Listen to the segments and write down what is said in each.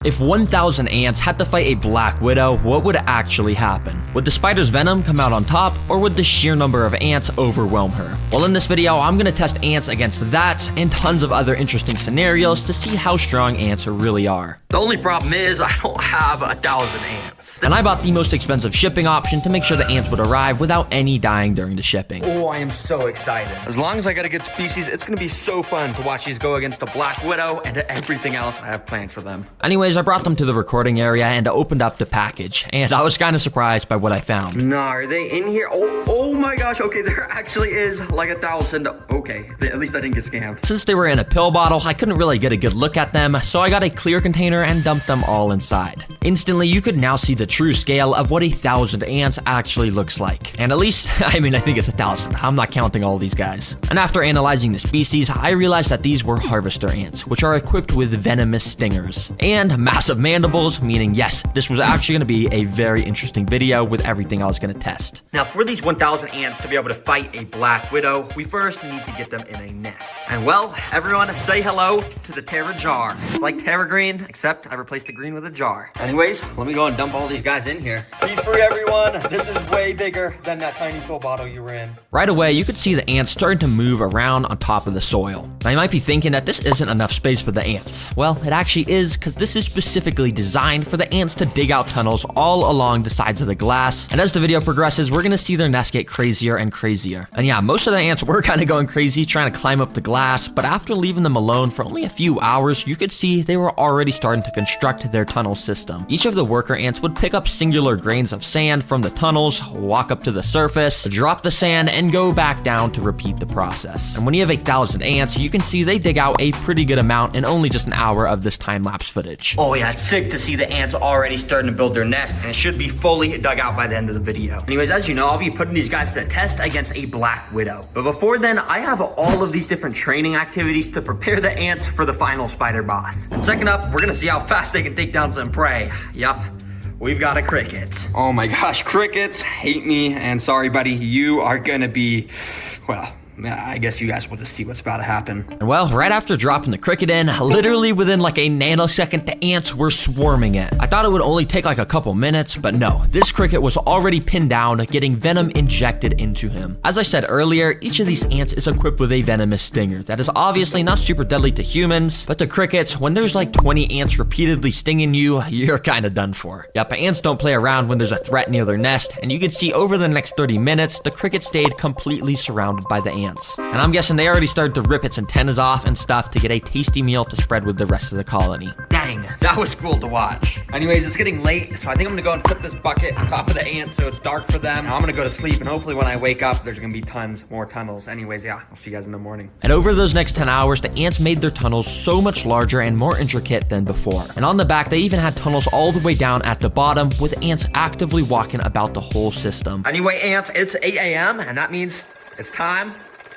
If 1,000 ants had to fight a black widow, what would actually happen? Would the spider's venom come out on top, or would the sheer number of ants overwhelm her? Well, in this video, I'm gonna test ants against that and tons of other interesting scenarios to see how strong ants really are. The only problem is I don't have 1,000 ants. And I bought the most expensive shipping option to make sure the ants would arrive without any dying during the shipping. Oh, I am so excited. As long as I get a good species, it's gonna be so fun to watch these go against a black widow and everything else I have planned for them. Anyways, I brought them to the recording area and opened up the package, and I was kind of surprised by what I found. Nah, are they in here? Oh my gosh, okay, there actually is like 1,000. Okay, at least I didn't get scammed. Since they were in a pill bottle, I couldn't really get a good look at them, so I got a clear container and dumped them all inside. Instantly, you could now see the true scale of what 1,000 ants actually looks like. And at least, I think it's 1,000. I'm not counting all these guys. And after analyzing the species, I realized that these were harvester ants, which are equipped with venomous stingers and massive mandibles, meaning yes, this was actually going to be a very interesting video with everything I was going to test. Now, for these 1,000 ants to be able to fight a black widow, we first need to get them in a nest. And well, everyone say hello to the Terra jar. It's like Terra Green, except I replaced the green with a jar. Anyways, let me go and dump all these guys in here. Feed free, everyone. This is way bigger than that tiny pill bottle you were in. Right away, you could see the ants starting to move around on top of the soil. Now, you might be thinking that this isn't enough space for the ants. Well, it actually is, because this is specifically designed for the ants to dig out tunnels all along the sides of the glass. And as the video progresses, we're gonna see their nest get crazier and crazier. And yeah, most of the ants were kind of going crazy trying to climb up the glass, but after leaving them alone for only a few hours, you could see they were already starting to construct their tunnel system. Each of the worker ants would pick up singular grains of sand from the tunnels, walk up to the surface, drop the sand, and go back down to repeat the process. And when you have 1,000 ants, you can see they dig out a pretty good amount in only just an hour of this time-lapse footage. Oh yeah, it's sick to see the ants already starting to build their nest, and it should be fully dug out by the end of the video. Anyways, as you know, I'll be putting these guys to the test against a black widow. But before then, I have all of these different training activities to prepare the ants for the final spider boss. And second up, we're gonna see how fast they can take down some prey. Yup. We've got a cricket. Oh my gosh, crickets hate me, and sorry buddy, you are gonna be, well, I guess you guys will just see what's about to happen. And well, right after dropping the cricket in, literally within like a nanosecond, the ants were swarming it. I thought it would only take like a couple minutes, but no, this cricket was already pinned down, getting venom injected into him. As I said earlier, each of these ants is equipped with a venomous stinger that is obviously not super deadly to humans, but to crickets, when there's like 20 ants repeatedly stinging you, you're kind of done for. Yep, ants don't play around when there's a threat near their nest, and you can see over the next 30 minutes, the cricket stayed completely surrounded by the ants. And I'm guessing they already started to rip its antennas off and stuff to get a tasty meal to spread with the rest of the colony. Dang, that was cool to watch. Anyways, it's getting late, so I think I'm gonna go and put this bucket on top of the ants so it's dark for them. Now I'm gonna go to sleep, and hopefully when I wake up, there's gonna be tons more tunnels. Anyways, yeah, I'll see you guys in the morning. And over those next 10 hours, the ants made their tunnels so much larger and more intricate than before. And on the back, they even had tunnels all the way down at the bottom, with ants actively walking about the whole system. Anyway, ants, it's 8 a.m., and that means it's time.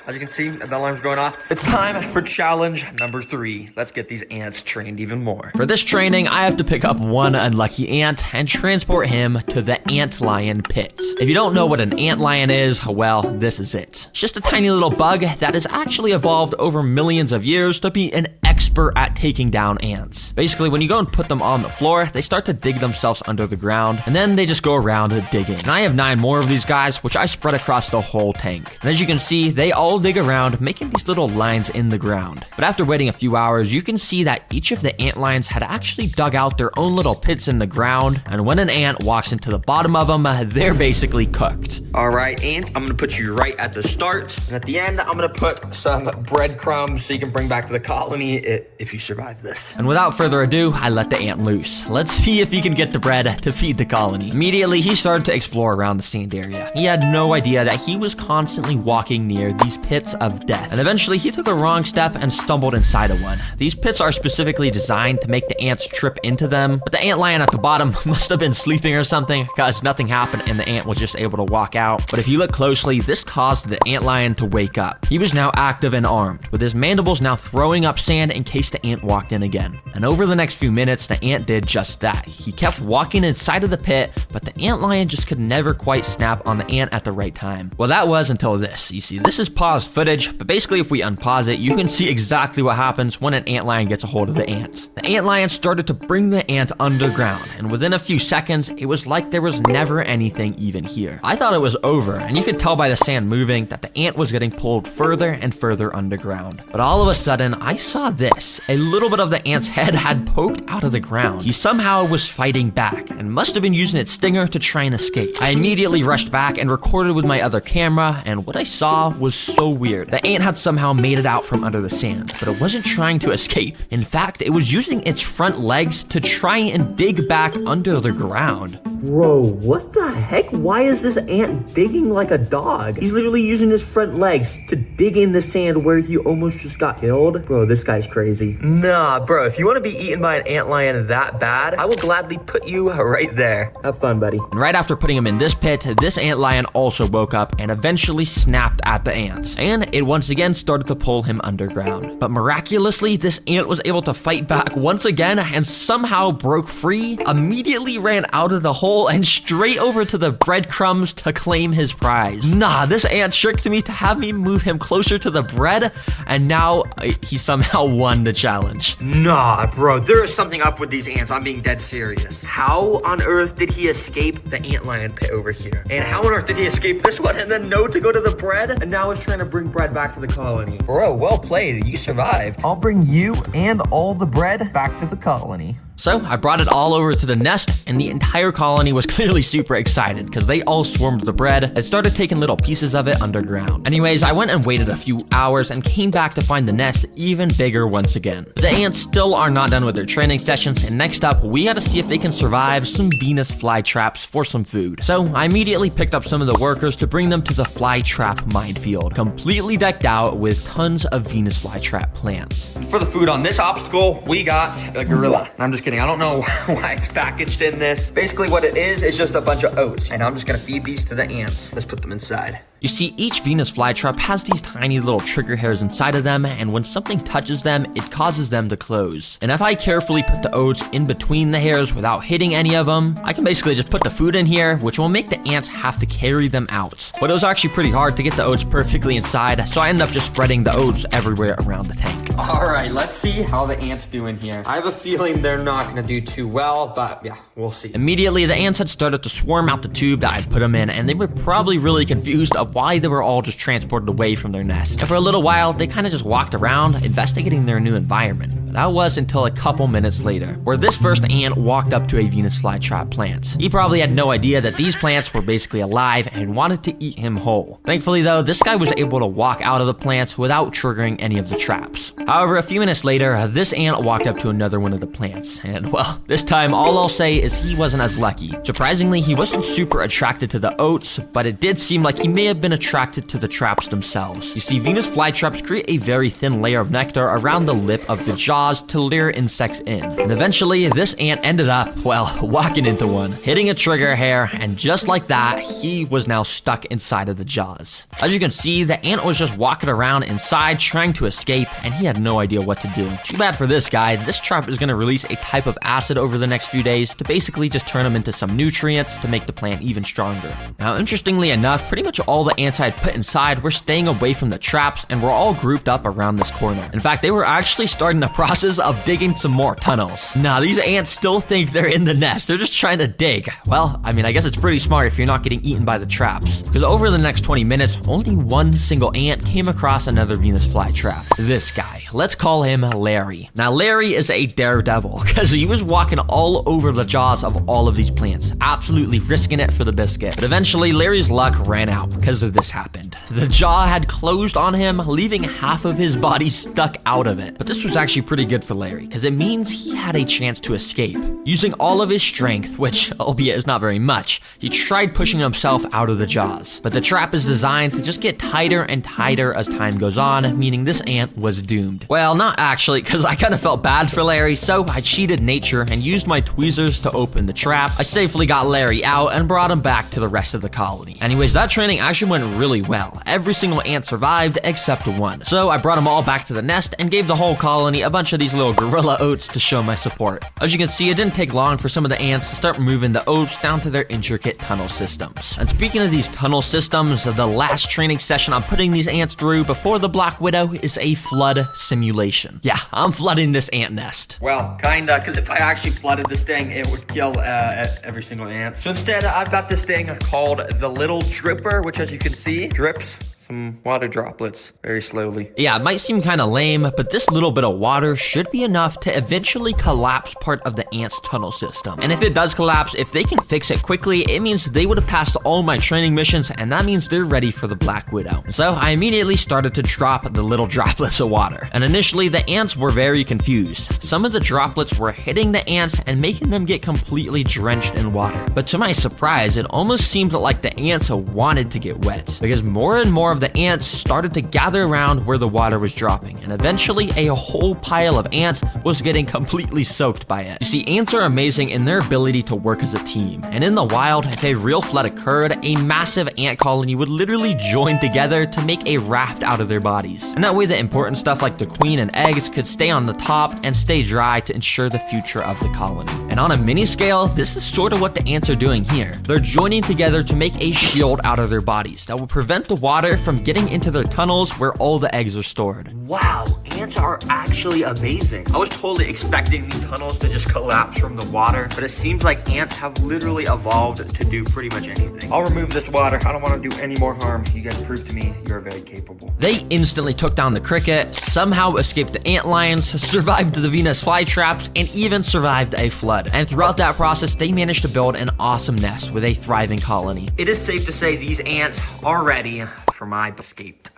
As you can see, the alarm's going off. It's time for challenge number 3. Let's get these ants trained even more. For this training, I have to pick up one unlucky ant and transport him to the ant lion pit. If you don't know what an ant lion is, well, this is it. It's just a tiny little bug that has actually evolved over millions of years to be an expert at taking down ants. Basically, when you go and put them on the floor, they start to dig themselves under the ground, and then they just go around digging. And I have 9 more of these guys, which I spread across the whole tank. And as you can see, they all dig around, making these little lines in the ground. But after waiting a few hours, you can see that each of the ant lions had actually dug out their own little pits in the ground, and when an ant walks into the bottom of them, they're basically cooked. Alright, ant, I'm gonna put you right at the start, and at the end, I'm gonna put some breadcrumbs so you can bring back to the colony if you survive this. And without further ado, I let the ant loose. Let's see if he can get the bread to feed the colony. Immediately, he started to explore around the sand area. He had no idea that he was constantly walking near these pits of death. And eventually, he took a wrong step and stumbled inside of one. These pits are specifically designed to make the ants trip into them, but the ant lion at the bottom must have been sleeping or something, because nothing happened and the ant was just able to walk out. But if you look closely, this caused the ant lion to wake up. He was now active and armed, with his mandibles now throwing up sand and case the ant walked in again. And over the next few minutes, the ant did just that. He kept walking inside of the pit, but the antlion just could never quite snap on the ant at the right time. Well, that was until this. You see, this is paused footage, but basically if we unpause it, you can see exactly what happens when an antlion gets a hold of the ant. The antlion started to bring the ant underground, and within a few seconds, it was like there was never anything even here. I thought it was over, and you could tell by the sand moving that the ant was getting pulled further and further underground. But all of a sudden, I saw this. A little bit of the ant's head had poked out of the ground. He somehow was fighting back, and must have been using its stinger to try and escape. I immediately rushed back and recorded with my other camera, and what I saw was so weird. The ant had somehow made it out from under the sand, but it wasn't trying to escape. In fact, it was using its front legs to try and dig back under the ground. Bro, what the heck? Why is this ant digging like a dog? He's literally using his front legs to dig in the sand where he almost just got killed. Bro, this guy's crazy. Nah, bro, if you want to be eaten by an antlion that bad, I will gladly put you right there. Have fun, buddy. And right after putting him in this pit, this antlion also woke up and eventually snapped at the ant. And it once again started to pull him underground. But miraculously, this ant was able to fight back once again and somehow broke free, immediately ran out of the hole and straight over to the breadcrumbs to claim his prize. Nah, this ant tricked me to have me move him closer to the bread, and now he somehow won the challenge. Nah, bro, there is something up with these ants. I'm being dead serious. How on earth did he escape the antlion pit over here? And how on earth did he escape this one and then know to go to the bread? And now he's trying to bring bread back to the colony. Bro, well played. You survived. I'll bring you and all the bread back to the colony. So I brought it all over to the nest, and the entire colony was clearly super excited because they all swarmed the bread and started taking little pieces of it underground. Anyways, I went and waited a few hours and came back to find the nest even bigger once again. But the ants still are not done with their training sessions, and next up, we gotta see if they can survive some Venus flytraps for some food. So I immediately picked up some of the workers to bring them to the flytrap minefield, completely decked out with tons of Venus flytrap plants. For the food on this obstacle, we got a gorilla. I'm just kidding. I don't know why it's packaged in this. Basically what it is just a bunch of oats, and I'm just gonna feed these to the ants. Let's put them inside. You see, each Venus flytrap has these tiny little trigger hairs inside of them, and when something touches them, it causes them to close. And if I carefully put the oats in between the hairs without hitting any of them, I can basically just put the food in here, which will make the ants have to carry them out. But it was actually pretty hard to get the oats perfectly inside, so I ended up just spreading the oats everywhere around the tank. All right, let's see how the ants do in here. I have a feeling they're not gonna do too well, but yeah, we'll see. Immediately, the ants had started to swarm out the tube that I'd put them in, and they were probably really confused of why they were all just transported away from their nest. And for a little while, they kind of just walked around, investigating their new environment. But that was until a couple minutes later, where this first ant walked up to a Venus flytrap plant. He probably had no idea that these plants were basically alive and wanted to eat him whole. Thankfully though, this guy was able to walk out of the plants without triggering any of the traps. However, a few minutes later, this ant walked up to another one of the plants, and well, this time all I'll say is he wasn't as lucky. Surprisingly, he wasn't super attracted to the oats, but it did seem like he may have been attracted to the traps themselves. You see, Venus flytraps create a very thin layer of nectar around the lip of the jaws to lure insects in. And eventually, this ant ended up, well, walking into one, hitting a trigger hair, and just like that, he was now stuck inside of the jaws. As you can see, the ant was just walking around inside trying to escape, and he had no idea what to do. Too bad for this guy. This trap is going to release a type of acid over the next few days to basically just turn him into some nutrients to make the plant even stronger. Now, interestingly enough, pretty much all the ants I had put inside were staying away from the traps and were all grouped up around this corner. In fact, they were actually starting the process of digging some more tunnels. Nah, these ants still think they're in the nest. They're just trying to dig. Well, I mean, I guess it's pretty smart if you're not getting eaten by the traps. Because over the next 20 minutes, only one single ant came across another Venus flytrap. This guy. Let's call him Larry. Now, Larry is a daredevil because he was walking all over the jaws of all of these plants, absolutely risking it for the biscuit. But eventually, Larry's luck ran out because of this happened. The jaw had closed on him, leaving half of his body stuck out of it. But this was actually pretty good for Larry, because it means he had a chance to escape. Using all of his strength, which, albeit is not very much, he tried pushing himself out of the jaws. But the trap is designed to just get tighter and tighter as time goes on, meaning this ant was doomed. Well, not actually, because I kind of felt bad for Larry, so I cheated nature and used my tweezers to open the trap. I safely got Larry out and brought him back to the rest of the colony. Anyways, that training actually went really well. Every single ant survived except one. So I brought them all back to the nest and gave the whole colony a bunch of these little gorilla oats to show my support. As you can see, it didn't take long for some of the ants to start moving the oats down to their intricate tunnel systems. And speaking of these tunnel systems, the last training session I'm putting these ants through before the Black Widow is a flood simulation. Yeah, I'm flooding this ant nest. Well, kinda, because if I actually flooded this thing, it would kill every single ant. So instead, I've got this thing called the Little Dripper, which as you can see, drips some water droplets very slowly. Yeah, it might seem kind of lame, but this little bit of water should be enough to eventually collapse part of the ant's tunnel system. And if it does collapse, if they can fix it quickly, it means they would have passed all my training missions, and that means they're ready for the Black Widow. And so I immediately started to drop the little droplets of water. And initially, the ants were very confused. Some of the droplets were hitting the ants and making them get completely drenched in water. But to my surprise, it almost seemed like the ants wanted to get wet, because more and more of the ants started to gather around where the water was dropping, and eventually a whole pile of ants was getting completely soaked by it. You see, ants are amazing in their ability to work as a team, and in the wild, if a real flood occurred, a massive ant colony would literally join together to make a raft out of their bodies. And that way the important stuff like the queen and eggs could stay on the top and stay dry to ensure the future of the colony. And on a mini scale, this is sort of what the ants are doing here. They're joining together to make a shield out of their bodies that will prevent the water from getting into their tunnels where all the eggs are stored. Wow, ants are actually amazing. I was totally expecting these tunnels to just collapse from the water, but it seems like ants have literally evolved to do pretty much anything. I'll remove this water. I don't want to do any more harm. You guys proved to me you're very capable. They instantly took down the cricket, somehow escaped the ant lions, survived the Venus flytraps, and even survived a flood. And throughout that process, they managed to build an awesome nest with a thriving colony. It is safe to say these ants are ready for my escape.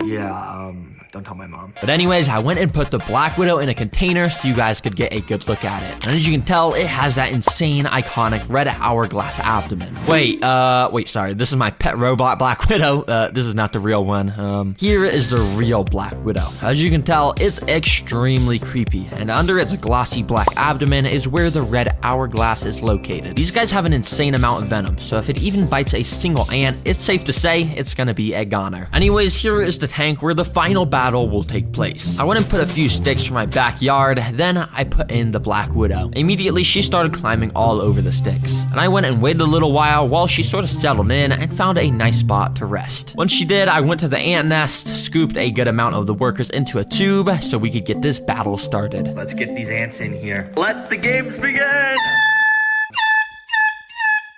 Yeah, don't tell my mom. But anyways, I went and put the Black Widow in a container so you guys could get a good look at it. And as you can tell, it has that insane, iconic red hourglass abdomen. Wait, sorry. This is my pet robot Black Widow. This is not the real one. Here is the real Black Widow. As you can tell, it's extremely creepy. And under its glossy black abdomen is where the red hourglass is located. These guys have an insane amount of venom, so if it even bites a single ant, it's safe to say it's gonna be a goner. Anyways, here is the tank where the final battle will take place. I went and put a few sticks from my backyard, then I put in the Black Widow. Immediately, she started climbing all over the sticks, and I went and waited a little while she sort of settled in and found a nice spot to rest. Once she did, I went to the ant nest, scooped a good amount of the workers into a tube so we could get this battle started. Let's get these ants in here. Let the games begin!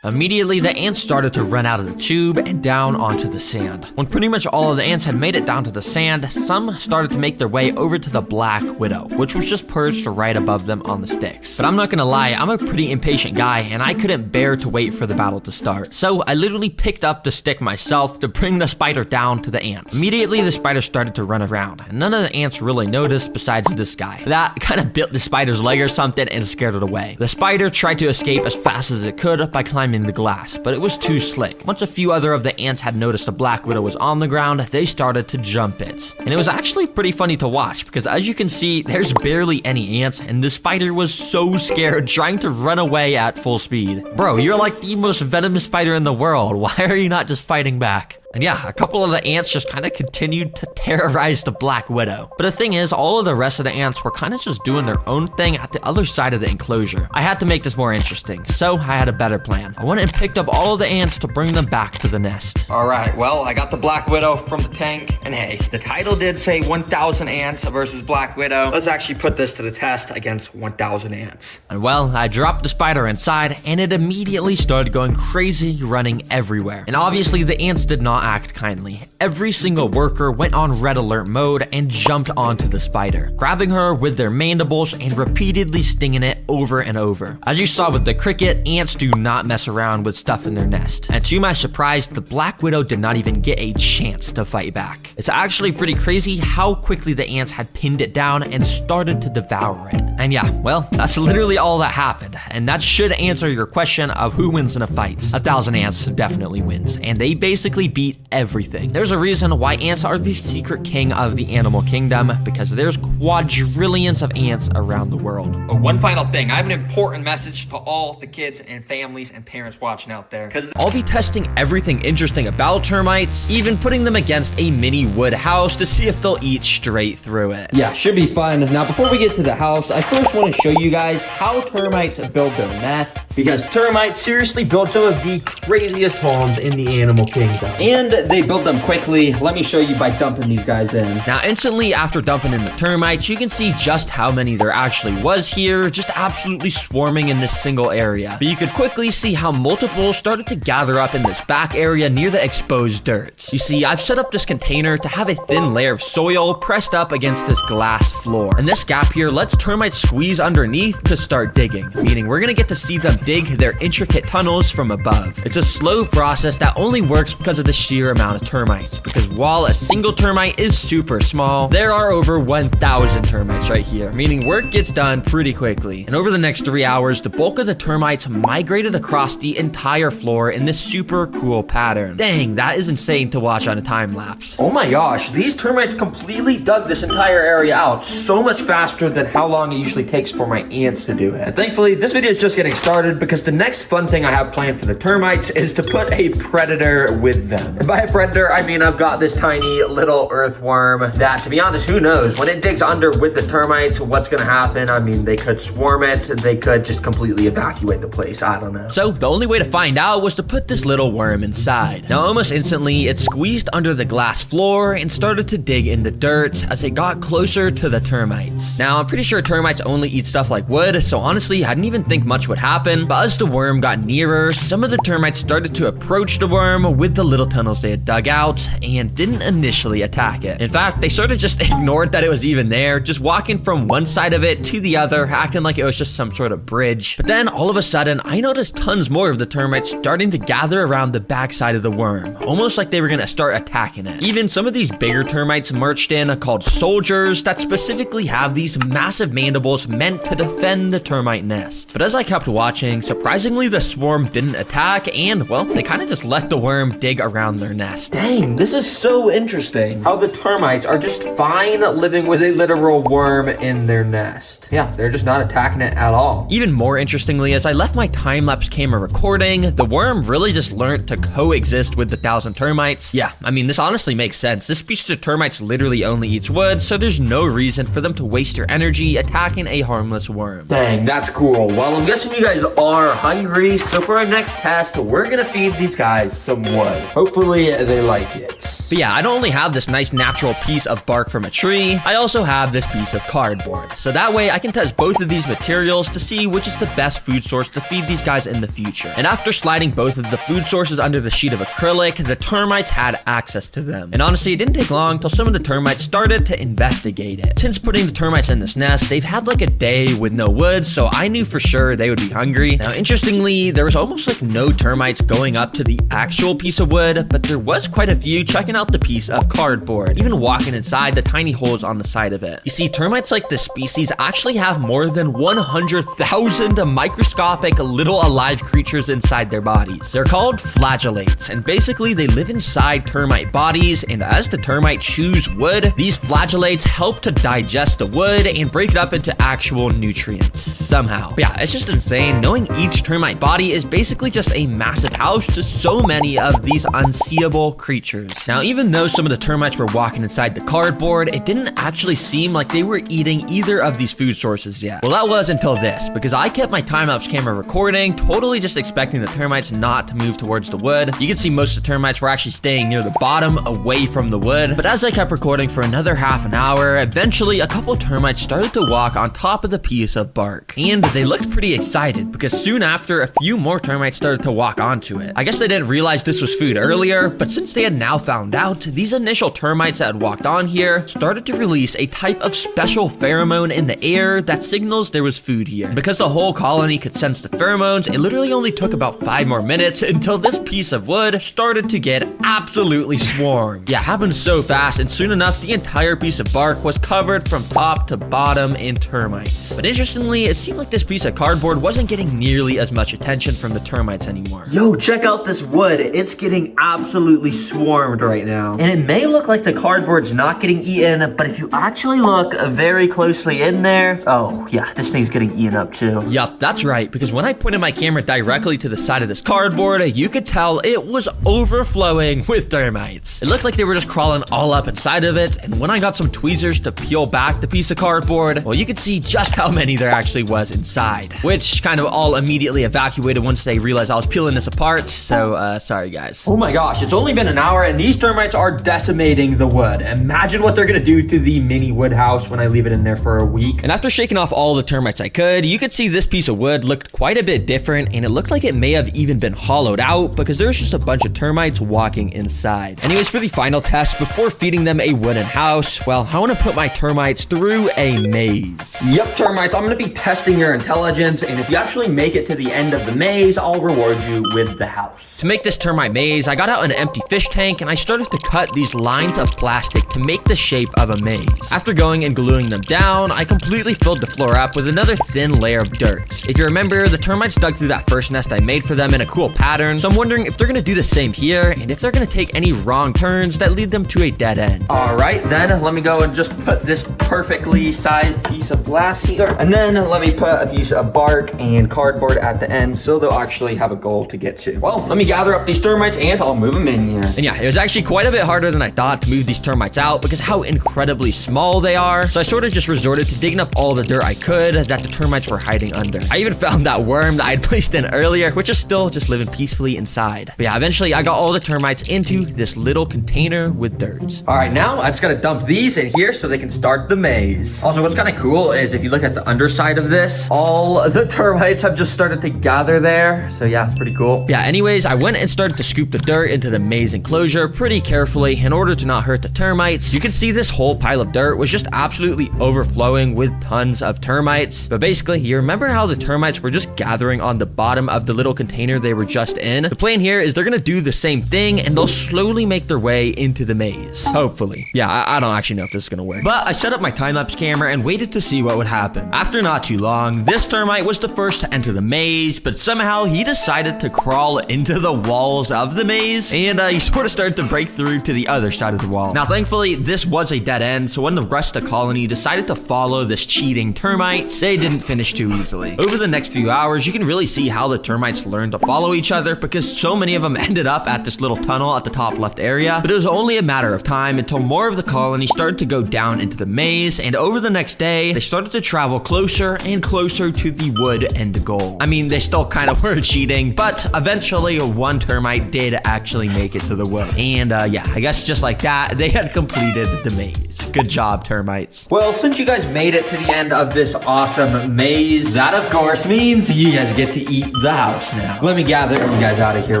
Immediately, the ants started to run out of the tube and down onto the sand. When pretty much all of the ants had made it down to the sand, some started to make their way over to the Black Widow, which was just perched right above them on the sticks. But I'm not gonna lie, I'm a pretty impatient guy, and I couldn't bear to wait for the battle to start. So I literally picked up the stick myself to bring the spider down to the ants. Immediately, the spider started to run around, and none of the ants really noticed besides this guy. That kind of bit the spider's leg or something and scared it away. The spider tried to escape as fast as it could by climbing the glass, but it was too slick. Once a few other of the ants had noticed the Black Widow was on the ground, they started to jump it. And it was actually pretty funny to watch, because as you can see, there's barely any ants, and the spider was so scared, trying to run away at full speed. Bro, you're like the most venomous spider in the world. Why are you not just fighting back? And yeah, a couple of the ants just kind of continued to terrorize the Black Widow. But the thing is, all of the rest of the ants were kind of just doing their own thing at the other side of the enclosure. I had to make this more interesting, so I had a better plan. I went and picked up all of the ants to bring them back to the nest. Alright, well, I got the Black Widow from the tank, and hey, the title did say 1,000 ants versus Black Widow. Let's actually put this to the test against 1,000 ants. And well, I dropped the spider inside, and it immediately started going crazy, running everywhere. And obviously, the ants did not act kindly. Every single worker went on red alert mode and jumped onto the spider, grabbing her with their mandibles and repeatedly stinging it over and over. As you saw with the cricket, ants do not mess around with stuff in their nest. And to my surprise, the Black Widow did not even get a chance to fight back. It's actually pretty crazy how quickly the ants had pinned it down and started to devour it. And yeah, well, that's literally all that happened. And that should answer your question of who wins in a fight. 1,000 ants definitely wins. And they basically beat eat everything. There's a reason why ants are the secret king of the animal kingdom, because there's quadrillions of ants around the world. Oh, one final thing. I have an important message to all the kids and families and parents watching out there. Because I'll be testing everything interesting about termites, even putting them against a mini wood house to see if they'll eat straight through it. yeah, should be fun. Now, before we get to the house, I first want to show you guys how termites build their nests, because termites seriously build some of the craziest homes in the animal kingdom. And they build them quickly. Let me show you by dumping these guys in. Now, instantly after dumping in the termites, you can see just how many there actually was here, just absolutely swarming in this single area. But you could quickly see how multiple started to gather up in this back area near the exposed dirt. You see, I've set up this container to have a thin layer of soil pressed up against this glass floor. And this gap here lets termites squeeze underneath to start digging, meaning we're gonna get to see them dig their intricate tunnels from above. It's a slow process that only works because of the sheer amount of termites, because while a single termite is super small, there are over 1,000 termites right here, meaning work gets done pretty quickly. And over the next 3 hours, the bulk of the termites migrated across the entire floor in this super cool pattern. Dang, that is insane to watch on a time lapse. Oh my gosh, these termites completely dug this entire area out so much faster than how long it usually takes for my ants to do it. And thankfully, this video is just getting started, because the next fun thing I have planned for the termites is to put a predator with them. And by a predator, I mean I've got this tiny little earthworm that, to be honest, who knows? When it digs under with the termites, what's gonna happen? I mean, they could swarm it, they could just completely evacuate the place, I don't know. So the only way to find out was to put this little worm inside. Now almost instantly, it squeezed under the glass floor and started to dig in the dirt as it got closer to the termites. Now I'm pretty sure termites only eat stuff like wood, so honestly I didn't even think much would happen, but as the worm got nearer, some of the termites started to approach the worm with the little tunnels they had dug out and didn't initially attack it. In fact, they sort of just ignored that it was even there, just walking from one side of it to the other, acting like it was just some sort of bridge. But then all of a sudden, I noticed tons more of the termites starting to gather around the backside of the worm, almost like they were gonna start attacking it. Even some of these bigger termites marched in, called soldiers, that specifically have these massive mandibles meant to defend the termite nest. But as I kept watching, surprisingly the swarm didn't attack, and well, they kind of just let the worm dig around their nest. Dang, this is so interesting. How the termites are just fine living with a literal worm in their nest. Yeah, they're just not attacking it at all. Even more interestingly, as I left my time-lapse camera recording, the worm really just learned to coexist with the 1,000 termites. Yeah, I mean, this honestly makes sense. This species of termites literally only eats wood, so there's no reason for them to waste their energy attacking a harmless worm. Dang, that's cool. Well, I'm guessing you guys are hungry, so for our next test, we're gonna feed these guys some wood. Hopefully, they like it. But yeah, I don't only have this nice natural piece of bark from a tree, I also have this piece of cardboard. So that way I can test both of these materials to see which is the best food source to feed these guys in the future. And after sliding both of the food sources under the sheet of acrylic, the termites had access to them. And honestly, it didn't take long till some of the termites started to investigate it. Since putting the termites in this nest, they've had like a day with no wood, so I knew for sure they would be hungry. Now, interestingly, there was almost like no termites going up to the actual piece of wood, but there was quite a few checking out the piece of cardboard, even walking inside the tiny holes on the side of it. You see, termites like this species actually have more than 100,000 microscopic little alive creatures inside their bodies. They're called flagellates, and basically they live inside termite bodies, and as the termite chews wood, these flagellates help to digest the wood and break it up into actual nutrients somehow. But yeah, it's just insane knowing each termite body is basically just a massive house to so many of these unseeable creatures. Now, even though some of the termites were walking inside the cardboard, it didn't actually seem like they were eating either of these food sources yet. Well, that was until this, because I kept my time-lapse camera recording, totally just expecting the termites not to move towards the wood. You can see most of the termites were actually staying near the bottom, away from the wood. But as I kept recording for another half an hour, eventually a couple termites started to walk on top of the piece of bark. And they looked pretty excited, because soon after, a few more termites started to walk onto it. I guess they didn't realize this was food earlier, but since they had now found out, these initial termites that had walked on here started to release a type of special pheromone in the air that signals there was food here. And because the whole colony could sense the pheromones, it literally only took about 5 more minutes until this piece of wood started to get absolutely swarmed. Yeah, it happened so fast, and soon enough, the entire piece of bark was covered from top to bottom in termites. But interestingly, it seemed like this piece of cardboard wasn't getting nearly as much attention from the termites anymore. Yo, check out this wood. It's getting absolutely swarmed right now. And it may look like the cardboard's not getting eaten, but if you actually look very closely in there, oh yeah, this thing's getting eaten up too. Yup, that's right, because when I pointed my camera directly to the side of this cardboard, you could tell it was overflowing with termites. It looked like they were just crawling all up inside of it, and when I got some tweezers to peel back the piece of cardboard, well, you could see just how many there actually was inside, which kind of all immediately evacuated once they realized I was peeling this apart, so sorry guys. Oh my gosh, it's only been an hour and these termites are decimating the wood. Imagine what they're gonna do to the mini wood house when I leave it in there for a week. And after shaking off all the termites I could, you could see this piece of wood looked quite a bit different, and it looked like it may have even been hollowed out because there was just a bunch of termites walking inside. Anyways, for the final test before feeding them a wooden house, well, I want to put my termites through a maze. Yep, termites, I'm gonna be testing your intelligence, and if you actually make it to the end of the maze, I'll reward you with the house. To make this termite maze, I got out an empty fish tank and I started to cut these lines of plastic to make the shape of a maze. After going and gluing them down, I completely filled the floor up with another thin layer of dirt. If you remember, the termites dug through that first nest I made for them in a cool pattern, so I'm wondering if they're gonna do the same here and if they're gonna take any wrong turns that lead them to a dead end. All right, then let me go and just put this perfectly sized piece of glass here, and then let me put a piece of bark and cardboard at the end so they'll actually have a goal to get to. Well, let me gather up these termites and I'll move them in here. And yeah, it was actually quite a bit harder than I thought to move these termites out because how incredibly small they are. So I sort of just resorted to digging up all the dirt I could that the termites were hiding under. I even found that worm that I'd placed in earlier, which is still just living peacefully inside. But yeah, eventually I got all the termites into this little container with dirt. All right, now I just gotta dump these in here so they can start the maze. Also, what's kind of cool is if you look at the underside of this, all the termites have just started to gather there. So yeah, it's pretty cool. Yeah, anyways, I went and started to scoop the dirt into the maze enclosure pretty carefully in order to not hurt the termites. You can see this whole pile of dirt was just absolutely overflowing with tons of termites. But basically, you remember how the termites were just gathering on the bottom of the little container they were just in? The plan here is they're gonna do the same thing and they'll slowly make their way into the maze. Hopefully. Yeah, I don't actually know if this is gonna work. But I set up my time-lapse camera and waited to see what would happen. After not too long, this termite was the first to enter the maze, but somehow he decided to crawl into the walls of the maze, and he sort of started to break through to the other side of the wall. Now, thankfully, this was a dead end, so when the rest of the colony decided to follow this cheating termite, they didn't finish too easily. Over the next few hours, you can really see how the termites learned to follow each other because so many of them ended up at this little tunnel at the top left area, but it was only a matter of time until more of the colony started to go down into the maze, and over the next day, they started to travel closer and closer to the wood end goal. I mean, they still kind of were cheating, but eventually one termite did actually make it to the wood. And yeah, I guess just like that, they had completed the maze. Good job, termites. Well, since you guys made it to the end of this awesome maze, that of course means you guys get to eat the house now. Let me gather you guys out of here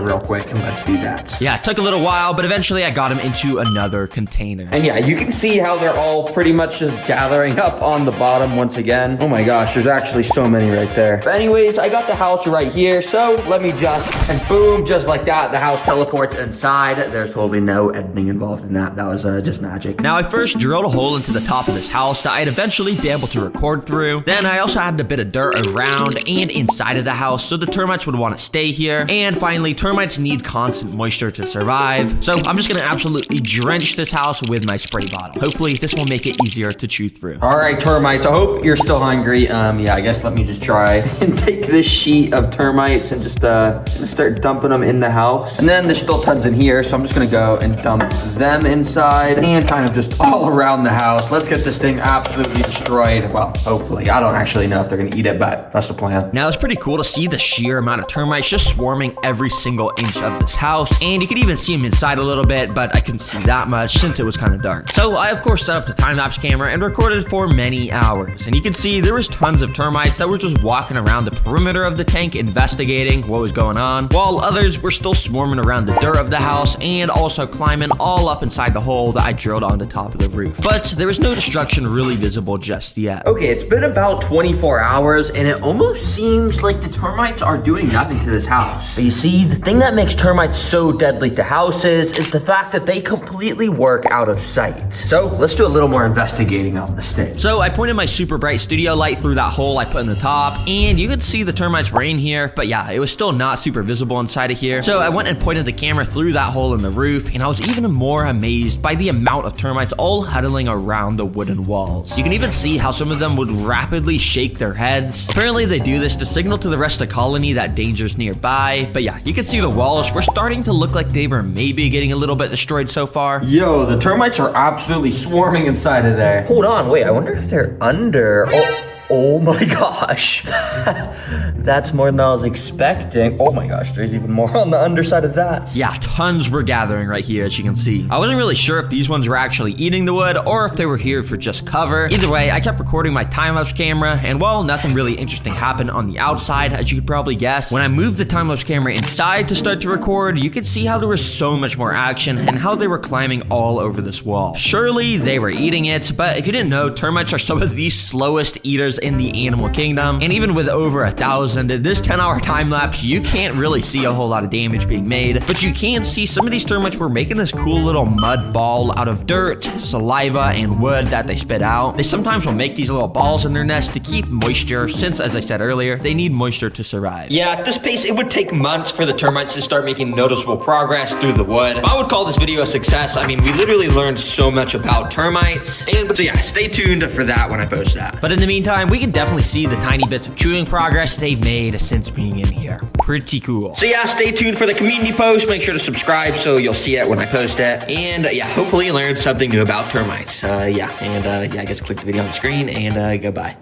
real quick and let's do that. Yeah, it took a little while, but eventually I got them into another container. And yeah, you can see how they're all pretty much just gathering up on the bottom once again. Oh my gosh, there's actually so many right there. But anyways, I got the house right here, so let me just, and boom, just like that, the house teleports inside. There's totally no editing involved in that. That was just magic. Now, I first drilled a hole into the top of this house that I'd eventually be able to record through. Then I also added a bit of dirt around and inside of the house so the termites would want to stay here. And finally, termites need constant moisture to survive. So I'm just gonna absolutely drench this house with my spray bottle. Hopefully this will make it easier to chew through. All right, termites, I hope you're still hungry. Yeah, I guess let me just try and take this sheet of termites and just start dumping them in the house. And then there's still tons in here, so I'm just gonna go and dump them inside and kind of just all around the house. Let's get this thing absolutely destroyed. Well, hopefully. I don't actually know if they're gonna eat it, but that's the plan. Now, it's pretty cool to see the sheer amount of termites just swarming every single inch of this house. And you could even see them inside a little bit, but I couldn't see that much since it was kind of dark. So I, of course, set up the time-lapse camera and recorded for many hours. And you can see there was tons of termites that were just walking around the perimeter of the tank investigating what was going on, while others were still swarming around the dirt of the house and also climbing all up inside the hole that I drilled on the top of the roof. But there was no destruction really visible just yet. Okay, it's been about 24 hours and it almost seems like the termites are doing nothing to this house. But you see, the thing that makes termites so deadly to houses is the fact that they completely work out of sight. So let's do a little more investigating on this thing. So I pointed my super bright studio light through that hole I put in the top, and you could see the termites were in here, but yeah, it was still not super visible inside of here. So I went and pointed the camera through that hole in the roof, and I was even more amazed by the amount of termites all huddling around the wooden walls. You can even see how some of them would rapidly shake their heads. Apparently they do this to signal to the rest of the colony that danger's nearby, but yeah, you can see the walls were starting to look like they were maybe getting a little bit destroyed so far. Yo, the termites are absolutely swarming inside of there. Hold on, wait, I wonder if they're under. Oh my gosh. That's more than I was expecting. Oh my gosh, there's even more on the underside of that. Yeah, tons were gathering right here, as you can see. I wasn't really sure if these ones were actually eating the wood or if they were here for just cover. Either way, I kept recording my time-lapse camera, and well, nothing really interesting happened on the outside, as you could probably guess. When I moved the time-lapse camera inside to start to record, you could see how there was so much more action and how they were climbing all over this wall. Surely they were eating it, but if you didn't know, termites are some of the slowest eaters in the animal kingdom, and even with over 1,000 in this 10-hour time lapse, you can't really see a whole lot of damage being made, but you can see some of these termites were making this cool little mud ball out of dirt, saliva, and wood that they spit out. They sometimes will make these little balls in their nest to keep moisture, since, as I said earlier, they need moisture to survive. Yeah, at this pace, it would take months for the termites to start making noticeable progress through the wood. I would call this video a success. I mean, we literally learned so much about termites, and so yeah, stay tuned for that when I post that. But in the meantime, we can definitely see the tiny bits of chewing progress they've made since being in here. Pretty cool. So yeah, stay tuned for the community post. Make sure to subscribe so you'll see it when I post it. And yeah, hopefully you learned something new about termites. Yeah, I guess click the video on the screen and goodbye.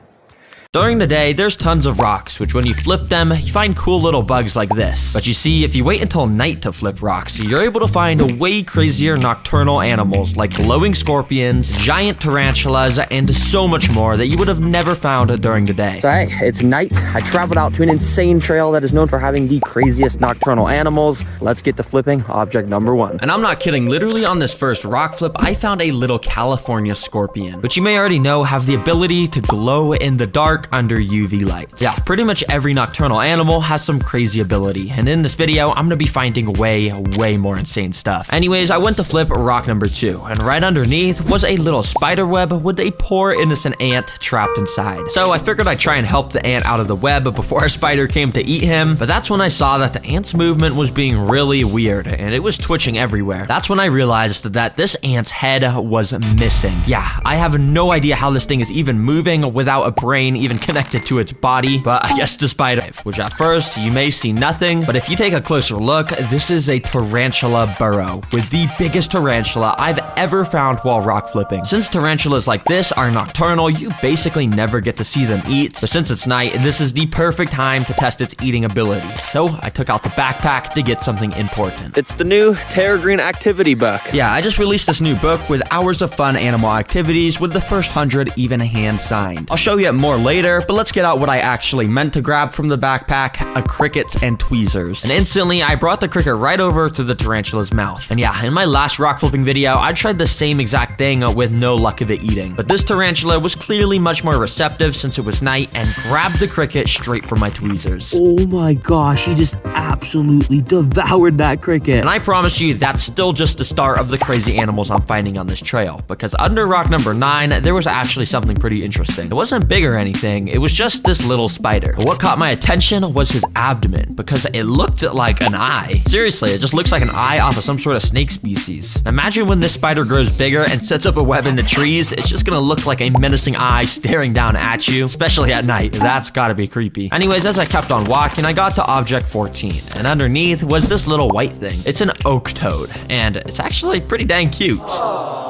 During the day, there's tons of rocks, which when you flip them, you find cool little bugs like this. But you see, if you wait until night to flip rocks, you're able to find way crazier nocturnal animals like glowing scorpions, giant tarantulas, and so much more that you would have never found during the day. So hey, it's night. I traveled out to an insane trail that is known for having the craziest nocturnal animals. Let's get to flipping object number 1. And I'm not kidding, literally on this first rock flip, I found a little California scorpion, which you may already know have the ability to glow in the dark under UV light. Yeah, pretty much every nocturnal animal has some crazy ability, and in this video, I'm gonna be finding way more insane stuff. Anyways, I went to flip rock number 2, and right underneath was a little spider web with a poor innocent ant trapped inside. So I figured I'd try and help the ant out of the web before a spider came to eat him, but that's when I saw that the ant's movement was being really weird, and it was twitching everywhere. That's when I realized that this ant's head was missing. Yeah, I have no idea how this thing is even moving without a brain even connected to its body, but I guess the spider, which at first you may see nothing, but if you take a closer look, this is a tarantula burrow with the biggest tarantula I've ever found while rock flipping. Since tarantulas like this are nocturnal, you basically never get to see them eat, so since it's night, this is the perfect time to test its eating ability. So I took out the backpack to get something important. It's the new Terra Green activity book. Yeah, I just released this new book with hours of fun animal activities with the first 100 even hand signed. I'll show you it more later, but let's get out what I actually meant to grab from the backpack, a crickets and tweezers. And instantly, I brought the cricket right over to the tarantula's mouth. And yeah, in my last rock flipping video, I tried the same exact thing with no luck of it eating. But this tarantula was clearly much more receptive since it was night and grabbed the cricket straight from my tweezers. Oh my gosh, he just absolutely devoured that cricket. And I promise you, that's still just the start of the crazy animals I'm finding on this trail. Because under rock number 9, there was actually something pretty interesting. It wasn't big or anything, it was just this little spider. But what caught my attention was his abdomen, because it looked like an eye. Seriously, it just looks like an eye off of some sort of snake species. Imagine when this spider grows bigger and sets up a web in the trees, it's just gonna look like a menacing eye staring down at you, especially at night. That's gotta be creepy. Anyways, as I kept on walking, I got to object 14, and underneath was this little white thing. It's an oak toad, and it's actually pretty dang cute.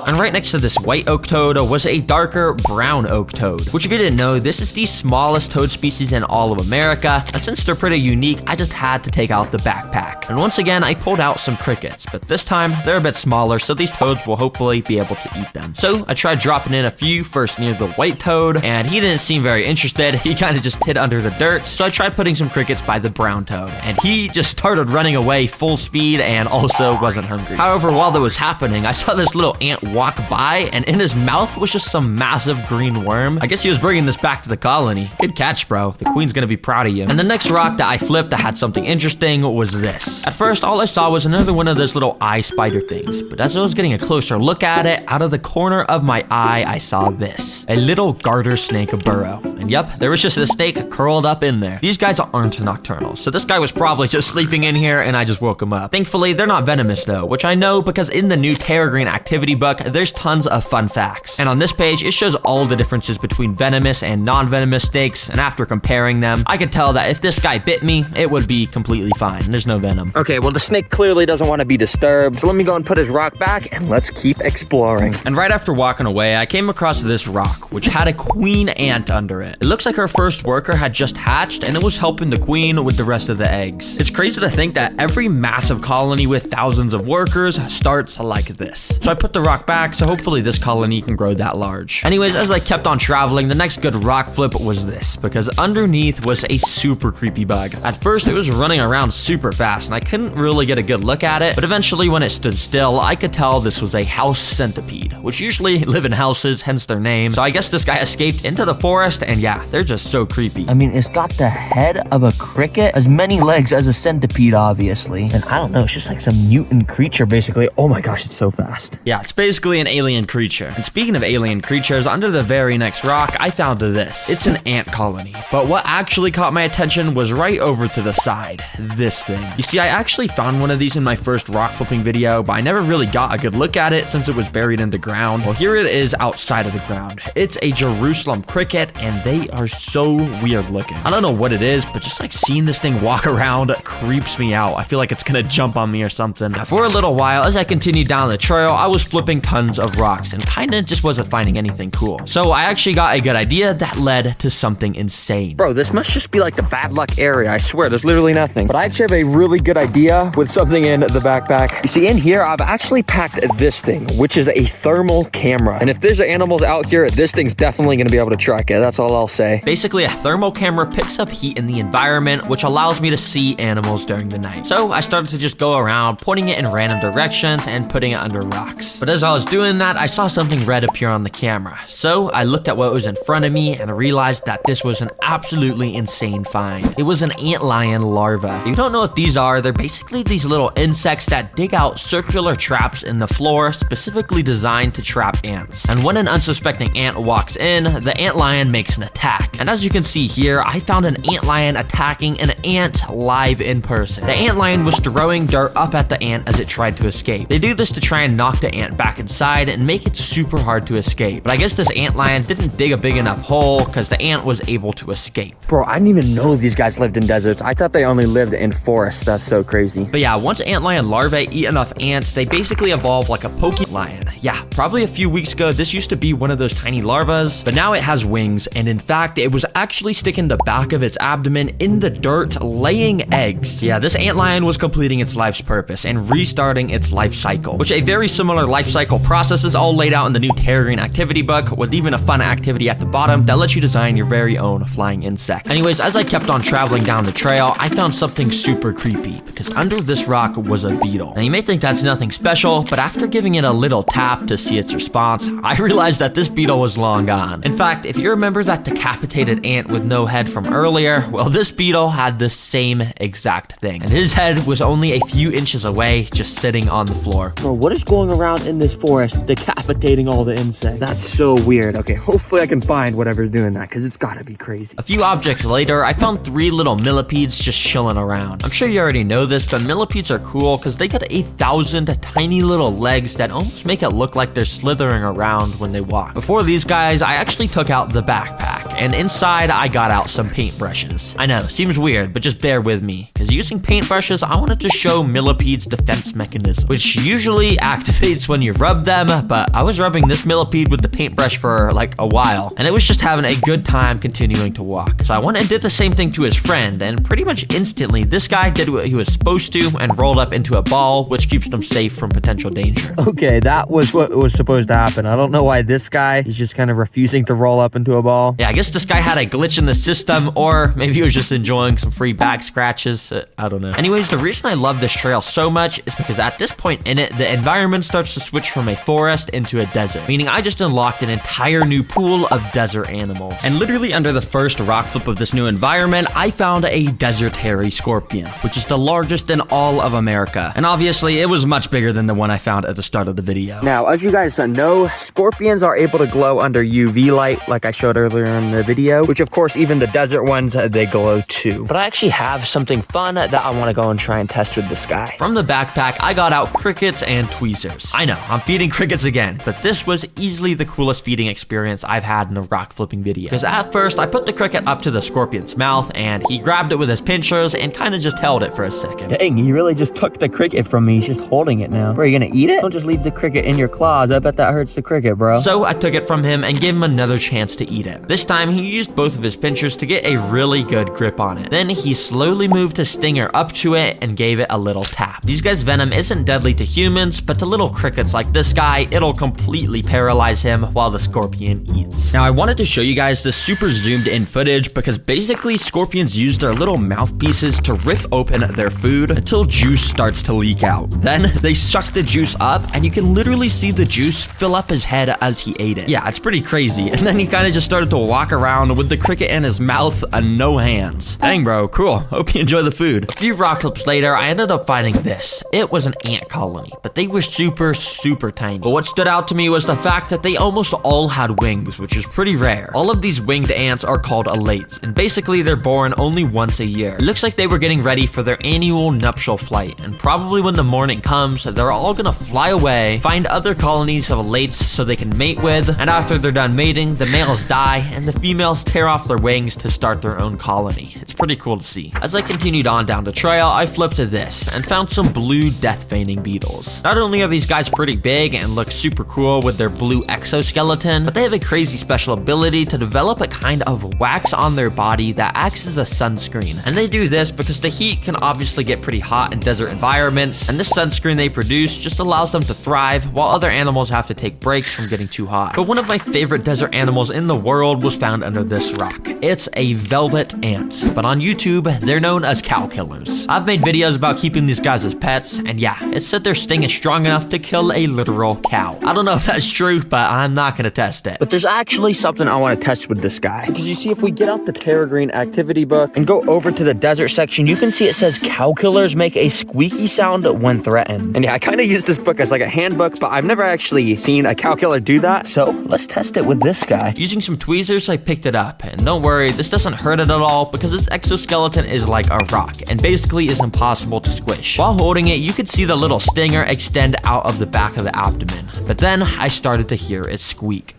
And right next to this white oak toad was a darker brown oak toad, which if you didn't know, this is the smallest toad species in all of America, and since they're pretty unique, I just had to take out the backpack. And once again, I pulled out some crickets, but this time, they're a bit smaller, so these toads will hopefully be able to eat them. So I tried dropping in a few first near the white toad, and he didn't seem very interested. He kind of just hid under the dirt, so I tried putting some crickets by the brown toad, and he just started running away full speed and also wasn't hungry. However, while that was happening, I saw this little ant walk by, and in his mouth was just some massive green worm. I guess he was bringing this back to the colony. Good catch, bro. The queen's gonna be proud of you. And the next rock that I flipped that had something interesting was this. At first, all I saw was another one of those little eye spider things, but as I was getting a closer look at it, out of the corner of my eye, I saw this. A little garter snake burrow. And yep, there was just a snake curled up in there. These guys aren't nocturnal, so this guy was probably just sleeping in here and I just woke him up. Thankfully, they're not venomous though, which I know because in the new Terragreen activity book, there's tons of fun facts. And on this page, it shows all the differences between venomous and non-venomous snakes, and after comparing them, I could tell that if this guy bit me, it would be completely fine. There's no venom. Okay, well the snake clearly doesn't want to be disturbed, so let me go and put his rock back and let's keep exploring. And right after walking away, I came across this rock, which had a queen ant under it. It looks like her first worker had just hatched and it was helping the queen with the rest of the eggs. It's crazy to think that every massive colony with thousands of workers starts like this. So I put the rock back, so hopefully this colony can grow that large. Anyways, as I kept on traveling, the next good rock flip was this, because underneath was a super creepy bug. At first, it was running around super fast and I couldn't really get a good look at it, but eventually when it stood still, I could tell this was a house centipede, which usually live in houses, hence their name. So I guess this guy escaped into the forest, and yeah, they're just so creepy. I mean, it's got the head of a cricket, as many legs as a centipede, obviously. And I don't know, it's just like some mutant creature, basically. Oh my gosh, it's so fast. Yeah, it's basically an alien creature. And speaking of alien creatures, under the very next rock, I found this. It's an ant colony. But what actually caught my attention was right over to the side. This thing. You see, I actually found one of these in my first rock flipping video, but I never really got a good look at it since it was buried in the ground. Well, here it is outside of the ground. It's a Jerusalem cricket, and they are so weird looking. I don't know what it is, but just like seeing this thing walk around creeps me out. I feel like it's gonna jump on me or something. Now, for a little while, as I continued down the trail, I was flipping tons of rocks and kinda just wasn't finding anything cool. So I actually got a good idea that led to something insane. Bro, this must just be like the bad luck area. I swear, there's literally nothing. But I actually have a really good idea with something in the backpack. You see, in here, I've actually packed this thing, which is a thermal camera. And if there's animals out here, this thing's definitely gonna be able to track it. That's all I'll say. Basically, a thermal camera picks up heat in the environment, which allows me to see animals during the night. So I started to just go around, pointing it in random directions and putting it under rocks. But as I was doing that, I saw something red appear on the camera. So I looked at what was in front of me and realized that this was an absolutely insane find. It was an antlion larva. If you don't know what these are, they're basically these little insects that dig out circular traps in the floor, specifically designed to trap ants. And when an unsuspecting ant walks in, the antlion makes an attack. And as you can see here, I found an antlion attacking an ant live in person. The antlion was throwing dirt up at the ant as it tried to escape. They do this to try and knock the ant back inside and make it super hard to escape. But I guess this antlion didn't dig a big enough hole because the ant was able to escape. Bro, I didn't even know these guys lived in deserts. I thought they only lived in forests. That's so crazy. But yeah, once antlion larvae eat enough ants, they basically evolve like a poke lion. Yeah, probably a few weeks ago, this used to be one of those tiny larvas, but now it has wings, and in fact, it was actually sticking the back of its abdomen in the dirt, laying eggs. Yeah, this antlion was completing its life's purpose and restarting its life cycle, which a very similar life cycle process is all laid out in the new Terragreen activity book, with even a fun activity at the bottom that lets you design your very own flying insect. Anyways, as I kept on traveling down the trail, I found something super creepy, because under this rock was a beetle. Now you may think that's nothing special, but after giving it a little tap to see its response, I realized that this beetle was long gone. In fact, if you remember that decapitated ant with no head from earlier, well, this beetle had the same exact thing, and his head was only a few inches away, just sitting on the floor. Bro, what is going around in this forest decapitating all the insects? That's so weird. Okay, hopefully I can find whatever's doing that, because it's gotta be crazy. A few objects later, I found 3 little millipedes just chilling around. I'm sure you already know this, but millipedes are cool because they got 1,000 tiny little legs that almost make it look like they're slithering around when they walk. Before these guys, I actually took out the backpack, and inside I got out some paintbrushes. I know, seems weird, but just bear with me, because using paintbrushes, I wanted to show millipedes' defense mechanism, which usually activates when you rub them, but I was rubbing this millipede with the paintbrush for like a while, and it was just having a good time continuing to walk. So I went and did the same thing to his friend, and pretty much instantly, this guy did what he was supposed to and rolled up into a ball, which keeps them safe from potential danger. Okay, that was what was supposed to happen. I don't know why this guy is just kind of refusing to roll up into a ball. Yeah, I guess guess this guy had a glitch in the system, or maybe he was just enjoying some free back scratches. I don't know. Anyways, the reason I love this trail so much is because at this point in it, the environment starts to switch from a forest into a desert, meaning I just unlocked an entire new pool of desert animals. And literally under the first rock flip of this new environment, I found a desert hairy scorpion, which is the largest in all of America. And obviously, it was much bigger than the one I found at the start of the video. Now, as you guys know, scorpions are able to glow under UV light, like I showed earlier in the video, which of course, even the desert ones, they glow too. But I actually have something fun that I want to go and try and test with this guy. From the backpack, I got out crickets and tweezers. I know, I'm feeding crickets again, but this was easily the coolest feeding experience I've had in a rock flipping video. Because at first, I put the cricket up to the scorpion's mouth, and he grabbed it with his pinchers and kind of just held it for a second. Dang, he really just took the cricket from me. He's just holding it now. Bro, are you gonna eat it? Don't just leave the cricket in your claws. I bet that hurts the cricket, bro. So I took it from him and gave him another chance to eat it. This time, he used both of his pinchers to get a really good grip on it. Then he slowly moved his stinger up to it and gave it a little tap. These guys' venom isn't deadly to humans, but to little crickets like this guy, it'll completely paralyze him while the scorpion eats. Now, I wanted to show you guys this super zoomed in footage because basically scorpions use their little mouthpieces to rip open their food until juice starts to leak out. Then they suck the juice up and you can literally see the juice fill up his head as he ate it. Yeah, it's pretty crazy. And then he kind of just started to walk around with the cricket in his mouth and no hands. Dang, bro, cool. Hope you enjoy the food. A few rock clips later, I ended up finding this. It was an ant colony, but they were super tiny. But what stood out to me was the fact that they almost all had wings, which is pretty rare. All of these winged ants are called elates, and basically they're born only once a year. It looks like they were getting ready for their annual nuptial flight, and probably when the morning comes, they're all gonna fly away, find other colonies of elates so they can mate with, and after they're done mating, the males die, and the females tear off their wings to start their own colony. It's pretty cool to see. As I continued on down the trail, I flipped to this, and found some blue death veining beetles. Not only are these guys pretty big and look super cool with their blue exoskeleton, but they have a crazy special ability to develop a kind of wax on their body that acts as a sunscreen. And they do this because the heat can obviously get pretty hot in desert environments, and this sunscreen they produce just allows them to thrive while other animals have to take breaks from getting too hot. But one of my favorite desert animals in the world was found under this rock. It's a velvet ant, but on YouTube, they're known as cow killers. I've made videos about keeping these guys as pets, and yeah, it said their sting is strong enough to kill a literal cow. I don't know if that's true, but I'm not gonna test it. But there's actually something I want to test with this guy. Because you see, if we get out the Terra Green activity book and go over to the desert section, you can see it says cow killers make a squeaky sound when threatened. And yeah, I kind of use this book as like a handbook, but I've never actually seen a cow killer do that. So let's test it with this guy. Using some tweezers, I picked it up. And don't worry, this doesn't hurt it at all because its exoskeleton is like a rock and basically is impossible to squish. While holding it, you could see the little stinger extend out of the back of the abdomen. But then I started to hear it squeak.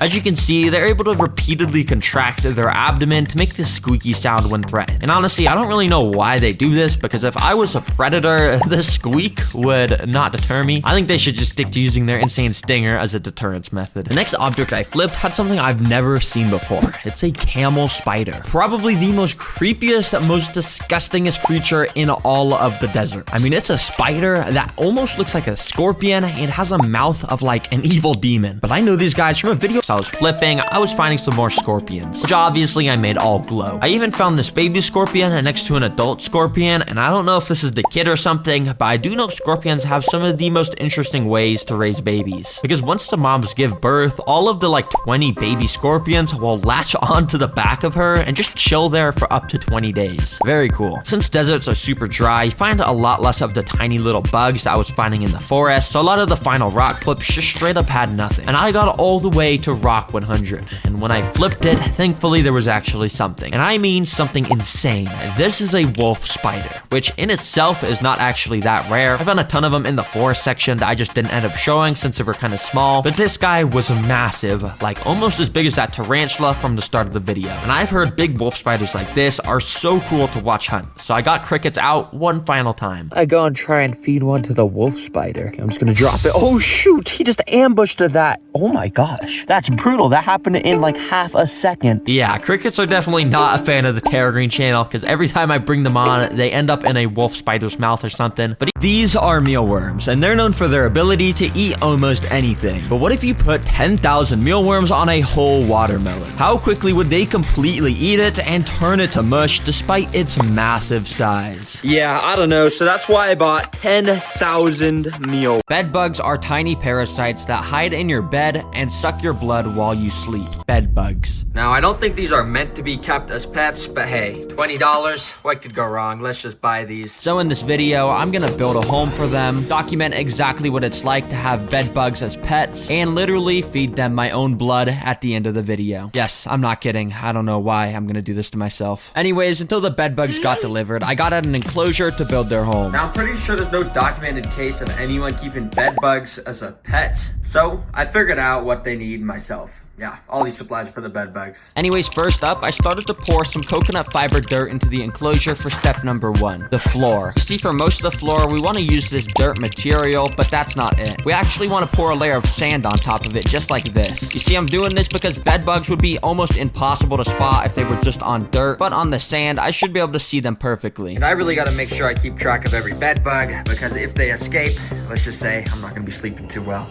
As you can see, they're able to repeatedly contract their abdomen to make this squeaky sound when threatened. And honestly, I don't really know why they do this, because if I was a predator, this squeak would not deter me. I think they should just stick to using their insane stinger as a deterrence method. The next object I flipped had something I've never seen before. It's a camel spider. Probably the most creepiest, most disgustingest creature in all of the desert. I mean, it's a spider that almost looks like a scorpion and has a mouth of like an evil demon. But I know these guys from a video I was flipping, I was finding some more scorpions, which obviously I made all glow. I even found this baby scorpion next to an adult scorpion, and I don't know if this is the kid or something, but I do know scorpions have some of the most interesting ways to raise babies. Because once the moms give birth, all of the like 20 baby scorpions will latch onto the back of her and just chill there for up to 20 days. Very cool. Since deserts are super dry, you find a lot less of the tiny little bugs that I was finding in the forest, so a lot of the final rock flips just straight up had nothing. And I got all the way to rock 100, and when I flipped it, thankfully there was actually something, and I mean something insane. This is a wolf spider, which in itself is not actually that rare. I found a ton of them in the forest section that I just didn't end up showing since they were kind of small, but this guy was massive, like almost as big as that tarantula from the start of the video. And I've heard big wolf spiders like this are so cool to watch hunt, so I got crickets out one final time. I go and try and feed one to the wolf spider. Okay, I'm just gonna drop it. Oh shoot, he just ambushed that. Oh my gosh, that's That's brutal. That happened in like half a second. Yeah, crickets are definitely not a fan of the TerraGreen channel because every time I bring them on, they end up in a wolf spider's mouth or something. But these are mealworms, and they're known for their ability to eat almost anything. But what if you put 10,000 mealworms on a whole watermelon? How quickly would they completely eat it and turn it to mush despite its massive size? Yeah, I don't know. So that's why I bought 10,000 meal. Bed bugs are tiny parasites that hide in your bed and suck your blood while you sleep. Bed bugs. Now, I don't think these are meant to be kept as pets, but hey, $20, what could go wrong? Let's just buy these. So in this video, I'm gonna build a home for them, document exactly what it's like to have bed bugs as pets, and literally feed them my own blood at the end of the video. Yes, I'm not kidding. I don't know why I'm gonna do this to myself. Anyways, until the bed bugs got delivered, I got out an enclosure to build their home. Now, I'm pretty sure there's no documented case of anyone keeping bed bugs as a pet, so I figured out what they need myself. Yeah, all these supplies are for the bed bugs. Anyways, first up, I started to pour some coconut fiber dirt into the enclosure for step number 1, the floor. You see, for most of the floor, we want to use this dirt material, but that's not it. We actually want to pour a layer of sand on top of it, just like this. You see, I'm doing this because bed bugs would be almost impossible to spot if they were just on dirt, but on the sand, I should be able to see them perfectly. And I really got to make sure I keep track of every bed bug, because if they escape, let's just say I'm not going to be sleeping too well.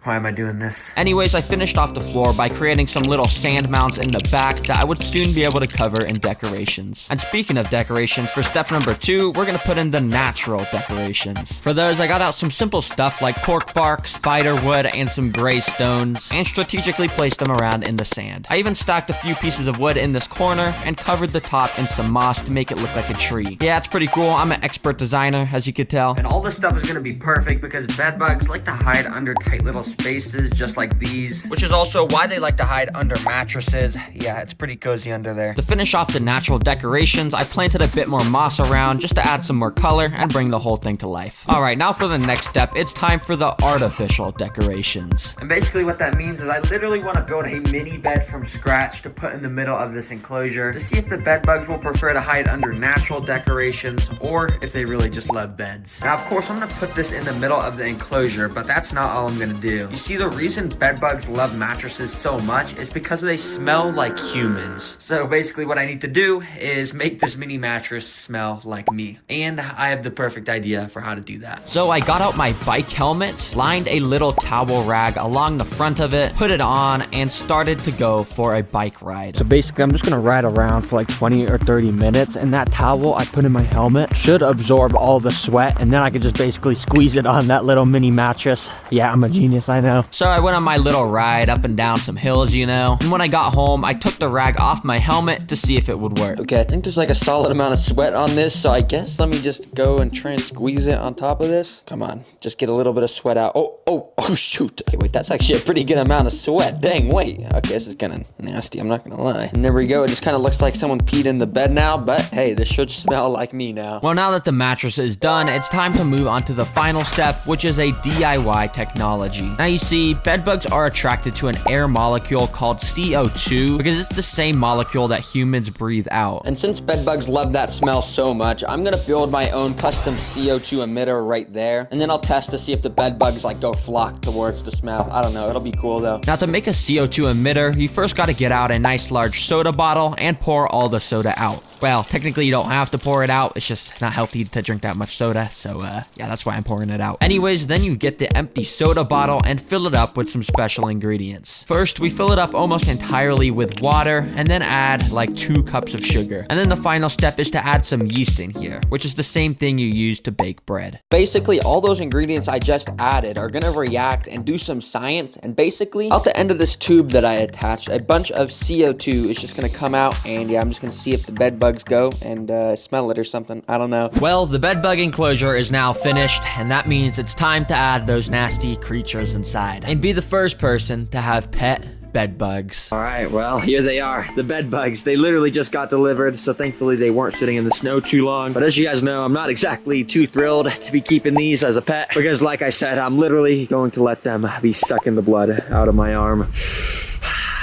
Why am I doing this? Anyways, I finished off the floor by creating some little sand mounds in the back that I would soon be able to cover in decorations. And speaking of decorations, for step number 2, we're gonna put in the natural decorations. For those, I got out some simple stuff like cork bark, spider wood, and some gray stones, and strategically placed them around in the sand. I even stacked a few pieces of wood in this corner and covered the top in some moss to make it look like a tree. Yeah, it's pretty cool. I'm an expert designer, as you could tell. And all this stuff is gonna be perfect because bed bugs like to hide under tight little spaces just like these, which is also why they like to hide under mattresses. Yeah, it's pretty cozy under there. To finish off the natural decorations, I planted a bit more moss around just to add some more color and bring the whole thing to life. Alright, now for the next step, it's time for the artificial decorations. And basically what that means is I literally want to build a mini bed from scratch to put in the middle of this enclosure to see if the bed bugs will prefer to hide under natural decorations or if they really just love beds. Now, of course, I'm going to put this in the middle of the enclosure, but that's not all I'm going to do. You see, the reason bed bugs love mattresses so much is because they smell like humans. So basically what I need to do is make this mini mattress smell like me. And I have the perfect idea for how to do that. So I got out my bike helmet, lined a little towel rag along the front of it, put it on, and started to go for a bike ride. So basically, I'm just gonna ride around for like 20 or 30 minutes, and that towel I put in my helmet should absorb all the sweat, and then I could just basically squeeze it on that little mini mattress. Yeah, I'm a genius, I know. So I went on my little ride up and down some hills, you know, and when I got home, I took the rag off my helmet to see if it would work. Okay, I think there's like a solid amount of sweat on this, so I guess let me just go and try and squeeze it on top of this. Come on, just get a little bit of sweat out. Oh, shoot. Okay, wait, that's actually a pretty good amount of sweat. Dang, wait. Okay, this is kind of nasty, I'm not gonna lie. And there we go, it just kind of looks like someone peed in the bed now, but hey, this should smell like me now. Well, now that the mattress is done, it's time to move on to the final step, which is a DIY technology. Now you see, bed bugs are attracted to an air molecule called CO2 because it's the same molecule that humans breathe out. And since bed bugs love that smell so much, I'm gonna build my own custom CO2 emitter right there, and then I'll test to see if the bed bugs like go flock towards the smell. I don't know, it'll be cool though. Now to make a CO2 emitter, you first got to get out a nice large soda bottle and pour all the soda out. Well, technically you don't have to pour it out, it's just not healthy to drink that much soda, so yeah, that's why I'm pouring it out. Anyways, then you get the empty soda bottle and fill it up with some special ingredients. First, we fill it up almost entirely with water and then add like 2 cups of sugar. And then the final step is to add some yeast in here, which is the same thing you use to bake bread. Basically, all those ingredients I just added are gonna react and do some science, and basically, out the end of this tube that I attached, a bunch of CO2 is just gonna come out, and yeah, I'm just gonna see if the bed bugs go and smell it or something. I don't know. Well, the bed bug enclosure is now finished, and that means it's time to add those nasty creatures inside and be the first person to have pet bed bugs. All right, well, here they are, the bed bugs. They literally just got delivered, so thankfully they weren't sitting in the snow too long. But as you guys know, I'm not exactly too thrilled to be keeping these as a pet because, like I said, I'm literally going to let them be sucking the blood out of my arm.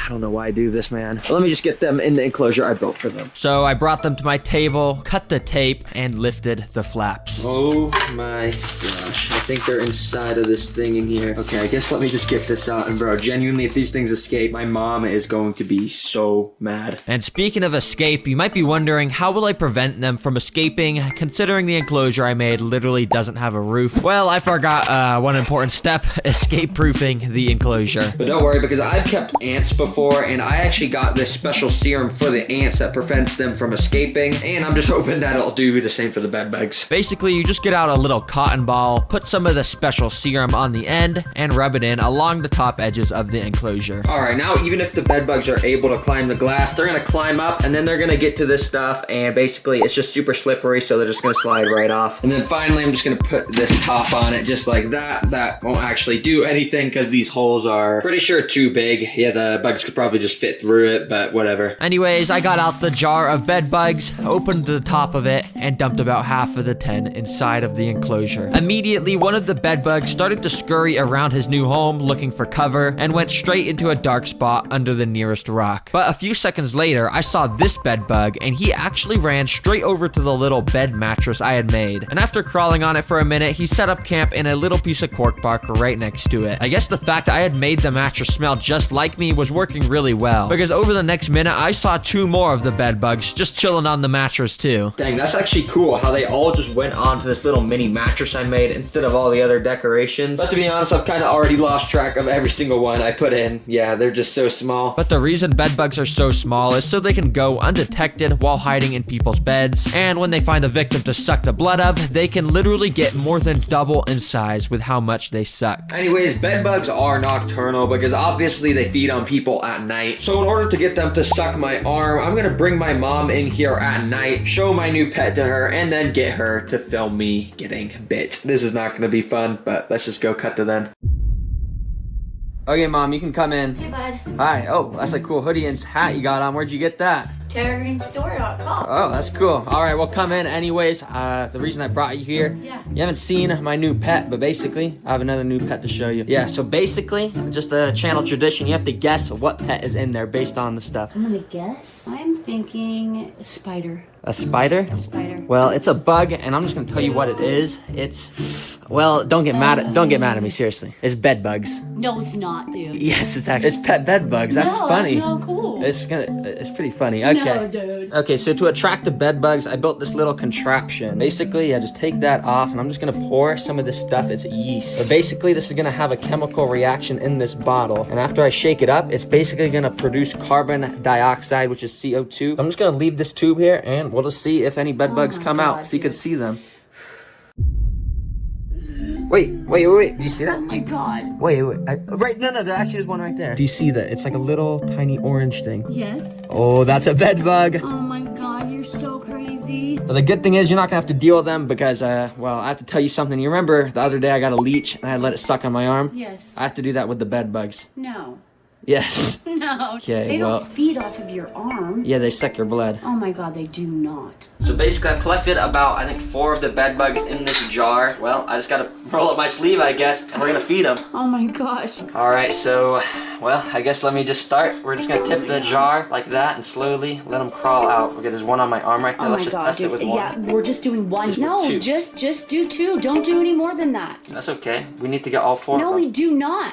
I don't know why I do this, man. But let me just get them in the enclosure I built for them. So I brought them to my table, cut the tape, and lifted the flaps. Oh my gosh. I think they're inside of this thing in here. Okay, I guess let me just get this out. And bro, genuinely, if these things escape, my mom is going to be so mad. And speaking of escape, you might be wondering, how will I prevent them from escaping, considering the enclosure I made literally doesn't have a roof? Well, I forgot one important step, escape-proofing the enclosure. But don't worry, because I've kept ants before, and I actually got this special serum for the ants that prevents them from escaping, and I'm just hoping that it'll do the same for the bed bugs. Basically, you just get out a little cotton ball, put some of the special serum on the end, and rub it in along the top edges of the enclosure. All right, now even if the bed bugs are able to climb the glass, they're gonna climb up, and then they're gonna get to this stuff, and basically it's just super slippery, so they're just gonna slide right off. And then finally, I'm just gonna put this top on it just like that. That won't actually do anything because these holes are pretty sure too big. Yeah, the bugs could probably just fit through it, but whatever. Anyways, I got out the jar of bed bugs, opened the top of it, and dumped about half of the 10 inside of the enclosure. Immediately, one of the bed bugs started to scurry around his new home looking for cover and went straight into a dark spot under the nearest rock. But a few seconds later, I saw this bed bug, and he actually ran straight over to the little bed mattress I had made. And after crawling on it for a minute, he set up camp in a little piece of cork bark right next to it. I guess the fact that I had made the mattress smell just like me was working really well, because over the next minute, I saw 2 more of the bed bugs just chilling on the mattress too. Dang, that's actually cool how they all just went onto this little mini mattress I made instead of all the other decorations. But to be honest, I've kind of already lost track of every single one I put in. Yeah, they're just so small. But the reason bed bugs are so small is so they can go undetected while hiding in people's beds, and when they find a victim to suck the blood of, they can literally get more than double in size with how much they suck. Anyways, bed bugs are nocturnal because obviously they feed on people at night. So in order to get them to suck my arm, I'm gonna bring my mom in here at night, show my new pet to her, and then get her to film me getting bit. This is not gonna be fun, but let's just go cut to then. Okay, Mom, you can come in. Hey, bud. Hi. Oh, that's a cool hoodie and hat you got on. Where'd you get that? TerraGreenStore.com. Oh, that's cool. All right, well, come in anyways. The reason I brought you here, Yeah. you haven't seen my new pet, but basically, I have another new pet to show you. Yeah, so basically, just a channel tradition, you have to guess what pet is in there based on the stuff. I'm gonna guess. I'm thinking a spider. A spider? A spider. Well, it's a bug, and I'm just gonna tell you what it is. It's, well, don't get mad at me, seriously. It's bed bugs. No, it's not, dude. Yes, it's actually, it's pet bed bugs. That's No, funny. that's not cool. It's pretty funny. Okay. No, dude. Okay, so to attract the bed bugs, I built this little contraption. Basically, I just take that off, and I'm just gonna pour some of this stuff. It's yeast. But basically, this is gonna have a chemical reaction in this bottle, and after I shake it up, it's basically gonna produce carbon dioxide, which is CO2. So I'm just gonna leave this tube here, and we'll just see if any bed bugs my come out, God, so you can dude. see them. Wait. Do you see that? Oh my god. Wait. Right, no, there actually is one right there. Do you see that? It's like a little tiny orange thing. Yes. Oh, that's a bed bug. Oh my god, you're so crazy. But the good thing is you're not gonna have to deal with them because, well, I have to tell you something. You remember the other day I got a leech and I let it suck on my arm? Yes. I have to do that with the bed bugs. No. Yes. No. Okay, They well- don't feed off of your arm. Yeah, they suck your blood. Oh my god, they do not. So basically I've collected about, I think, 4 of the bed bugs in this jar. Well, I just gotta roll up my sleeve, I guess, and we're gonna feed them. Oh my gosh. All right, so, well, I guess let me just start. We're just gonna tip the jar like that and slowly let them crawl out. Okay, there's one on my arm right there. Oh Let's my just god, test it dude. with one. Yeah, we're just doing one. Just with No, two. just do 2. Don't do any more than that. That's okay. We need to get all 4 No, of we them. do not.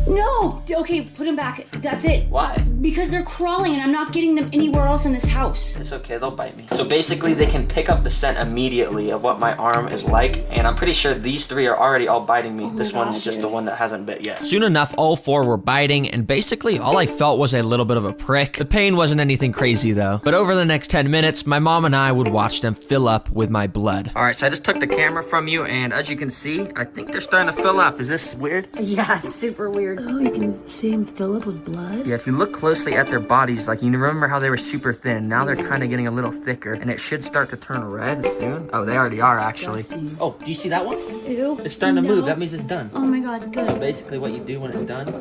No. Okay, put them back. That's it. Why? Because they're crawling and I'm not getting them anywhere else in this house. It's okay, they'll bite me. So basically they can pick up the scent immediately of what my arm is like, and I'm pretty sure these 3 are already all biting me. This God, one's just dude. the one that hasn't bit yet. Soon enough, all 4 were biting, and basically all I felt was a little bit of a prick. The pain wasn't anything crazy though. But over the next 10 minutes, my mom and I would watch them fill up with my blood. All right, so I just took the camera from you, and as you can see, I think they're starting to fill up. Is this weird? Yeah, it's super weird. Oh, you can see them fill up with blood? Yeah, if you look closely at their bodies, like you remember how they were super thin, now they're kind of getting a little thicker, and it should start to turn red soon. Oh, they already are actually. Disgusting. Oh, do you see that one? Ew. It's starting to move. No. That means it's done. Oh my god, So good. basically what you do when it's done,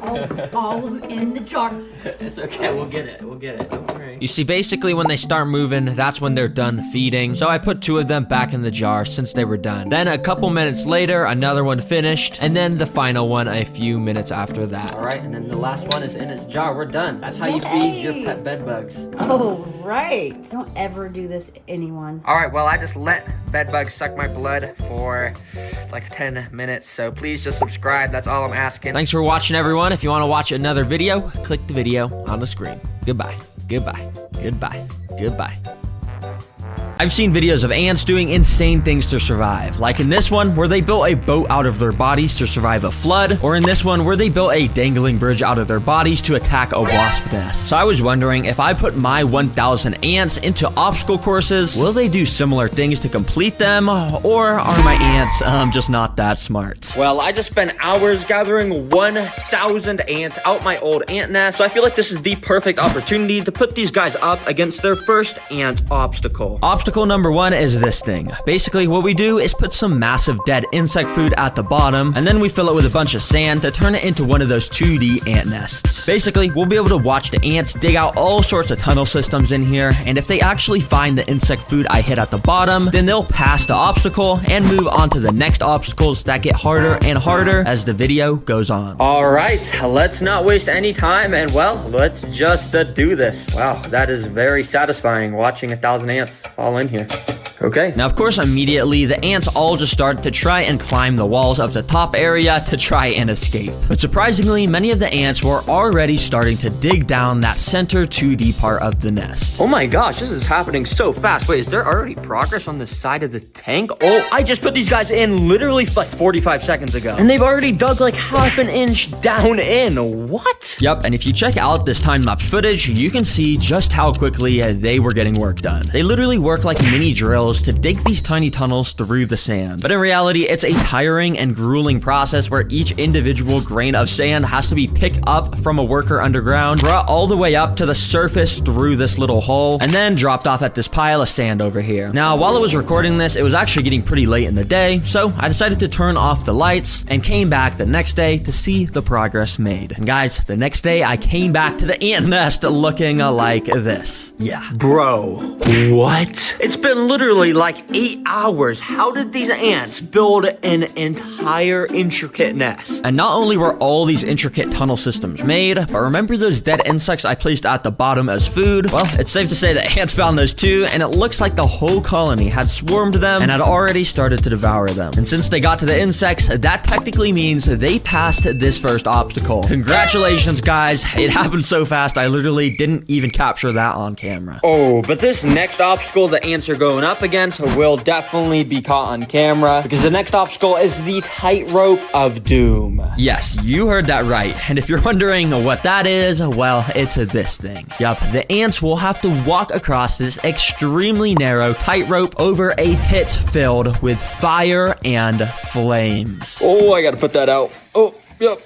All of them in the jar. it's okay, we'll get it. Don't worry. You see, basically when they start moving, that's when they're done feeding. So I put 2 of them back in the jar since they were done. Then a couple minutes later, another one finished, and then the final one a few minutes after that. All right, and then the last one is in its jar. We're done. That's how you feed your pet bed bugs. Oh, right. Don't ever do this, anyone. All right, well, I just let bed bugs suck my blood for like 10 minutes, so please just subscribe. That's all I'm asking. Thanks for watching, everyone. If you want to watch another video, click the video on the screen. Goodbye. Goodbye. Goodbye. Goodbye. I've seen videos of ants doing insane things to survive, like in this one where they built a boat out of their bodies to survive a flood, or in this one where they built a dangling bridge out of their bodies to attack a wasp nest. So I was wondering, if I put my 1,000 ants into obstacle courses, will they do similar things to complete them, or are my ants just not that smart? Well, I just spent hours gathering 1,000 ants out my old ant nest, so I feel like this is the perfect opportunity to put these guys up against their first ant obstacle. Obstacle number 1 is this thing. Basically, what we do is put some massive dead insect food at the bottom, and then we fill it with a bunch of sand to turn it into one of those 2D ant nests. Basically, we'll be able to watch the ants dig out all sorts of tunnel systems in here, and if they actually find the insect food I hit at the bottom, then they'll pass the obstacle and move on to the next obstacles that get harder and harder as the video goes on. All right, let's not waste any time, and well, let's just do this. Wow, that is very satisfying watching 1,000 ants fall in here. Okay. Now, of course, immediately, the ants all just started to try and climb the walls of the top area to try and escape. But surprisingly, many of the ants were already starting to dig down that center 2D part of the nest. Oh my gosh, this is happening so fast. Wait, is there already progress on the side of the tank? Oh, I just put these guys in literally like 45 seconds ago, and they've already dug like half an inch down in. What? Yep, and if you check out this time-lapse footage, you can see just how quickly they were getting work done. They literally work like mini drills to dig these tiny tunnels through the sand. But in reality, it's a tiring and grueling process where each individual grain of sand has to be picked up from a worker underground, brought all the way up to the surface through this little hole, and then dropped off at this pile of sand over here. Now, while I was recording this, it was actually getting pretty late in the day, so I decided to turn off the lights and came back the next day to see the progress made. And guys, the next day I came back to the ant nest looking like this. Yeah. Bro, what? It's been literally like 8 hours. How did these ants build an entire intricate nest? And not only were all these intricate tunnel systems made, but remember those dead insects I placed at the bottom as food? Well, it's safe to say that ants found those too, and it looks like the whole colony had swarmed them and had already started to devour them. And since they got to the insects, that technically means they passed this first obstacle. Congratulations, guys. It happened so fast, I literally didn't even capture that on camera. Oh, but this next obstacle the ants are going up against will definitely be caught on camera, because the next obstacle is the tightrope of doom. Yes, you heard that right. And if you're wondering what that is, well, it's this thing. Yup, the ants will have to walk across this extremely narrow tightrope over a pit filled with fire and flames. Oh, I gotta put that out. Oh, yep,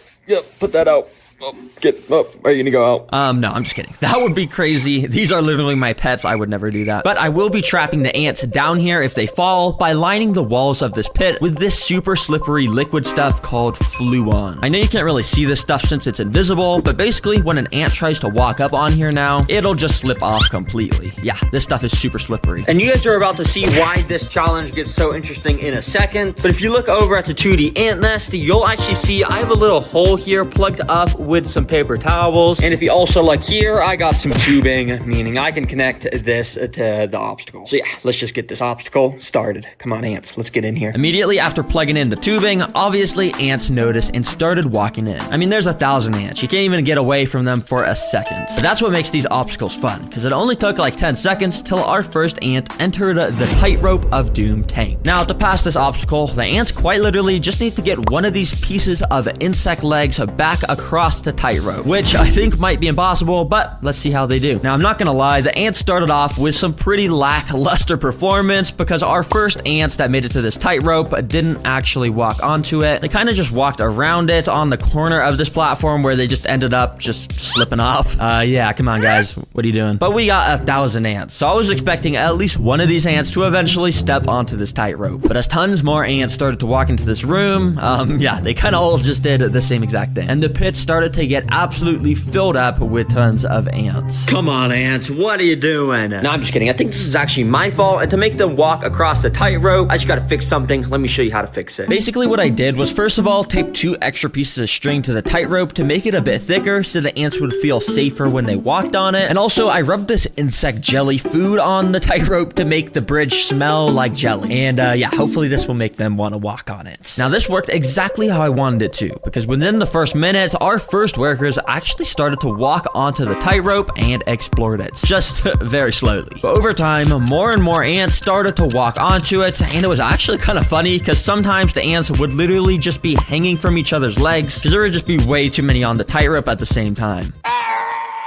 put that out. Are you gonna go out? No, I'm just kidding. That would be crazy. These are literally my pets. I would never do that. But I will be trapping the ants down here if they fall by lining the walls of this pit with this super slippery liquid stuff called Fluon. I know you can't really see this stuff since it's invisible, but basically when an ant tries to walk up on here now, it'll just slip off completely. Yeah, this stuff is super slippery. And you guys are about to see why this challenge gets so interesting in a second. But if you look over at the 2D ant nest, you'll actually see I have a little hole here plugged up with some paper towels. And if you also look here, I got some tubing, meaning I can connect this to the obstacle. So yeah, let's just get this obstacle started. Come on, ants, let's get in here. Immediately after plugging in the tubing, obviously ants noticed and started walking in. I mean, there's 1,000 ants. You can't even get away from them for a second. So that's what makes these obstacles fun, because it only took like 10 seconds till our first ant entered the tightrope of doom tank. Now, to pass this obstacle, the ants quite literally just need to get one of these pieces of insect legs back across the tightrope, which I think might be impossible, but let's see how they do. Now, I'm not gonna lie, the ants started off with some pretty lackluster performance, because our first ants that made it to this tightrope didn't actually walk onto it. They kind of just walked around it on the corner of this platform, where they just ended up just slipping off. Yeah, come on, guys. What are you doing? But we got 1,000 ants, so I was expecting at least one of these ants to eventually step onto this tightrope. But as tons more ants started to walk into this room, yeah, they kind of all just did the same exact thing. And the pit started started to get absolutely filled up with tons of ants. Come on, ants, what are you doing? No, I'm just kidding. I think this is actually my fault, and to make them walk across the tightrope, I just gotta fix something. Let me show you how to fix it. Basically, what I did was, first of all, tape 2 extra pieces of string to the tightrope to make it a bit thicker so the ants would feel safer when they walked on it. And also, I rubbed this insect jelly food on the tightrope to make the bridge smell like jelly. And yeah, hopefully this will make them want to walk on it. Now, this worked exactly how I wanted it to, because within the first minute, our first workers actually started to walk onto the tightrope and explored it, just very slowly. But over time, more and more ants started to walk onto it, and it was actually kind of funny because sometimes the ants would literally just be hanging from each other's legs because there would just be way too many on the tightrope at the same time.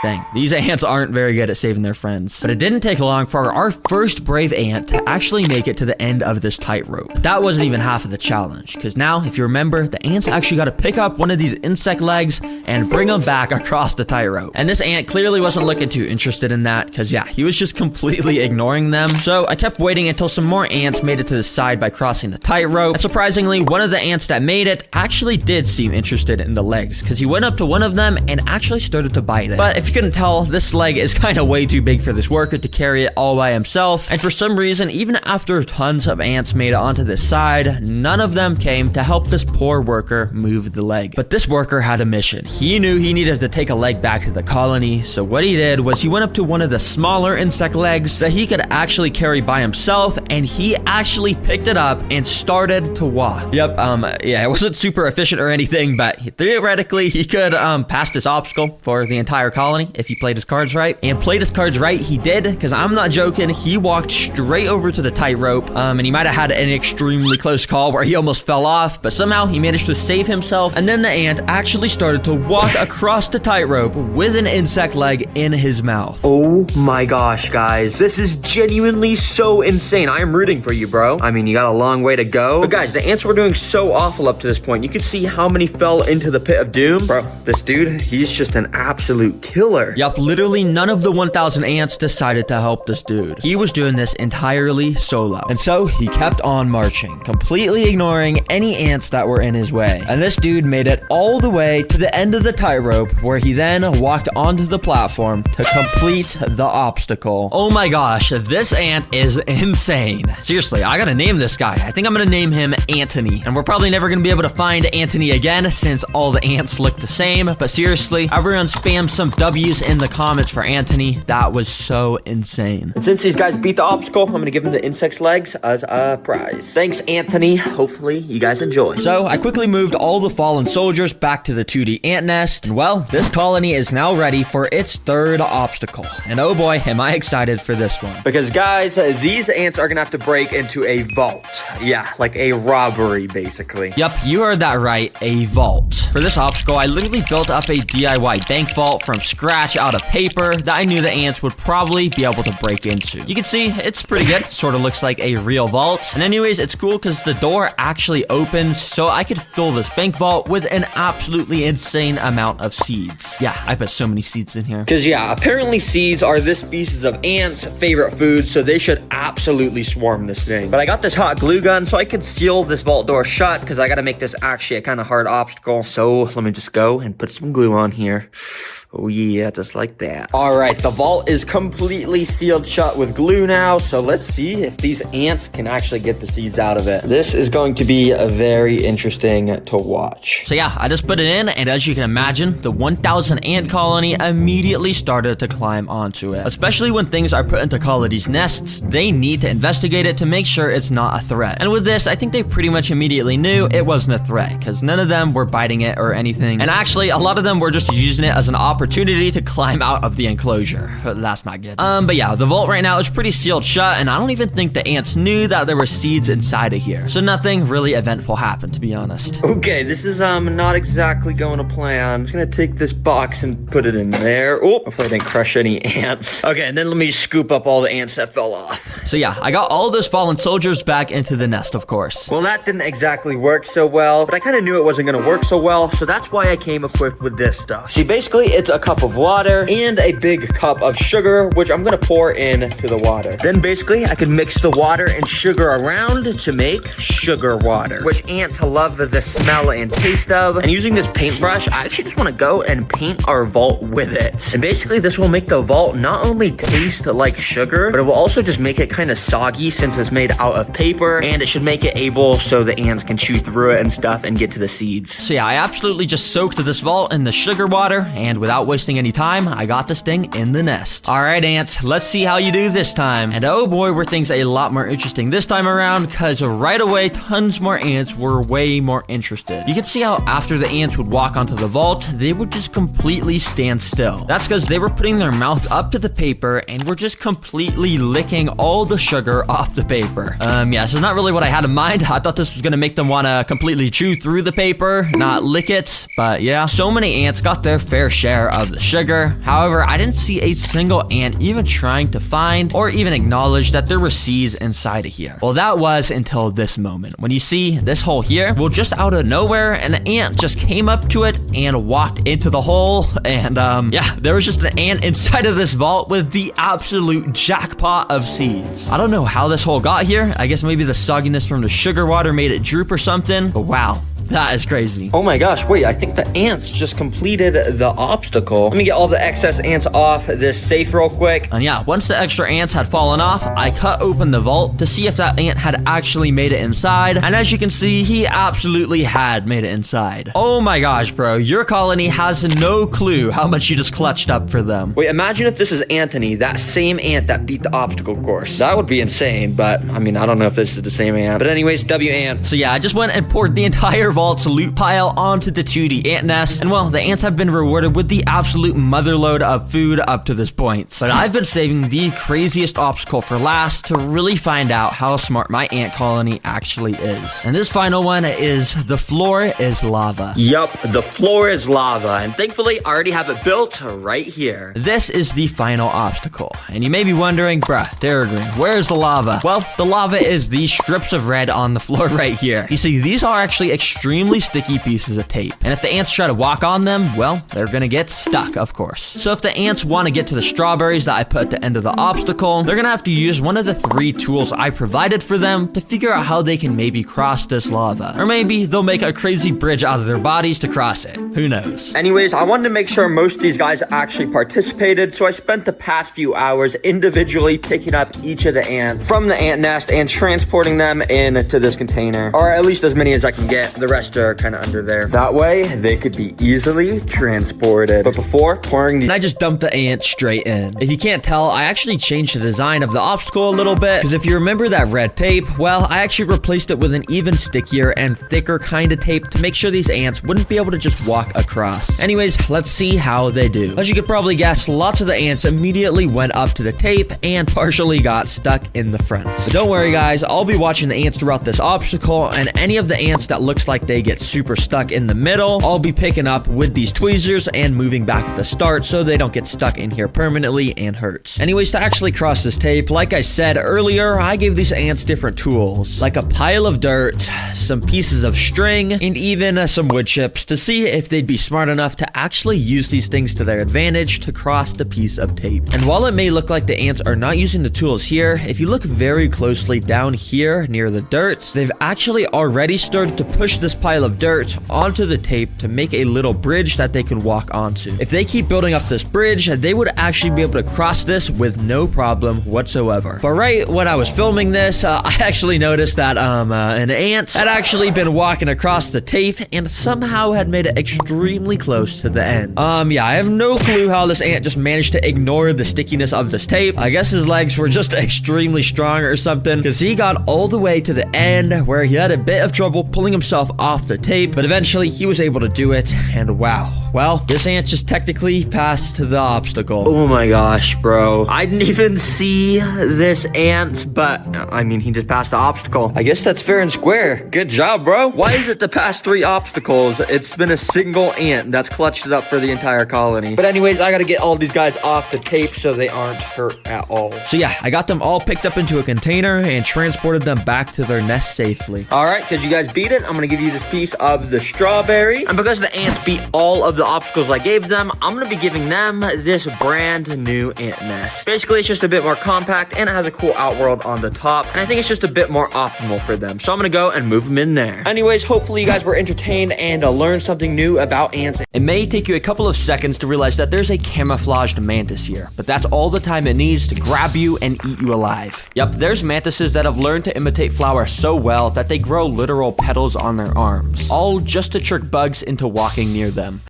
Dang, these ants aren't very good at saving their friends. But it didn't take long for our first brave ant to actually make it to the end of this tightrope. That wasn't even half of the challenge, because now, if you remember, the ants actually got to pick up one of these insect legs and bring them back across the tightrope. And this ant clearly wasn't looking too interested in that, because yeah, he was just completely ignoring them. So I kept waiting until some more ants made it to the side by crossing the tightrope. And surprisingly, one of the ants that made it actually did seem interested in the legs, because he went up to one of them and actually started to bite it. But if you couldn't tell, this leg is kind of way too big for this worker to carry it all by himself, and for some reason, even after tons of ants made it onto this side, none of them came to help this poor worker move the leg. But this worker had a mission. He knew he needed to take a leg back to the colony, so what he did was he went up to one of the smaller insect legs that he could actually carry by himself, and he actually picked it up and started to walk. Yep, yeah, it wasn't super efficient or anything, but theoretically, he could pass this obstacle for the entire colony if he played his cards right. And played his cards right, he did, because I'm not joking, he walked straight over to the tightrope, and he might have had an extremely close call where he almost fell off, but somehow he managed to save himself, and then the ant actually started to walk across the tightrope with an insect leg in his mouth. Oh my gosh, guys, this is genuinely so insane. I am rooting for you, bro. I mean, you got a long way to go, but guys, the ants were doing so awful up to this point. You could see how many fell into the pit of doom. Bro, this dude, he's just an absolute killer. Yup, literally none of the 1,000 ants decided to help this dude. He was doing this entirely solo. And so he kept on marching, completely ignoring any ants that were in his way. And this dude made it all the way to the end of the tightrope, where he then walked onto the platform to complete the obstacle. Oh my gosh, this ant is insane. Seriously, I gotta name this guy. I think I'm gonna name him Anthony. And we're probably never gonna be able to find Anthony again since all the ants look the same. But seriously, everyone spam some W's in the comments for Anthony. That was so insane. And since these guys beat the obstacle, I'm gonna give them the insect's legs as a prize. Thanks, Anthony. Hopefully you guys enjoy. So I quickly moved all the fallen soldiers back to the 2D ant nest. And well, this colony is now ready for its third obstacle. And oh boy, am I excited for this one. Because guys, these ants are gonna have to break into a vault. Yeah, like a robbery, basically. Yep, you heard that right, a vault. For this obstacle, I literally built up a DIY bank vault from scratch out of paper that I knew the ants would probably be able to break into. You can see it's pretty good. Sort of looks like a real vault. And anyways, it's cool because the door actually opens, so I could fill this bank vault with an absolutely insane amount of seeds. Yeah, I put so many seeds in here. Because yeah, apparently seeds are this species of ants' favorite food, so they should absolutely swarm this thing. But I got this hot glue gun so I could seal this vault door shut, because I gotta make this actually a kind of hard obstacle. So let me just go and put some glue on here. Oh yeah, just like that. All right, the vault is completely sealed shut with glue now, so let's see if these ants can actually get the seeds out of it. This is going to be very interesting to watch. So yeah, I just put it in, and as you can imagine, the 1,000 ant colony immediately started to climb onto it. Especially when things are put into colonies' nests, they need to investigate it to make sure it's not a threat. And with this, I think they pretty much immediately knew it wasn't a threat, because none of them were biting it or anything. And actually, a lot of them were just using it as an opportunity to climb out of the enclosure. That's not good. But yeah, the vault right now is pretty sealed shut, and I don't even think the ants knew that there were seeds inside of here. So nothing really eventful happened, to be honest. Okay, this is not exactly going to plan. I'm just gonna take this box and put it in there. Oh, hopefully I didn't crush any ants. Okay, and then let me scoop up all the ants that fell off. So yeah, I got all those fallen soldiers back into the nest, of course. Well, that didn't exactly work so well, but I kind of knew it wasn't gonna work so well, so that's why I came equipped with this stuff. See, basically, it's gets a cup of water and a big cup of sugar, which I'm gonna pour into the water. Then basically I can mix the water and sugar around to make sugar water, which ants love the smell and taste of. And using this paintbrush, I actually just want to go and paint our vault with it. And basically this will make the vault not only taste like sugar, but it will also just make it kind of soggy since it's made out of paper, and it should make it able so the ants can chew through it and stuff and get to the seeds. So yeah, I absolutely just soaked this vault in the sugar water, and without wasting any time, I got this thing in the nest. All right, ants, let's see how you do this time. And oh boy, were things a lot more interesting this time around, because right away, tons more ants were way more interested. You can see how after the ants would walk onto the vault, they would just completely stand still. That's because they were putting their mouth up to the paper and were just completely licking all the sugar off the paper. Yeah, so not really what I had in mind. I thought this was gonna make them wanna completely chew through the paper, not lick it, but yeah. So many ants got their fair share of the sugar. However, I didn't see a single ant even trying to find or even acknowledge that there were seeds inside of here. Well, that was until this moment. When you see this hole here, well, just out of nowhere, an ant just came up to it and walked into the hole, and yeah, there was just an ant inside of this vault with the absolute jackpot of seeds. I don't know how this hole got here. I guess maybe the sogginess from the sugar water made it droop or something, but wow. That is crazy. Oh my gosh, wait, I think the ants just completed the obstacle. Let me get all the excess ants off this safe real quick. And yeah, once the extra ants had fallen off, I cut open the vault to see if that ant had actually made it inside. And as you can see, he absolutely had made it inside. Oh my gosh, bro, your colony has no clue how much you just clutched up for them. Wait, imagine if this is Anthony, that same ant that beat the obstacle course. That would be insane, but I mean, I don't know if this is the same ant. But anyways, W ant. So yeah, I just went and poured the entire vault's loot pile onto the 2D ant nest, and well, the ants have been rewarded with the absolute motherload of food up to this point. But I've been saving the craziest obstacle for last to really find out how smart my ant colony actually is. And this final one is the floor is lava. Yup, the floor is lava, and thankfully I already have it built right here. This is the final obstacle, and you may be wondering, bruh, Darraggreen, where's the lava? Well, the lava is these strips of red on the floor right here. You see, these are actually extremely sticky pieces of tape, and if the ants try to walk on them, well, they're gonna get stuck, of course. So if the ants want to get to the strawberries that I put at the end of the obstacle, they're gonna have to use one of the 3 tools I provided for them to figure out how they can maybe cross this lava. Or maybe they'll make a crazy bridge out of their bodies to cross it. Who knows? Anyways, I wanted to make sure most of these guys actually participated, so I spent the past few hours individually picking up each of the ants from the ant nest and transporting them into this container, or at least as many as I can get. The rest are kind of under there. That way, they could be easily transported. But before pouring these... I just dumped the ants straight in. If you can't tell, I actually changed the design of the obstacle a little bit, because if you remember that red tape, well, I actually replaced it with an even stickier and thicker kind of tape to make sure these ants wouldn't be able to just walk across. Anyways, let's see how they do. As you could probably guess, lots of the ants immediately went up to the tape and partially got stuck in the front. But don't worry, guys, I'll be watching the ants throughout this obstacle, and any of the ants that looks like they get super stuck in the middle, I'll be picking up with these tweezers and moving back to the start so they don't get stuck in here permanently and hurt. Anyways, to actually cross this tape, like I said earlier, I gave these ants different tools, like a pile of dirt, some pieces of string, and even some wood chips to see if they'd be smart enough to actually use these things to their advantage to cross the piece of tape. And while it may look like the ants are not using the tools here, if you look very closely down here near the dirt, they've actually already started to push this pile of dirt onto the tape to make a little bridge that they can walk onto. If they keep building up this bridge, they would actually be able to cross this with no problem whatsoever. But right when I was filming this, I actually noticed that an ant had actually been walking across the tape and somehow had made it extremely close to the end. Yeah, I have no clue how this ant just managed to ignore the stickiness of this tape. I guess his legs were just extremely strong or something, because he got all the way to the end where he had a bit of trouble pulling himself off the tape, but eventually he was able to do it, and wow. Well, this ant just technically passed the obstacle. Oh my gosh, bro. I didn't even see this ant, but I mean, he just passed the obstacle. I guess that's fair and square. Good job, bro. Why is it the past 3 obstacles, it's been a single ant that's clutched it up for the entire colony? But anyways, I gotta get all these guys off the tape so they aren't hurt at all. So yeah, I got them all picked up into a container and transported them back to their nest safely. All right, because you guys beat it, I'm gonna give you you this piece of the strawberry. And because the ants beat all of the obstacles I gave them, I'm gonna be giving them this brand new ant nest. Basically, it's just a bit more compact and it has a cool outworld on the top. And I think it's just a bit more optimal for them. So I'm gonna go and move them in there. Anyways, hopefully you guys were entertained and learned something new about ants. It may take you a couple of seconds to realize that there's a camouflaged mantis here, but that's all the time it needs to grab you and eat you alive. Yep, there's mantises that have learned to imitate flowers so well that they grow literal petals on their arms, all just to trick bugs into walking near them.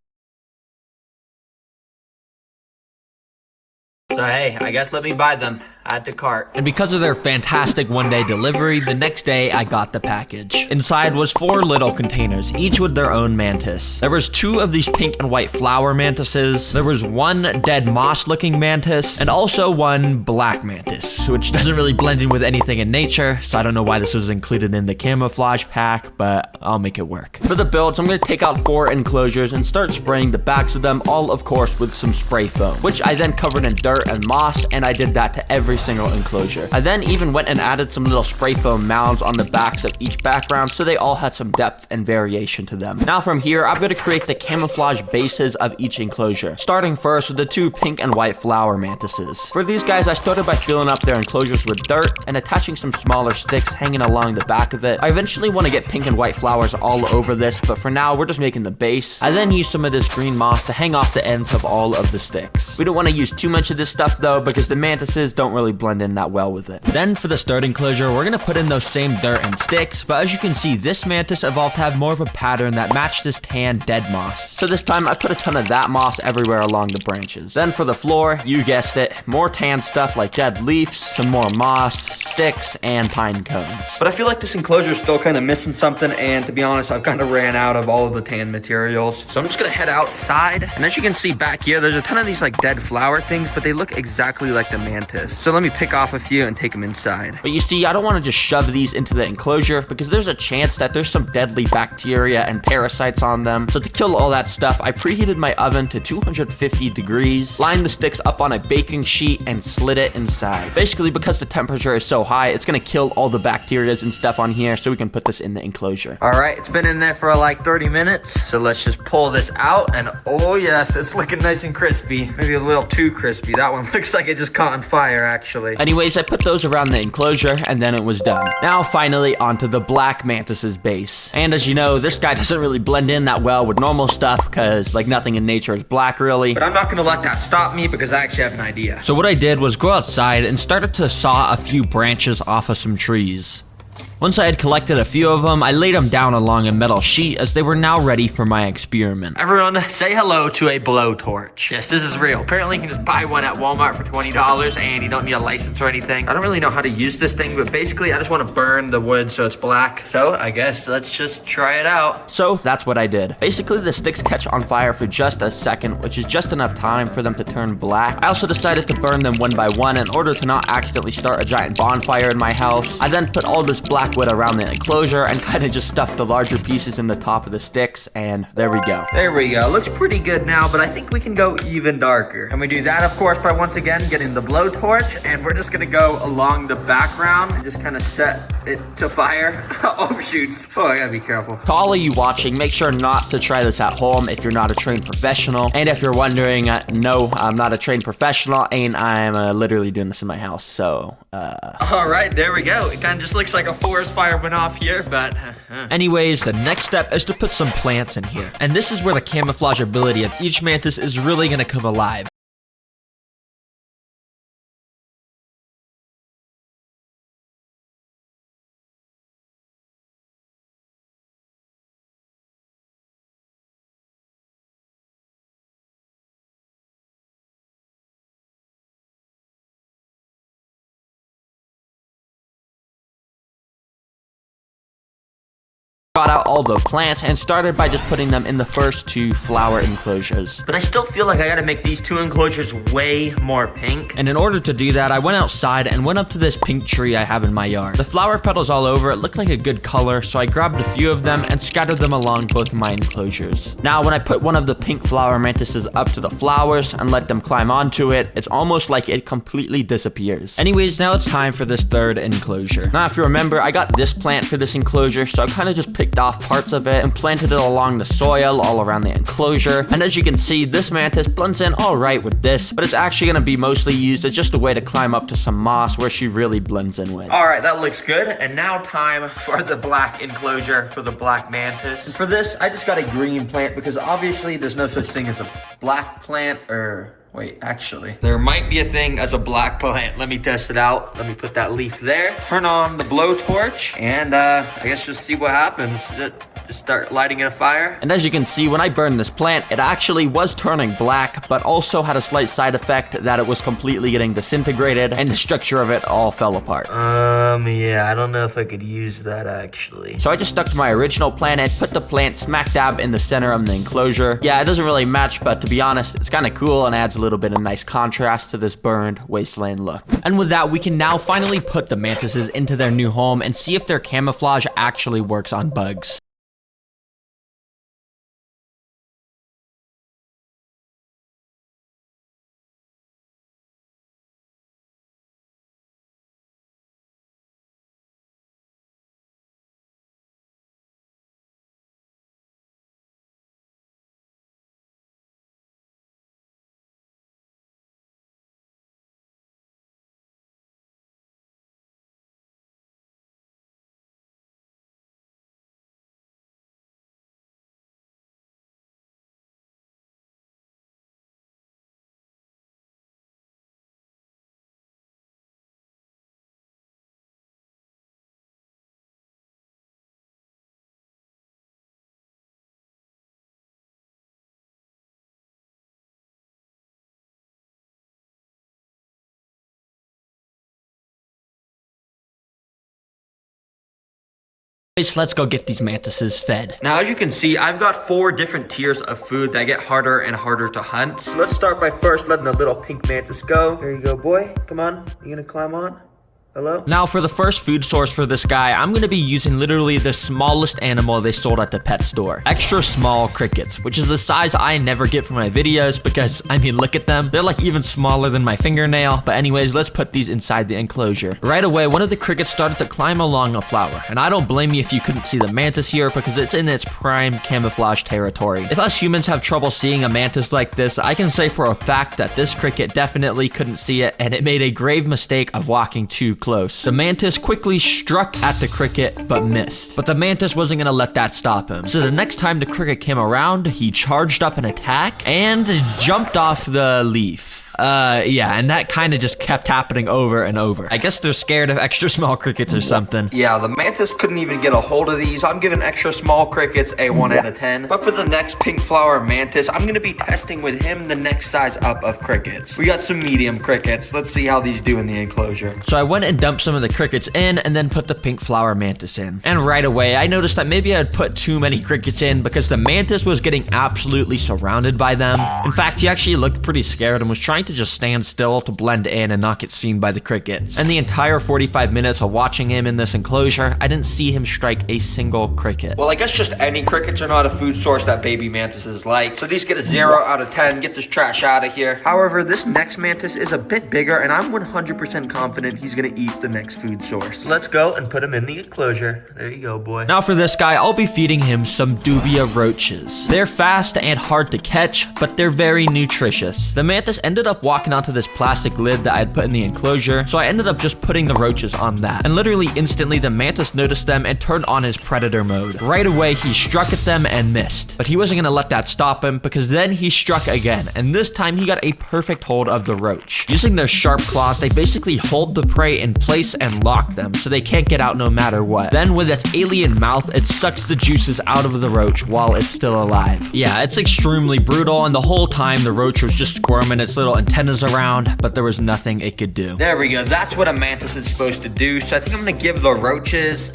So hey, I guess let me buy them. Add to cart. And because of their fantastic one-day delivery, the next day I got the package. Inside was 4 little containers, each with their own mantis. There was 2 of these pink and white flower mantises. There was 1 dead moss-looking mantis, and also 1 black mantis, which doesn't really blend in with anything in nature, so I don't know why this was included in the camouflage pack, but I'll make it work. For the builds, I'm going to take out 4 enclosures and start spraying the backs of them, all of course with some spray foam, which I then covered in dirt and moss, and I did that to every single enclosure. I then even went and added some little spray foam mounds on the backs of each background so they all had some depth and variation to them. Now from here, I'm going to create the camouflage bases of each enclosure, starting first with the 2 pink and white flower mantises. For these guys, I started by filling up their enclosures with dirt and attaching some smaller sticks hanging along the back of it. I eventually want to get pink and white flowers all over this, but for now, we're just making the base. I then used some of this green moss to hang off the ends of all of the sticks. We don't want to use too much of this stuff though, because the mantises don't really blend in that well with it. Then for the start enclosure, we're gonna put in those same dirt and sticks, but as you can see, this mantis evolved to have more of a pattern that matched this tan dead moss. So this time I put a ton of that moss everywhere along the branches. Then for the floor, you guessed it, more tan stuff like dead leaves, some more moss, sticks, and pine cones. But I feel like this enclosure is still kind of missing something, and to be honest, I've kind of ran out of all of the tan materials. So I'm just gonna head outside, and as you can see back here, there's a ton of these like dead flower things, but they look exactly like the mantis. So let me pick off a few and take them inside. But you see, I don't want to just shove these into the enclosure because there's a chance that there's some deadly bacteria and parasites on them. So to kill all that stuff, I preheated my oven to 250 degrees, lined the sticks up on a baking sheet, and slid it inside. Basically, because the temperature is so high, it's gonna kill all the bacteria and stuff on here, so we can put this in the enclosure. All right, it's been in there for like 30 minutes. So let's just pull this out and oh yes, it's looking nice and crispy. Maybe a little too crispy. That one looks like it just caught on fire actually. Anyways, I put those around the enclosure and then it was done. Now finally onto the black mantis's base. And as you know, this guy doesn't really blend in that well with normal stuff because like nothing in nature is black really. But I'm not gonna let that stop me because I actually have an idea. So what I did was go outside and started to saw a few branches off of some trees. Once I had collected a few of them, I laid them down along a metal sheet as they were now ready for my experiment. Everyone, say hello to a blowtorch. Yes, this is real. Apparently, you can just buy one at Walmart for $20 and you don't need a license or anything. I don't really know how to use this thing, but basically, I just want to burn the wood so it's black. So, I guess let's just try it out. So, that's what I did. Basically, the sticks catch on fire for just a second, which is just enough time for them to turn black. I also decided to burn them one by one in order to not accidentally start a giant bonfire in my house. I then put all this black wood around the enclosure and kind of just stuffed the larger pieces in the top of the sticks, and there we go. There we go. Looks pretty good now, but I think we can go even darker. And we do that, of course, by once again getting the blowtorch, and we're just gonna go along the background and just kind of set it to fire. Oh, shoots. Oh, I gotta be careful. To all of you watching, make sure not to try this at home if you're not a trained professional. And if you're wondering, no, I'm not a trained professional, and I'm literally doing this in my house, so, All right, there we go. It kind of just looks like a forest fire went off here, but... Anyways, the next step is to put some plants in here. And this is where the camouflage ability of each mantis is really gonna come alive. Got out all the plants and started by just putting them in the first 2 flower enclosures. But I still feel like I gotta make these 2 enclosures way more pink. And in order to do that, I went outside and went up to this pink tree I have in my yard. The flower petals all over it looked like a good color, so I grabbed a few of them and scattered them along both of my enclosures. Now, when I put one of the pink flower mantises up to the flowers and let them climb onto it, it's almost like it completely disappears. Anyways, now it's time for this 3rd enclosure. Now, if you remember, I got this plant for this enclosure, so I kind of just picked picked off parts of it and planted it along the soil all around the enclosure. And as you can see, this mantis blends in all right with this, but it's actually going to be mostly used as just a way to climb up to some moss where she really blends in with. All right, that looks good. And now time for the black enclosure for the black mantis. And for this, I just got a green plant because obviously there's no such thing as a black plant, or wait, actually, there might be a thing as a black plant. Let me test it out. Let me put that leaf there. Turn on the blowtorch, and I guess just see what happens. Just start lighting a fire. And as you can see, when I burned this plant, it actually was turning black, but also had a slight side effect that it was completely getting disintegrated, and the structure of it all fell apart. Yeah, I don't know if I could use that actually. So I just stuck to my original plan and put the plant smack dab in the center of the enclosure. Yeah, it doesn't really match, but to be honest, it's kind of cool and adds a little bit of nice contrast to this burned wasteland look. And with that, we can now finally put the mantises into their new home and see if their camouflage actually works on bugs. Let's go get these mantises fed. Now, as you can see, I've got 4 different tiers of food that get harder and harder to hunt. So let's start by first letting the little pink mantis go. There you go, boy. Come on. You gonna climb on? Hello? Now for the first food source for this guy, I'm gonna be using literally the smallest animal they sold at the pet store. Extra small crickets, which is the size I never get for my videos because, I mean, look at them. They're like even smaller than my fingernail. But anyways, let's put these inside the enclosure. Right away, one of the crickets started to climb along a flower. And I don't blame you if you couldn't see the mantis here because it's in its prime camouflage territory. If us humans have trouble seeing a mantis like this, I can say for a fact that this cricket definitely couldn't see it, and it made a grave mistake of walking too close. The mantis quickly struck at the cricket, but missed. But the mantis wasn't gonna let that stop him. So the next time the cricket came around, he charged up an attack and jumped off the leaf. Yeah, and that kind of just kept happening over and over. I guess they're scared of extra small crickets or something. Yeah, the mantis couldn't even get a hold of these. I'm giving extra small crickets a 1 out of 10. But for the next pink flower mantis, I'm gonna be testing with him the next size up of crickets. We got some medium crickets. Let's see how these do in the enclosure. So I went and dumped some of the crickets in and then put the pink flower mantis in. And right away, I noticed that maybe I had put too many crickets in because the mantis was getting absolutely surrounded by them. In fact, he actually looked pretty scared and was trying to just stand still to blend in and not get seen by the crickets. And the entire 45 minutes of watching him in this enclosure, I didn't see him strike a single cricket. Well, I guess just any crickets are not a food source that baby mantises like. So these get a 0 out of 10. Get this trash out of here. However, this next mantis is a bit bigger, and I'm 100% confident he's gonna eat the next food source. Let's go and put him in the enclosure. There you go, boy. Now for this guy, I'll be feeding him some dubia roaches. They're fast and hard to catch, but they're very nutritious. The mantis ended up walking onto this plastic lid that I had put in the enclosure, so I ended up just putting the roaches on that. And literally instantly, the mantis noticed them and turned on his predator mode. Right away, he struck at them and missed. But he wasn't gonna let that stop him because then he struck again, and this time he got a perfect hold of the roach. Using their sharp claws, they basically hold the prey in place and lock them so they can't get out no matter what. Then with its alien mouth, it sucks the juices out of the roach while it's still alive. Yeah, it's extremely brutal, and the whole time the roach was just squirming its little antennas around, but there was nothing it could do. There we go. That's what a mantis is supposed to do. So I think I'm gonna give the roaches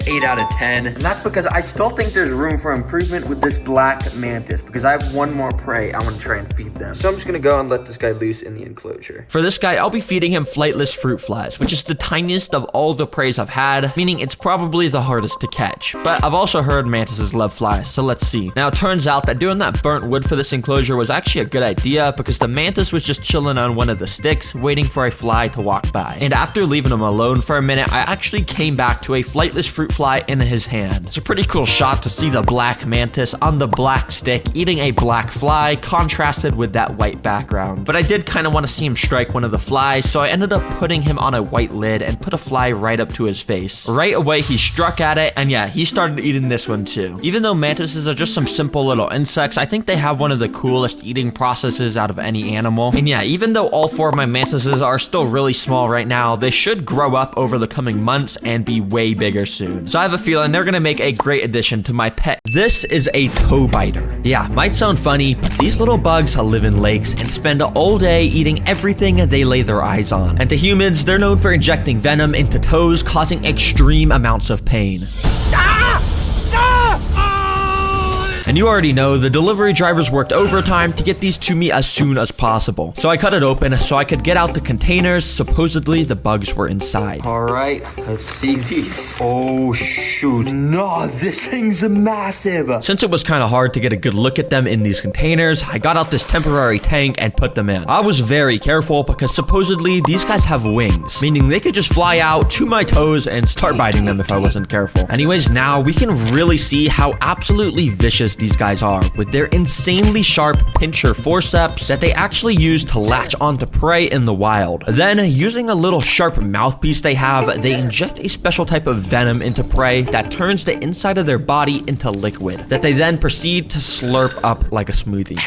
8 out of 10. And that's because I still think there's room for improvement with this black mantis because I have one more prey I want to try and feed them. So I'm just gonna go and let this guy loose in the enclosure. For this guy, I'll be feeding him flightless fruit flies, which is the tiniest of all the preys I've had, meaning it's probably the hardest to catch. But I've also heard mantises love flies, so let's see. Now it turns out that doing that burnt wood for this enclosure was actually a good idea because the mantis was was just chilling on one of the sticks, waiting for a fly to walk by. And after leaving him alone for a minute, I actually came back to a flightless fruit fly in his hand. It's a pretty cool shot to see the black mantis on the black stick eating a black fly, contrasted with that white background. But I did kind of want to see him strike one of the flies, so I ended up putting him on a white lid and put a fly right up to his face. Right away, he struck at it, and yeah, he started eating this one too. Even though mantises are just some simple little insects, I think they have one of the coolest eating processes out of any animal. And yeah, even though all 4 of my mantises are still really small right now, they should grow up over the coming months and be way bigger soon. So I have a feeling they're gonna make a great addition to my pet. This is a toe biter. Yeah, might sound funny, but these little bugs live in lakes and spend all day eating everything they lay their eyes on. And to humans, they're known for injecting venom into toes, causing extreme amounts of pain. And you already know, the delivery drivers worked overtime to get these to me as soon as possible. So I cut it open so I could get out the containers. Supposedly, the bugs were inside. All right, let's see these. Oh, shoot. No, this thing's massive. Since it was kind of hard to get a good look at them in these containers, I got out this temporary tank and put them in. I was very careful because supposedly these guys have wings, meaning they could just fly out to my toes and start biting them if I wasn't careful. Anyways, now we can really see how absolutely vicious these guys are, with their insanely sharp pincher forceps that they actually use to latch onto prey in the wild. Then, using a little sharp mouthpiece they have, they inject a special type of venom into prey that turns the inside of their body into liquid that they then proceed to slurp up like a smoothie.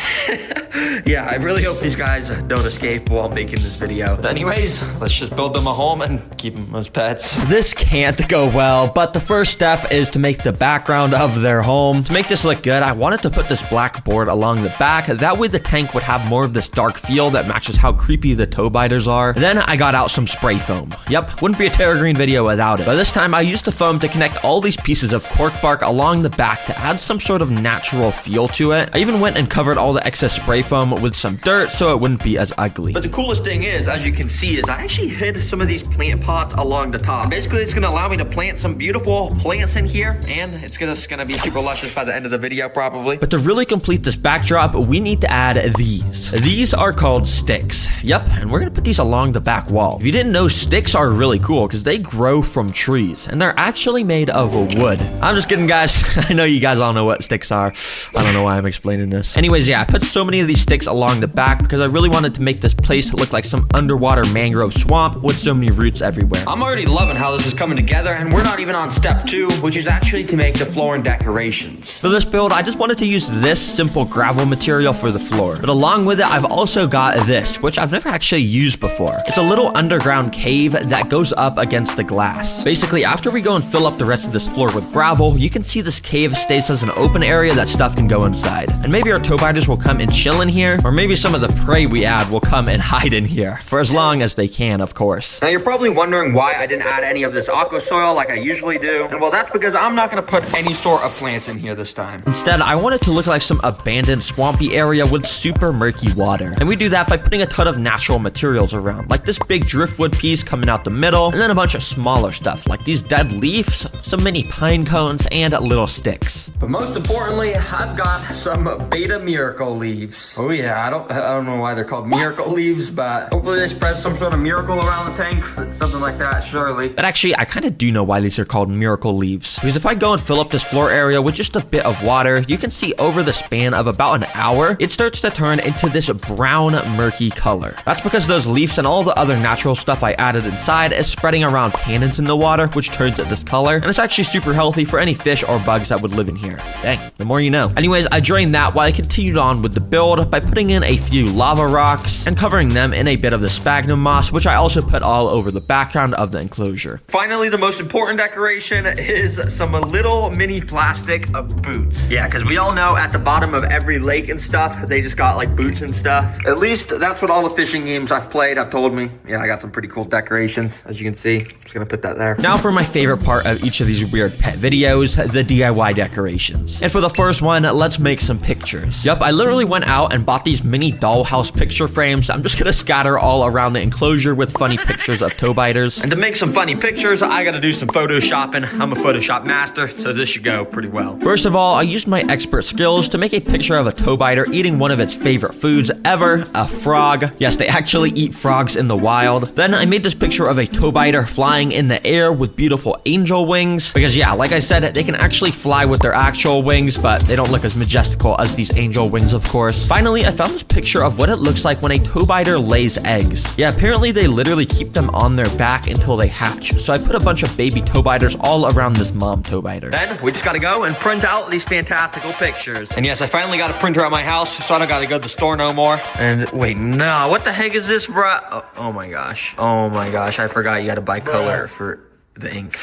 Yeah, I really hope these guys don't escape while making this video. But anyways, let's just build them a home and keep them as pets. This can't go well, but the first step is to make the background of their home. To make this look good, I wanted to put this black board along the back. That way the tank would have more of this dark feel that matches how creepy the toe biters are. Then I got out some spray foam. Yep, wouldn't be a Terra Green video without it. But this time I used the foam to connect all these pieces of cork bark along the back to add some sort of natural feel to it. I even went and covered all the excess spray foam with some dirt so it wouldn't be as ugly. But the coolest thing is, as you can see, is I actually hid some of these plant pots along the top. Basically, it's gonna allow me to plant some beautiful plants in here, and it's gonna be super luscious by the end of the video, probably. But to really complete this backdrop, we need to add these. These are called sticks. Yep, and we're gonna put these along the back wall. If you didn't know, sticks are really cool because they grow from trees, and they're actually made of wood. I'm just kidding, guys. I know you guys all know what sticks are. I don't know why I'm explaining this. Anyways, yeah, I put so many of these sticks along the back because I really wanted to make this place look like some underwater mangrove swamp with so many roots everywhere. I'm already loving how this is coming together, and we're not even on step 2, which is actually to make the floor and decorations. For this build, I just wanted to use this simple gravel material for the floor. But along with it, I've also got this, which I've never actually used before. It's a little underground cave that goes up against the glass. Basically, after we go and fill up the rest of this floor with gravel, you can see this cave stays as an open area that stuff can go inside. And maybe our toe biters will come and chill in here, or maybe some of the prey we add will come and hide in here. For as long as they can, of course. Now, you're probably wondering why I didn't add any of this aqua soil like I usually do. And well, that's because I'm not gonna put any sort of plants in here this time. Instead, I want it to look like some abandoned swampy area with super murky water. And we do that by putting a ton of natural materials around, like this big driftwood piece coming out the middle, and then a bunch of smaller stuff, like these dead leaves, some mini pine cones, and little sticks. But most importantly, I've got some beta miracle leaves. Oh yeah, I don't know why they're called miracle leaves, but hopefully they spread some sort of miracle around the tank, something like that, surely. But actually, I kind of do know why these are called miracle leaves. Because if I go and fill up this floor area with just a bit of water, you can see over the span of about an hour, it starts to turn into this brown, murky color. That's because those leaves and all the other natural stuff I added inside is spreading around tannins in the water, which turns it this color. And it's actually super healthy for any fish or bugs that would live in here. Dang, the more you know. Anyways, I drained that while I continued on with the build by putting in a few lava rocks and covering them in a bit of the sphagnum moss, which I also put all over the background of the enclosure. Finally, the most important decoration is some little mini plastic boots. Yeah, because we all know at the bottom of every lake and stuff, they just got like boots and stuff. At least that's what all the fishing games I've played have told me. Yeah, I got some pretty cool decorations, as you can see. I'm just gonna put that there. Now for my favorite part of each of these weird pet videos, the DIY decorations. And for the first one, let's make some pictures. Yup, I literally went out and bought bought these mini dollhouse picture frames. I'm just gonna scatter all around the enclosure with funny pictures of toe biters. And to make some funny pictures, I gotta do some photoshopping. I'm a Photoshop master, so this should go pretty well. First of all, I used my expert skills to make a picture of a toe biter eating one of its favorite foods ever, a frog. Yes, they actually eat frogs in the wild. Then I made this picture of a toe biter flying in the air with beautiful angel wings. Because yeah, like I said, they can actually fly with their actual wings, but they don't look as majestical as these angel wings, of course. Finally, I found this picture of what it looks like when a toe biter lays eggs. Yeah, apparently they literally keep them on their back until they hatch. So I put a bunch of baby toe biters all around this mom toe biter. Then we just gotta go and print out these fantastical pictures. And yes, I finally got a printer at my house, so I don't gotta go to the store no more. And wait, no, what the heck is this, bruh? Oh my gosh. Oh my gosh, I forgot you gotta buy color for the ink.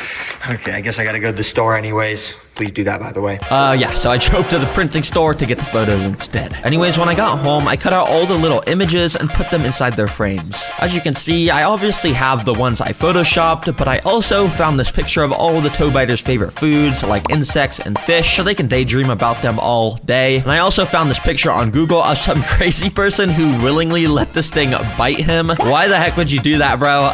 Okay, I guess I gotta go to the store anyways. Please do that, by the way. Yeah, so I drove to the printing store to get the photos instead. Anyways, when I got home, I cut out all the little images and put them inside their frames. As you can see, I obviously have the ones I photoshopped, but I also found this picture of all the toe biters' favorite foods, like insects and fish, so they can daydream about them all day. And I also found this picture on Google of some crazy person who willingly let this thing bite him. Why the heck would you do that, bro?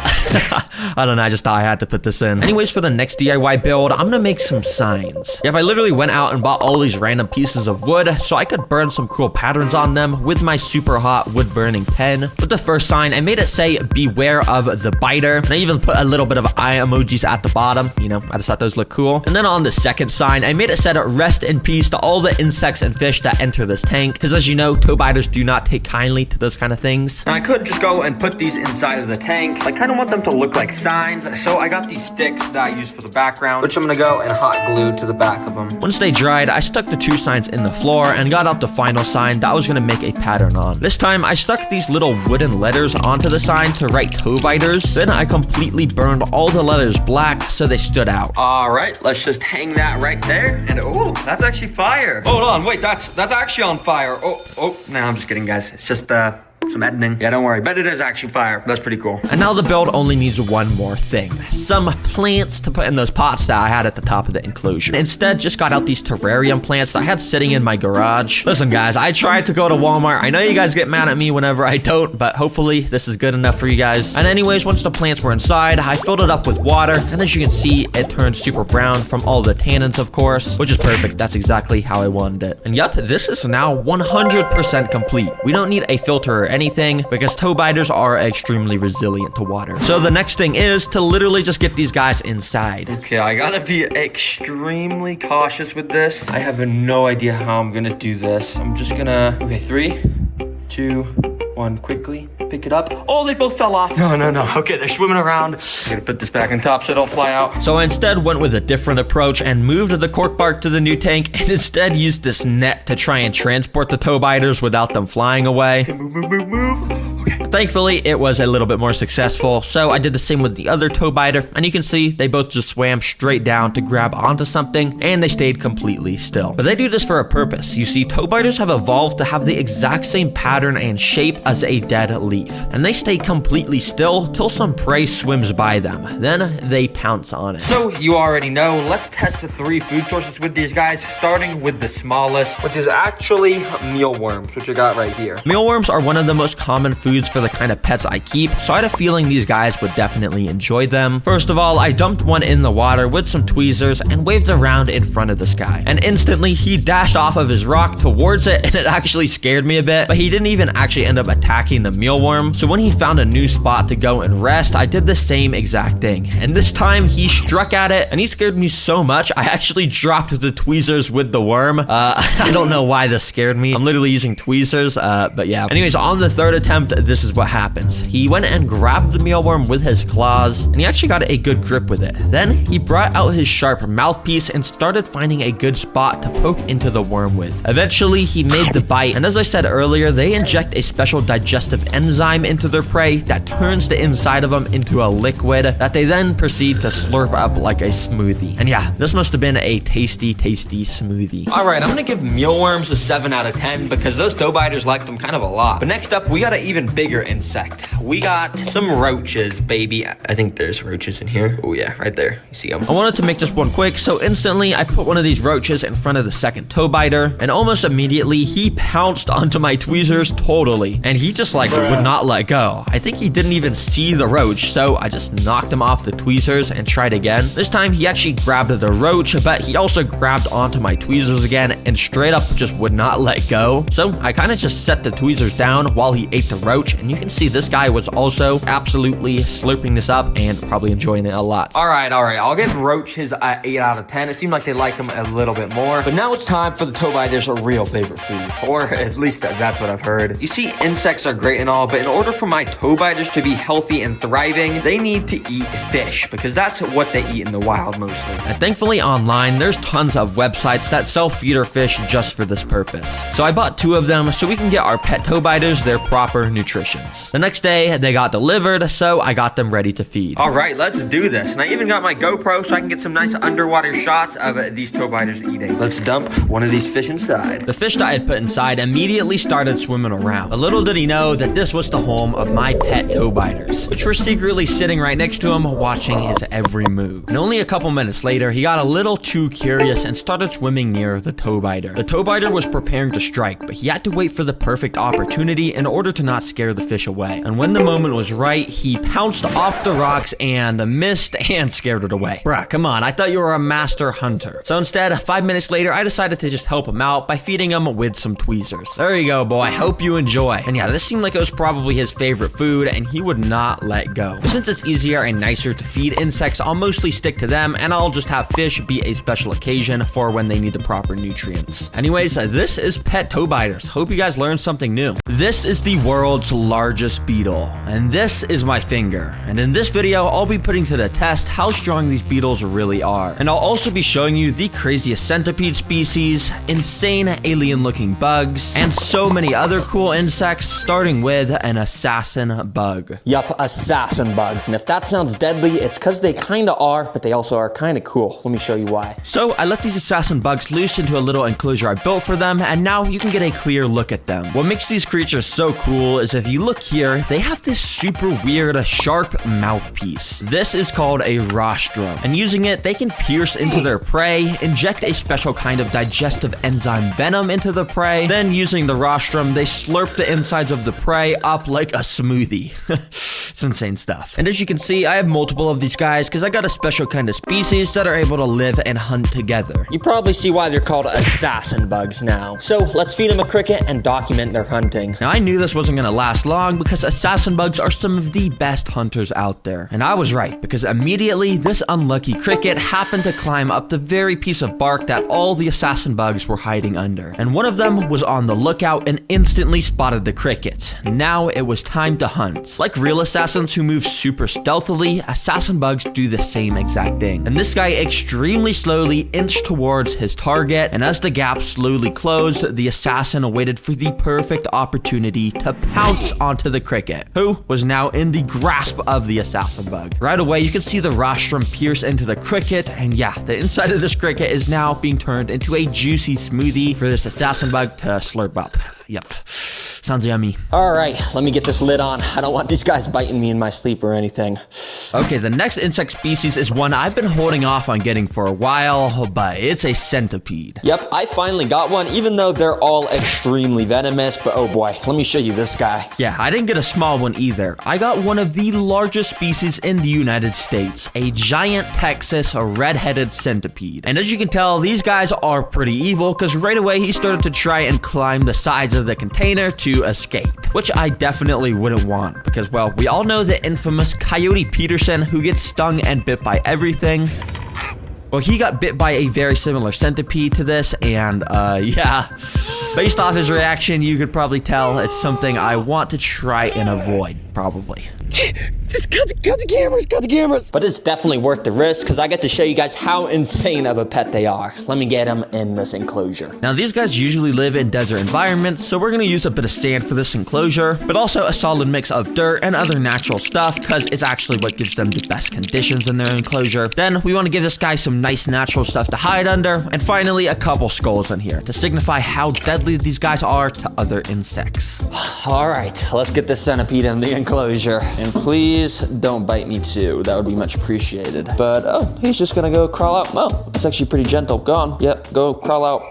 I don't know, I just thought I had to put this in. Anyways, for the next DIY build, I'm gonna make some signs. Yep, I literally went out and bought all these random pieces of wood so I could burn some cool patterns on them with my super hot wood burning pen. With the first sign, I made it say, beware of the biter. And I even put a little bit of eye emojis at the bottom. You know, I just thought those looked cool. And then on the second sign, I made it said, rest in peace to all the insects and fish that enter this tank. Because as you know, toe biters do not take kindly to those kind of things. And I could just go and put these inside of the tank. I kind of want them to look like signs. So I got these sticks that I use for the background, which I'm gonna go and hot glue to the back of them. Once they dried, I stuck the two signs in the floor and got out the final sign that I was going to make a pattern on. This time, I stuck these little wooden letters onto the sign to write toe biters. Then I completely burned all the letters black so they stood out. All right, let's just hang that right there. And oh, that's actually fire. Hold on, wait, that's actually on fire. Oh, no, I'm just kidding, guys. It's just some editing. Yeah, don't worry, but it is actually fire. That's pretty cool. And now the build only needs one more thing. Some plants to put in those pots that I had at the top of the enclosure. Instead, just got out these terrarium plants that I had sitting in my garage. Listen, guys, I tried to go to Walmart. I know you guys get mad at me whenever I don't, but hopefully this is good enough for you guys. And anyways, once the plants were inside, I filled it up with water. And as you can see, it turned super brown from all the tannins, of course, which is perfect. That's exactly how I wanted it. And yep, this is now 100% complete. We don't need a filter or anything because toe biters are extremely resilient to water. So the next thing is to literally just get these guys inside. Okay, I gotta be extremely cautious with this. I have no idea how I'm gonna do this. I'm just gonna, okay, 3, 2, 1, quickly pick it up. Oh, they both fell off. No. Okay, they're swimming around. I'm gonna put this back on top so they don't fly out. So I instead went with a different approach and moved the cork bark to the new tank and instead used this net to try and transport the toe biters without them flying away. Okay, move. Okay. Thankfully, it was a little bit more successful, so I did the same with the other toe biter, and you can see they both just swam straight down to grab onto something, and they stayed completely still. But they do this for a purpose. You see, toe biters have evolved to have the exact same pattern and shape as a dead leaf, and they stay completely still till some prey swims by them. Then they pounce on it. So you already know, let's test the 3 food sources with these guys, starting with the smallest, which is actually mealworms, which I got right here. Mealworms are one of the most common foods for the kind of pets I keep, so I had a feeling these guys would definitely enjoy them. First of all, I dumped one in the water with some tweezers and waved around in front of this guy. And instantly, he dashed off of his rock towards it, and it actually scared me a bit, but he didn't even actually end up attacking the mealworm. So when he found a new spot to go and rest, I did the same exact thing. And this time, he struck at it, and he scared me so much, I actually dropped the tweezers with the worm. I don't know why this scared me. I'm literally using tweezers, but yeah. Anyways, on the 3rd attempt, this is what happens. He went and grabbed the mealworm with his claws, and he actually got a good grip with it. Then he brought out his sharp mouthpiece and started finding a good spot to poke into the worm with. Eventually, he made the bite, and as I said earlier, they inject a special digestive enzyme into their prey that turns the inside of them into a liquid that they then proceed to slurp up like a smoothie. And yeah, this must have been a tasty smoothie. All right, I'm gonna give mealworms a 7 out of 10 because those toe biters like them kind of a lot. But next up, we got an even bigger bigger insect. We got some roaches, baby. I think there's roaches in here. Oh yeah, right there. You see them? I wanted to make this one quick, so instantly I put one of these roaches in front of the second toe biter, and almost immediately he pounced onto my tweezers totally, and he just like would not let go. I think he didn't even see the roach, so I just knocked him off the tweezers and tried again. This time he actually grabbed the roach, but he also grabbed onto my tweezers again and straight up just would not let go. So I kind of just set the tweezers down while he ate the roach, and you can see this guy was also absolutely slurping this up and probably enjoying it a lot. All right. I'll give roaches an 8 out of 10. It seemed like they like them a little bit more. But now it's time for the toe biters' real favorite food. Or at least that's what I've heard. You see, insects are great and all, but in order for my toe biters to be healthy and thriving, they need to eat fish, because that's what they eat in the wild mostly. And thankfully online, there's tons of websites that sell feeder fish just for this purpose. So I bought 2 of them so we can get our pet toe biters their proper nutritions. The next day, they got delivered, so I got them ready to feed. All right, let's do this. And I even got my GoPro so I can get some nice underwater shots of these toe biters eating. Let's dump one of these fish inside. The fish that I had put inside immediately started swimming around. But little did he know that this was the home of my pet toe biters, which were secretly sitting right next to him, watching his every move. And only a couple minutes later, he got a little too curious and started swimming near the toe biter. The toe biter was preparing to strike, but he had to wait for the perfect opportunity in order to not scare the fish away. And when the moment was right, he pounced off the rocks and missed and scared it away. Bruh, come on, I thought you were a master hunter. So instead, 5 minutes later, I decided to just help him out by feeding him with some tweezers. There you go, boy. Hope you enjoy. And yeah, this seemed like it was probably his favorite food, and he would not let go. But since it's easier and nicer to feed insects, I'll mostly stick to them, and I'll just have fish be a special occasion for when they need the proper nutrients. Anyways, this is pet toe biters. Hope you guys learned something new. This is the world's largest beetle, and this is my finger. And in this video, I'll be putting to the test how strong these beetles really are. And I'll also be showing you the craziest centipede species, insane alien-looking bugs, and so many other cool insects, starting with an assassin bug. Yup, assassin bugs. And if that sounds deadly, it's because they kinda are, but they also are kinda cool. Let me show you why. So I let these assassin bugs loose into a little enclosure I built for them, and now you can get a clear look at them. What makes these creatures so cool is if you look here, they have this super weird sharp mouthpiece. This is called a rostrum, and using it, they can pierce into their prey, inject a special kind of digestive enzyme venom into the prey, then using the rostrum, they slurp the insides of the prey up like a smoothie. It's insane stuff. And as you can see, I have multiple of these guys because I got a special kind of species that are able to live and hunt together. You probably see why they're called assassin bugs now. So let's feed them a cricket and document their hunting. Now I knew this wasn't gonna last long because assassin bugs are some of the best hunters out there. And I was right, because immediately this unlucky cricket happened to climb up the very piece of bark that all the assassin bugs were hiding under. And one of them was on the lookout and instantly spotted the cricket. Now it was time to hunt. Like real assassins who move super stealthily, assassin bugs do the same exact thing. And this guy extremely slowly inched towards his target, and as the gap slowly closed, the assassin waited for the perfect opportunity to pounce onto the cricket, who was now in the grasp of the assassin bug. Right away, you can see the rostrum pierce into the cricket, and yeah, the inside of this cricket is now being turned into a juicy smoothie for this assassin bug to slurp up. Yep. Sounds yummy. All right, let me get this lid on. I don't want these guys biting me in my sleep or anything. Okay, the next insect species is one I've been holding off on getting for a while, but it's a centipede. Yep, I finally got one, even though they're all extremely venomous, but oh boy, let me show you this guy. Yeah, I didn't get a small one either. I got one of the largest species in the United States, a giant Texas red-headed centipede. And as you can tell, these guys are pretty evil, because right away he started to try and climb the sides of the container to escape, which I definitely wouldn't want, because, well, we all know the infamous Coyote Peterson who gets stung and bit by everything. Well, he got bit by a very similar centipede to this, and yeah, based off his reaction, you could probably tell it's something I want to try and avoid, probably. Just cut the cameras. But it's definitely worth the risk because I get to show you guys how insane of a pet they are. Let me get them in this enclosure. Now, these guys usually live in desert environments, so we're gonna use a bit of sand for this enclosure, but also a solid mix of dirt and other natural stuff because it's actually what gives them the best conditions in their enclosure. Then we want to give this guy some nice natural stuff to hide under, and finally a couple skulls in here to signify how deadly these guys are to other insects. All right, let's get this centipede in the enclosure. And please don't bite me too. That would be much appreciated. But, oh, he's just gonna go crawl out. Oh, it's actually pretty gentle. Go on. Yep, go crawl out.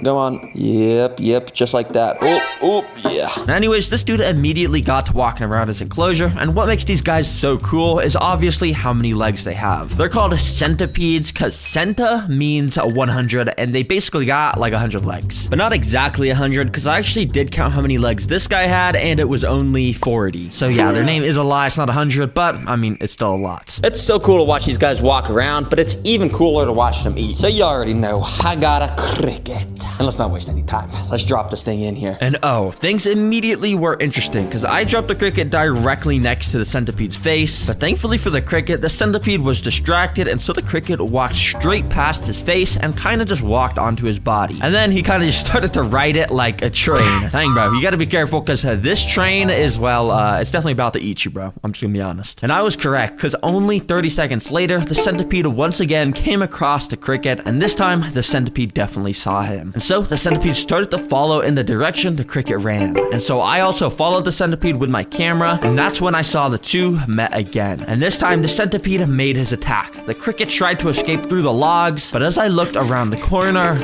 Go on. Yep, just like that. Oh, yeah. Anyways, this dude immediately got to walking around his enclosure, and what makes these guys so cool is obviously how many legs they have. They're called centipedes because centa means 100, and they basically got like 100 legs. But not exactly 100, because I actually did count how many legs this guy had, and it was only 40. So yeah, their name is a lie, it's not 100, but I mean, it's still a lot. It's so cool to watch these guys walk around, but it's even cooler to watch them eat. So you already know, I got a cricket. And let's not waste any time. Let's drop this thing in here. And oh, things immediately were interesting because I dropped the cricket directly next to the centipede's face. But thankfully for the cricket, the centipede was distracted, and so the cricket walked straight past his face and kind of just walked onto his body. And then he kind of just started to ride it like a train. Dang, bro, you got to be careful because this train is, well, it's definitely about to eat you, bro. I'm just gonna be honest. And I was correct because only 30 seconds later, the centipede once again came across the cricket, and this time the centipede definitely saw him. And so the centipede started to follow in the direction the cricket ran. And so I also followed the centipede with my camera, and that's when I saw the two met again. And this time the centipede made his attack. The cricket tried to escape through the logs, but as I looked around the corner,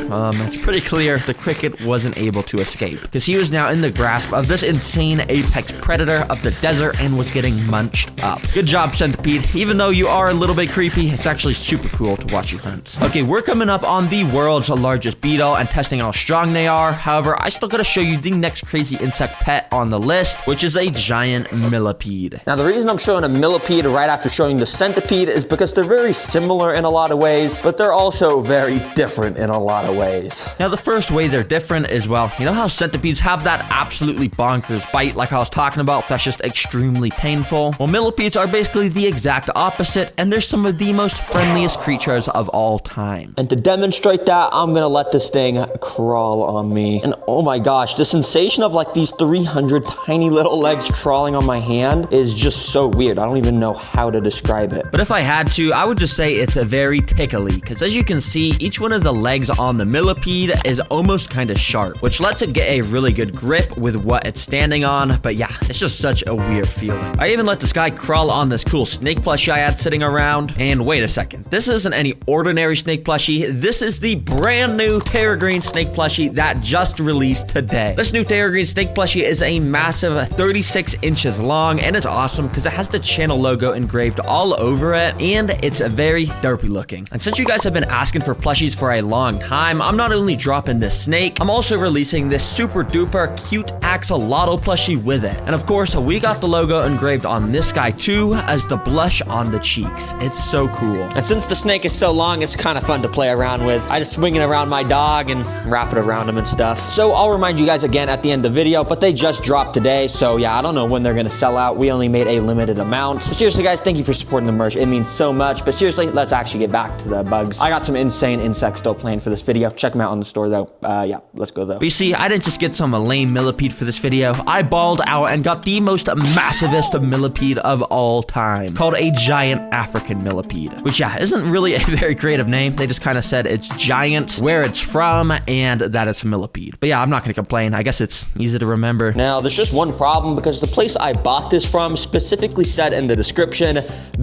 it's pretty clear the cricket wasn't able to escape because he was now in the grasp of this insane apex predator of the desert and was getting munched up. Good job, centipede. Even though you are a little bit creepy, it's actually super cool to watch you hunt. Okay, we're coming up on the world's largest beetle and testing how strong they are. However, I still gotta show you the next crazy insect pet on the list, which is a giant millipede. Now, the reason I'm showing a millipede right after showing the centipede is because they're very similar in a lot of ways, but they're also very different in a lot of ways. Now, the first way they're different is, well, you know how centipedes have that absolutely bonkers bite like I was talking about that's just extremely painful? Well, millipedes are basically the exact opposite, and they're some of the most friendliest creatures of all time. And to demonstrate that, I'm gonna let this thing crawl on me. And oh my gosh, the sensation of like these 300 tiny little legs crawling on my hand is just so weird. I don't even know how to describe it. But if I had to, I would just say it's a very tickly, because as you can see, each one of the legs on the millipede is almost kind of sharp, which lets it get a really good grip with what it's standing on. But yeah, it's just such a weird feeling. I even let this guy crawl on this cool snake plushie I had sitting around. And wait a second, this isn't any ordinary snake plushie. This is the brand new Terra Green snake plushie that just released today. This new Terra Green snake plushie is a massive 36 inches long, and it's awesome because it has the channel logo engraved all over it, and it's very derpy looking. And since you guys have been asking for plushies for a long time, I'm not only dropping this snake, I'm also releasing this super duper cute axolotl plushie with it. And of course, we got the logo engraved on this guy too as the blush on the cheeks. It's so cool. And since the snake is so long, it's kind of fun to play around with. I just swing it around my dog and wrap it around him and stuff. So I'll remind you guys again at the end of the video, but they just dropped today. So yeah, I don't know when they're gonna sell out. We only made a limited amount. So seriously guys, thank you for supporting the merch. It means so much. But seriously, let's actually get back to the bugs. I got some insane insects still planned for this video. Check them out on the store though. Yeah, let's go though. But you see, I didn't just get some lame millipede for this video. I balled out and got the most massivest millipede of all time, called a giant African millipede, which yeah, isn't really a very creative name. They just kind of said it's giant, where it's from, and that it's a millipede. But yeah, I'm not gonna complain. I guess it's easy to remember. Now, there's just one problem because the place I bought this from specifically said in the description,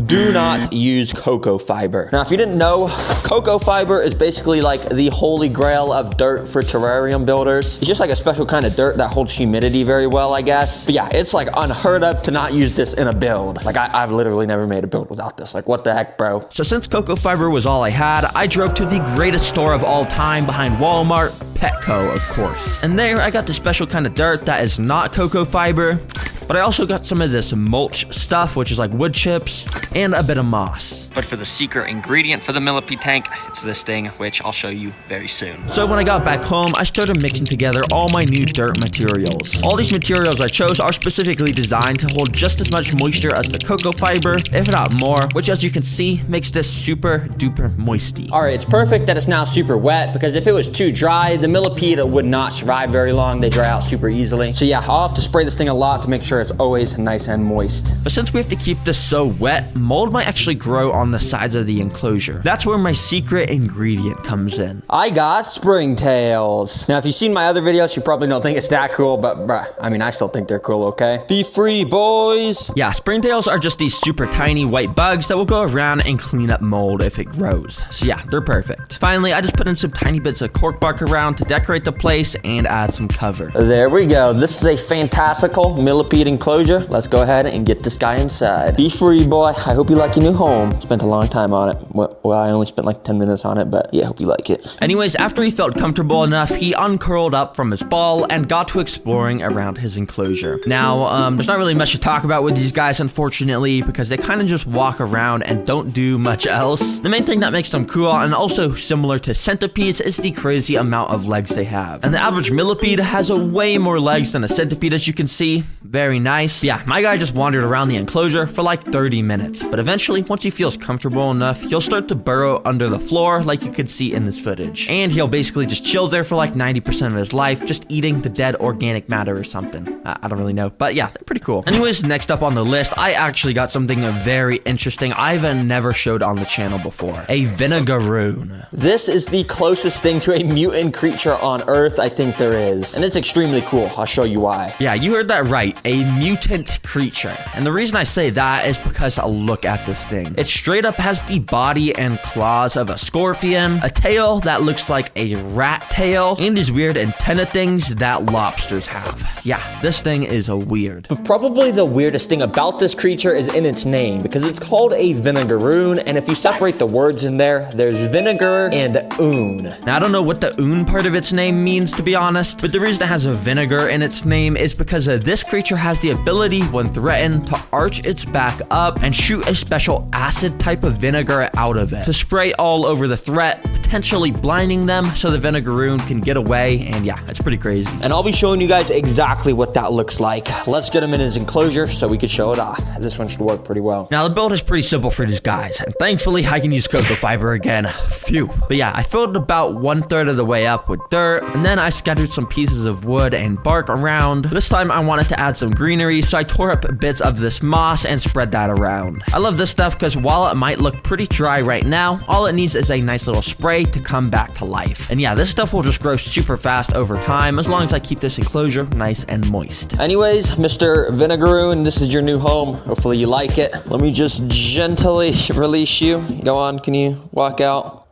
do not use cocoa fiber. Now, if you didn't know, cocoa fiber is basically like the holy grail of dirt for terrarium builders. It's just like a special kind of dirt that holds humidity very well, I guess. But yeah, it's like unheard of to not use this in a build. Like I've literally never made a build without this. Like what the heck, bro? So since cocoa fiber was all I had, I drove to the greatest store of all time behind Walmart, Petco, of course. And there I got the special kind of dirt that is not cocoa fiber. But I also got some of this mulch stuff, which is like wood chips and a bit of moss. But for the secret ingredient for the millipede tank, it's this thing, which I'll show you very soon. So when I got back home, I started mixing together all my new dirt materials. All these materials I chose are specifically designed to hold just as much moisture as the cocoa fiber, if not more, which as you can see, makes this super duper moisty. All right, it's perfect that it's now super wet, because if it was too dry, the millipede would not survive very long. They dry out super easily. So yeah, I'll have to spray this thing a lot to make sure it's always nice and moist. But since we have to keep this so wet, mold might actually grow on the sides of the enclosure. That's where my secret ingredient comes in. I got springtails. Now, if you've seen my other videos, you probably don't think it's that cool, but bruh, I mean, I still think they're cool, okay? Be free, boys. Yeah, springtails are just these super tiny white bugs that will go around and clean up mold if it grows. So yeah, they're perfect. Finally, I just put in some tiny bits of cork bark around to decorate the place and add some cover. There we go. This is a fantastical millipede enclosure. Let's go ahead and get this guy inside. Be free, boy. I hope you like your new home. Spent a long time on it. Well, I only spent like 10 minutes on it, but yeah, I hope you like it. Anyways, after he felt comfortable enough, he uncurled up from his ball and got to exploring around his enclosure. Now, there's not really much to talk about with these guys, unfortunately, because they kind of just walk around and don't do much else. The main thing that makes them cool and also similar to centipedes is the crazy amount of legs they have. And the average millipede has a way more legs than a centipede, as you can see. Very nice. Yeah, my guy just wandered around the enclosure for like 30 minutes, but eventually, once he feels comfortable enough, he'll start to burrow under the floor like you could see in this footage. And he'll basically just chill there for like 90% of his life, just eating the dead organic matter or something. I don't really know, but yeah, they're pretty cool. Anyways, next up on the list, I actually got something very interesting I've never showed on the channel before. A vinegaroon. This is the closest thing to a mutant creature on Earth I think there is. And it's extremely cool. I'll show you why. Yeah, you heard that right. A mutant creature. And the reason I say that is because look at this thing. It straight up has the body and claws of a scorpion, a tail that looks like a rat tail, and these weird antenna things that lobsters have. Yeah, this thing is weird. But probably the weirdest thing about this creature is in its name, because it's called a vinegaroon, and if you separate the words in there, there's vinegar and oon. Now, I don't know what the oon part of its name means, to be honest, but the reason it has a vinegar in its name is because this creature has the ability, when threatened, to arch its back up and shoot a special acid type of vinegar out of it to spray all over the threat, potentially blinding them so the vinegaroon can get away. And yeah, it's pretty crazy. And I'll be showing you guys exactly what that looks like. Let's get him in his enclosure so we can show it off. This one should work pretty well. Now, the build is pretty simple for these guys, and thankfully I can use cocoa fiber again. Phew. But yeah, I filled about 1/3 of the way up with dirt, and then I scattered some pieces of wood and bark around. This time I wanted to add some greenery, so I tore up bits of this moss and spread that around. I love this stuff because while it might look pretty dry right now, all it needs is a nice little spray to come back to life. And yeah, this stuff will just grow super fast over time as long as I keep this enclosure nice and moist. Anyways, Mr. Vinegaroon, this is your new home. Hopefully you like it. Let me just gently release you. Go on, can you walk out?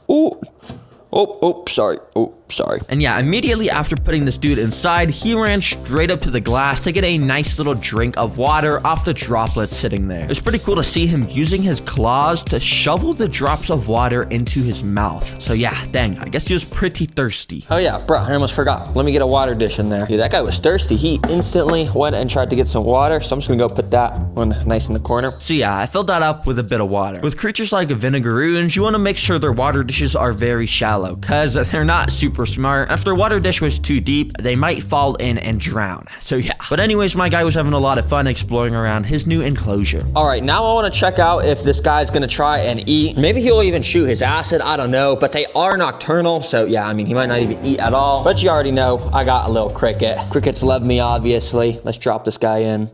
Ooh. Oh, sorry. Oh, sorry. And yeah, immediately after putting this dude inside, he ran straight up to the glass to get a nice little drink of water off the droplets sitting there. It was pretty cool to see him using his claws to shovel the drops of water into his mouth. So yeah, dang, I guess he was pretty thirsty. Oh yeah, bro, I almost forgot. Let me get a water dish in there. Dude, that guy was thirsty. He instantly went and tried to get some water, so I'm just gonna go put that one nice in the corner. So yeah, I filled that up with a bit of water. With creatures like vinegaroons, you want to make sure their water dishes are very shallow, because they're not super smart. If their water dish was too deep, they might fall in and drown. So yeah. But anyways, my guy was having a lot of fun exploring around his new enclosure. All right, now I want to check out if this guy's gonna try and eat. Maybe he'll even shoot his acid, I don't know, but they are nocturnal, so yeah, I mean, he might not even eat at all. But you already know, I got a little cricket. Crickets love me, obviously. Let's drop this guy in.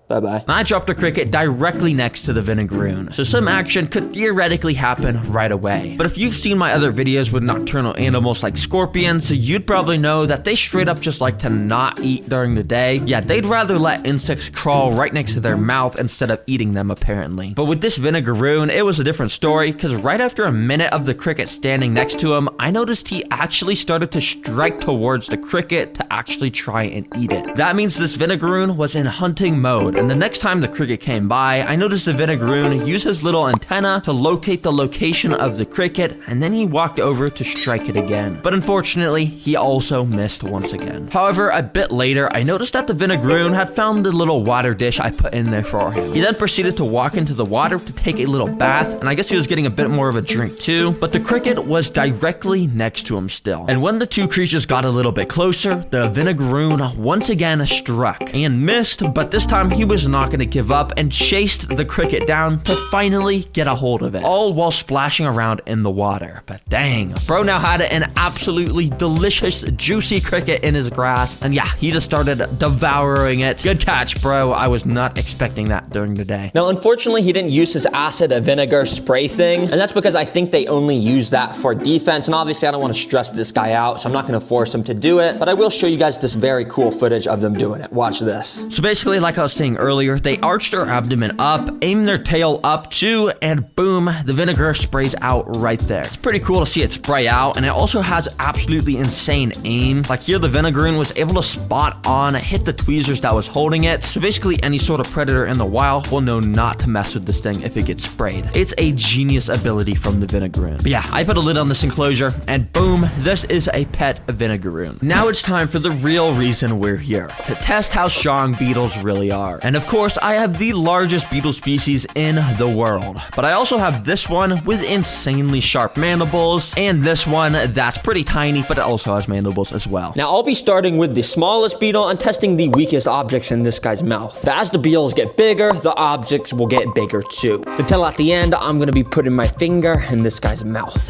Bye-bye. I dropped a cricket directly next to the vinegaroon, so some action could theoretically happen right away. But if you've seen my other videos with nocturnal animals like scorpions, you'd probably know that they straight up just like to not eat during the day. Yeah, they'd rather let insects crawl right next to their mouth instead of eating them, apparently. But with this vinegaroon, it was a different story, because right after a minute of the cricket standing next to him, I noticed he actually started to strike towards the cricket to actually try and eat it. That means this vinegaroon was in hunting mode, And the next time the cricket came by, I noticed the vinegaroon use his little antenna to locate the location of the cricket, and then he walked over to strike it again. But unfortunately, he also missed once again. However, a bit later, I noticed that the vinegaroon had found the little water dish I put in there for him. He then proceeded to walk into the water to take a little bath, and I guess he was getting a bit more of a drink too, but the cricket was directly next to him still. And when the two creatures got a little bit closer, the vinegaroon once again struck and missed, but this time he was not going to give up and chased the cricket down to finally get a hold of it, all while splashing around in the water. But dang, bro now had an absolutely delicious, juicy cricket in his grasp, and yeah, he just started devouring it. Good catch, bro. I was not expecting that during the day. Now, unfortunately, he didn't use his acid vinegar spray thing, and that's because I think they only use that for defense, and obviously I don't want to stress this guy out, so I'm not going to force him to do it, but I will show you guys this very cool footage of them doing it. Watch this. So basically, like I was saying earlier, they arch their abdomen up, aim their tail up too, and boom, the vinegar sprays out right there. It's pretty cool to see it spray out, and it also has absolutely insane aim. Like here, the vinegaroon was able to spot on, hit the tweezers that was holding it. So basically, any sort of predator in the wild will know not to mess with this thing if it gets sprayed. It's a genius ability from the vinegaroon. But yeah, I put a lid on this enclosure, and boom, this is a pet vinegaroon. Now it's time for the real reason we're here, to test how strong beetles really are. And of course, I have the largest beetle species in the world, but I also have this one with insanely sharp mandibles, and this one that's pretty tiny, but it also has mandibles as well. Now, I'll be starting with the smallest beetle and testing the weakest objects in this guy's mouth. As the beetles get bigger, the objects will get bigger too. Until at the end, I'm gonna be putting my finger in this guy's mouth.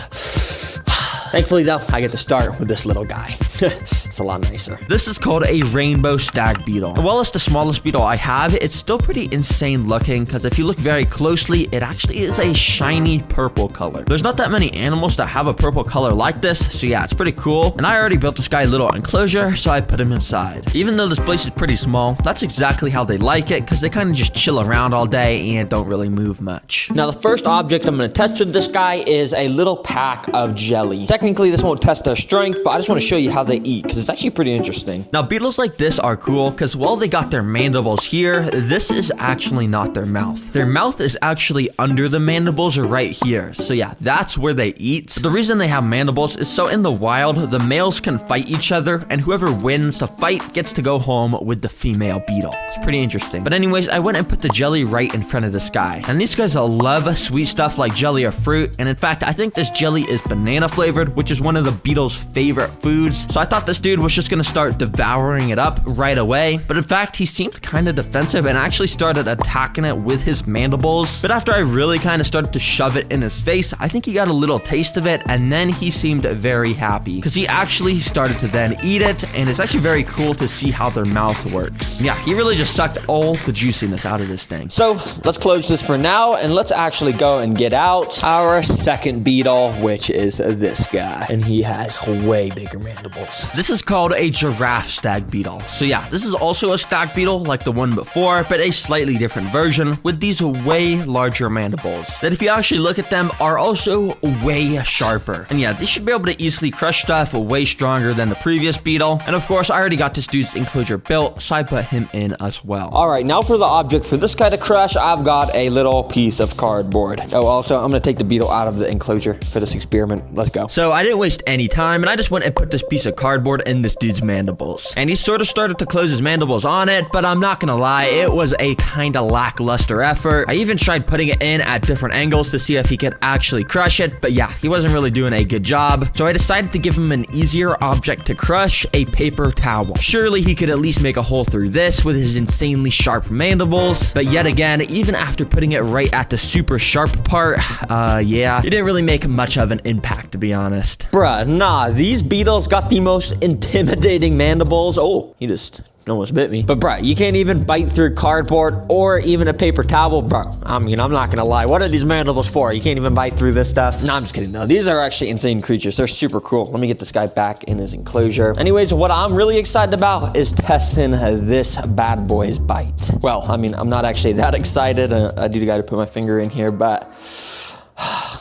Thankfully though, I get to start with this little guy. It's a lot nicer. This is called a rainbow stag beetle. And while it's the smallest beetle I have, it's still pretty insane looking, because if you look very closely, it actually is a shiny purple color. There's not that many animals that have a purple color like this, so yeah, it's pretty cool. And I already built this guy a little enclosure, so I put him inside. Even though this place is pretty small, that's exactly how they like it, because they kind of just chill around all day and don't really move much. Now, the first object I'm gonna test with this guy is a little pack of jelly. Technically, this won't test their strength, but I just want to show you how they eat, because it's actually pretty interesting. Now, beetles like this are cool, because while they got their mandibles here, this is actually not their mouth. Their mouth is actually under the mandibles right here. So yeah, that's where they eat. The reason they have mandibles is so in the wild, the males can fight each other, and whoever wins the fight gets to go home with the female beetle. It's pretty interesting. But anyways, I went and put the jelly right in front of this guy. And these guys love sweet stuff like jelly or fruit. And in fact, I think this jelly is banana flavored, which is one of the beetle's favorite foods. So I thought this dude was just gonna start devouring it up right away. But in fact, he seemed kind of defensive and actually started attacking it with his mandibles. But after I really kind of started to shove it in his face, I think he got a little taste of it, and then he seemed very happy because he actually started to then eat it. And it's actually very cool to see how their mouth works. Yeah, he really just sucked all the juiciness out of this thing. So let's close this for now, and let's actually go and get out our second beetle, which is this guy. And he has way bigger mandibles. This is called a giraffe stag beetle. So yeah, this is also a stag beetle like the one before, but a slightly different version with these way larger mandibles that if you actually look at them are also way sharper. And yeah, they should be able to easily crush stuff way stronger than the previous beetle. And of course, I already got this dude's enclosure built, so I put him in as well. All right, now for the object for this guy to crush, I've got a little piece of cardboard. Oh, also, I'm gonna take the beetle out of the enclosure for this experiment. Let's go. So I didn't waste any time, and I just went and put this piece of cardboard in this dude's mandibles. And he sort of started to close his mandibles on it, but I'm not gonna lie, it was a kind of lackluster effort. I even tried putting it in at different angles to see if he could actually crush it, but yeah, he wasn't really doing a good job. So I decided to give him an easier object to crush, a paper towel. Surely he could at least make a hole through this with his insanely sharp mandibles. But yet again, even after putting it right at the super sharp part, yeah, he didn't really make much of an impact, to be honest. Bruh, nah, these beetles got the most intimidating mandibles. Oh, he just almost bit me. But bruh, you can't even bite through cardboard or even a paper towel, bro. I mean, I'm not gonna lie. What are these mandibles for? You can't even bite through this stuff? No, I'm just kidding though. These are actually insane creatures. They're super cool. Let me get this guy back in his enclosure. Anyways, what I'm really excited about is testing this bad boy's bite. Well, I mean, I'm not actually that excited. I do gotta put my finger in here, but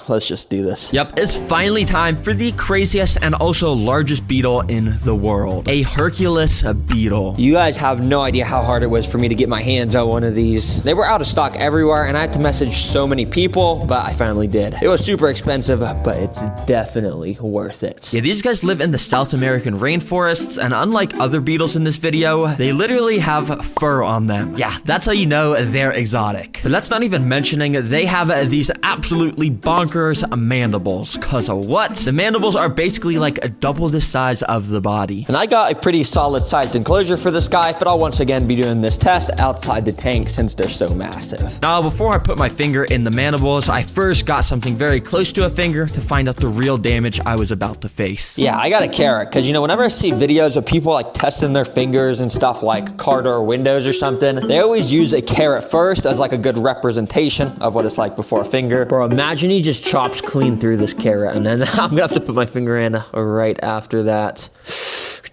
let's just do this. Yep, it's finally time for the craziest and also largest beetle in the world. A Hercules beetle. You guys have no idea how hard it was for me to get my hands on one of these. They were out of stock everywhere, and I had to message so many people, but I finally did. It was super expensive, but it's definitely worth it. Yeah, these guys live in the South American rainforests, and unlike other beetles in this video, they literally have fur on them. Yeah, that's how you know they're exotic. But that's not even mentioning they have these absolutely bonkers mandibles. Cause of what? The mandibles are basically like double the size of the body. And I got a pretty solid sized enclosure for this guy, but I'll once again be doing this test outside the tank since they're so massive. Now, before I put my finger in the mandibles, I first got something very close to a finger to find out the real damage I was about to face. Yeah, I got a carrot, because you know, whenever I see videos of people like testing their fingers and stuff like car door windows or something, they always use a carrot first as like a good representation of what it's like before a finger. Bro, imagine he just chops clean through this carrot, and then I'm gonna have to put my finger in right after that.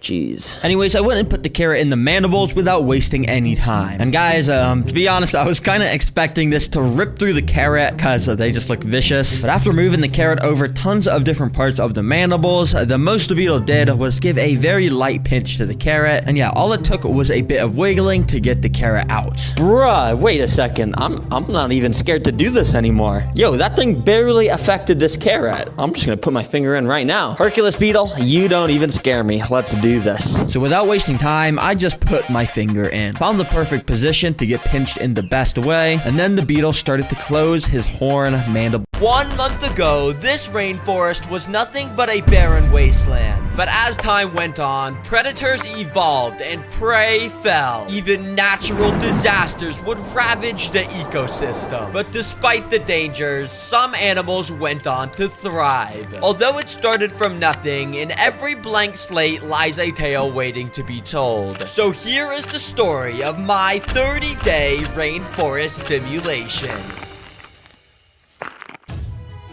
Jeez. Anyways, I went and put the carrot in the mandibles without wasting any time. And guys, to be honest, I was kind of expecting this to rip through the carrot because they just look vicious. But after moving the carrot over tons of different parts of the mandibles, the most the beetle did was give a very light pinch to the carrot. And yeah, all it took was a bit of wiggling to get the carrot out. Bruh, wait a second. I'm not even scared to do this anymore. Yo, that thing barely affected this carrot. I'm just gonna put my finger in right now. Hercules beetle, you don't even scare me. Let's do this. So without wasting time, I just put my finger in. Found the perfect position to get pinched in the best way, and then the beetle started to close his horn mandible. 1 month ago, this rainforest was nothing but a barren wasteland. But as time went on, predators evolved and prey fell. Even natural disasters would ravage the ecosystem. But despite the dangers, some animals went on to thrive. Although it started from nothing, in every blank slate lies a tale waiting to be told. So here is the story of my 30-day rainforest simulation.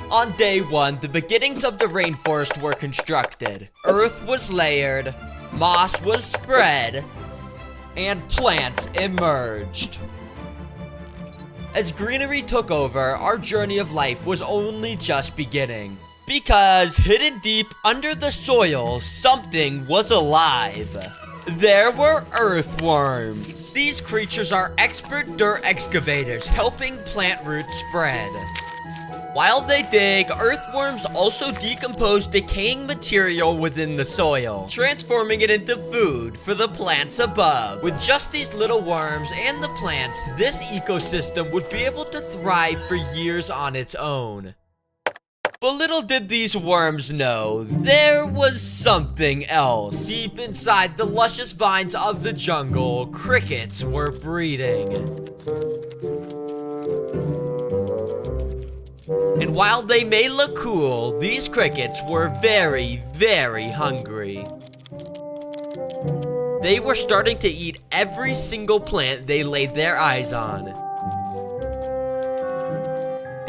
On day 1, the beginnings of the rainforest were constructed. Earth was layered, moss was spread, and plants emerged. As greenery took over, our journey of life was only just beginning. Because hidden deep under the soil, something was alive. There were earthworms. These creatures are expert dirt excavators, helping plant roots spread. While they dig, earthworms also decompose decaying material within the soil, transforming it into food for the plants above. With just these little worms and the plants, this ecosystem would be able to thrive for years on its own. But little did these worms know, there was something else. Deep inside the luscious vines of the jungle, crickets were breeding. And while they may look cool, these crickets were very, very hungry. They were starting to eat every single plant they laid their eyes on.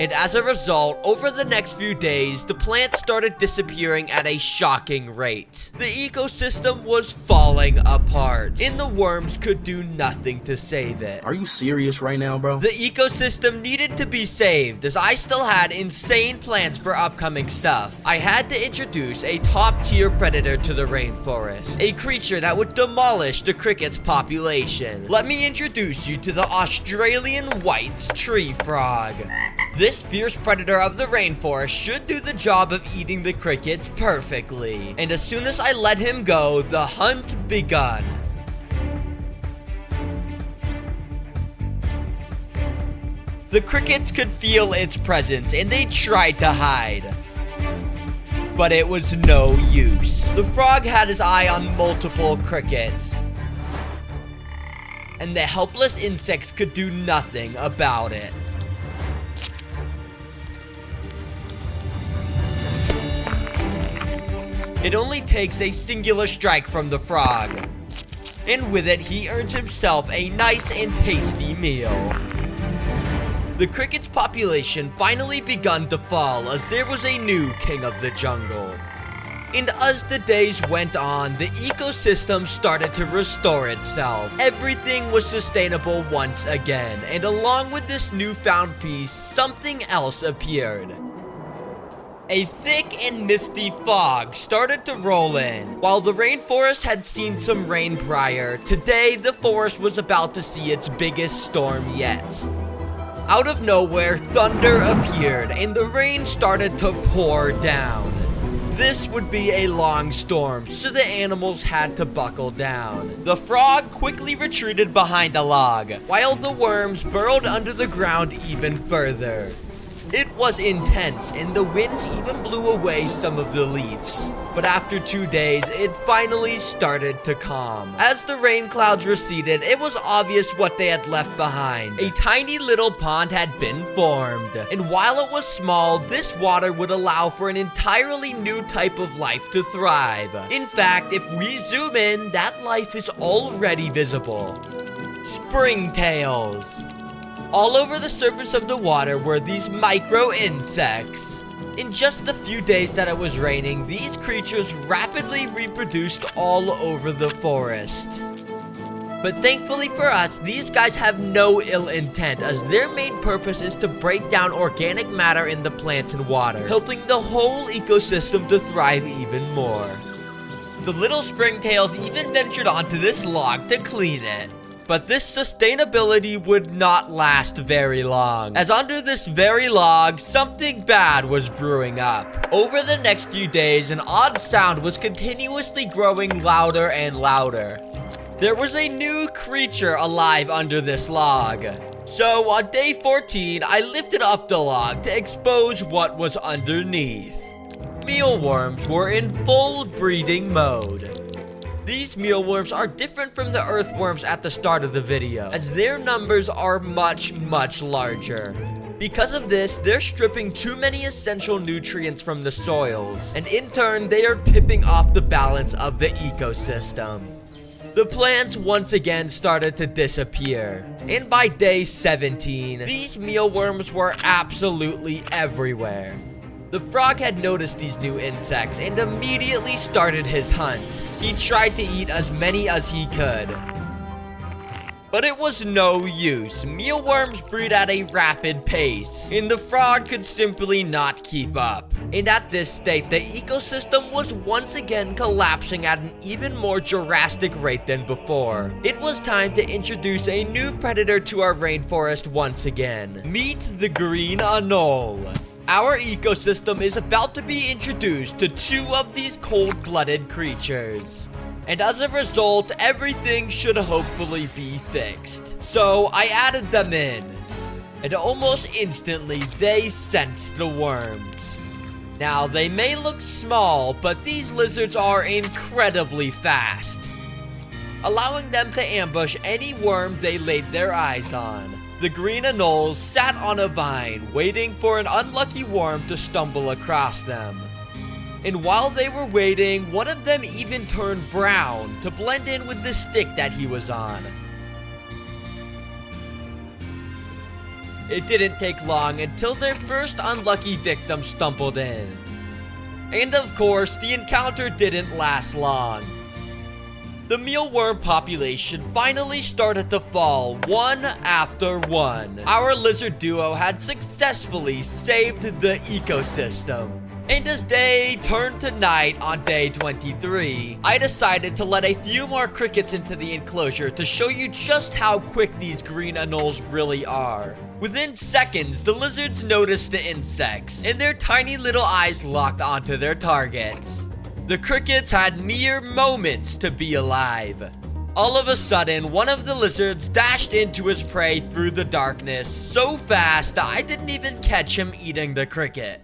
And as a result, over the next few days, the plants started disappearing at a shocking rate. The ecosystem was falling apart, and the worms could do nothing to save it. Are you serious right now, bro? The ecosystem needed to be saved, as I still had insane plans for upcoming stuff. I had to introduce a top-tier predator to the rainforest, a creature that would demolish the cricket's population. Let me introduce you to the Australian white tree frog. This fierce predator of the rainforest should do the job of eating the crickets perfectly. And as soon as I let him go, the hunt begun. The crickets could feel its presence and they tried to hide. But it was no use. The frog had his eye on multiple crickets. And the helpless insects could do nothing about it. It only takes a singular strike from the frog. And with it, he earns himself a nice and tasty meal. The cricket's population finally begun to fall as there was a new king of the jungle. And as the days went on, the ecosystem started to restore itself. Everything was sustainable once again, and along with this newfound peace, something else appeared. A thick and misty fog started to roll in. While the rainforest had seen some rain prior, today the forest was about to see its biggest storm yet. Out of nowhere, thunder appeared and the rain started to pour down. This would be a long storm, so the animals had to buckle down. The frog quickly retreated behind a log, while the worms burrowed under the ground even further. It was intense, and the winds even blew away some of the leaves. But after 2 days, it finally started to calm. As the rain clouds receded, it was obvious what they had left behind. A tiny little pond had been formed, and while it was small, this water would allow for an entirely new type of life to thrive. In fact, if we zoom in, that life is already visible. Springtails. All over the surface of the water were these micro insects. In just the few days that it was raining, these creatures rapidly reproduced all over the forest. But thankfully for us, these guys have no ill intent, as their main purpose is to break down organic matter in the plants and water, helping the whole ecosystem to thrive even more. The little springtails even ventured onto this log to clean it. But this sustainability would not last very long, as under this very log, something bad was brewing up. Over the next few days, an odd sound was continuously growing louder and louder. There was a new creature alive under this log. So on day 14, I lifted up the log to expose what was underneath. Mealworms were in full breeding mode. These mealworms are different from the earthworms at the start of the video, as their numbers are much larger. Because of this, they're stripping too many essential nutrients from the soils, and in turn, they are tipping off the balance of the ecosystem. The plants once again started to disappear, and by day 17, these mealworms were absolutely everywhere. The frog had noticed these new insects and immediately started his hunt. He tried to eat as many as he could. But it was no use. Mealworms breed at a rapid pace, and the frog could simply not keep up. And at this state, the ecosystem was once again collapsing at an even more drastic rate than before. It was time to introduce a new predator to our rainforest once again. Meet the green anole. Our ecosystem is about to be introduced to 2 of these cold-blooded creatures. And as a result, everything should hopefully be fixed. So I added them in. And almost instantly, they sensed the worms. Now, they may look small, but these lizards are incredibly fast, allowing them to ambush any worm they laid their eyes on. The green anoles sat on a vine, waiting for an unlucky worm to stumble across them. And while they were waiting, one of them even turned brown to blend in with the stick that he was on. It didn't take long until their first unlucky victim stumbled in. And of course, the encounter didn't last long. The mealworm population finally started to fall one after one. Our lizard duo had successfully saved the ecosystem. And as day turned to night on day 23, I decided to let a few more crickets into the enclosure to show you just how quick these green anoles really are. Within seconds, the lizards noticed the insects, and their tiny little eyes locked onto their targets. The crickets had mere moments to be alive. All of a sudden, one of the lizards dashed into his prey through the darkness so fast that I didn't even catch him eating the cricket.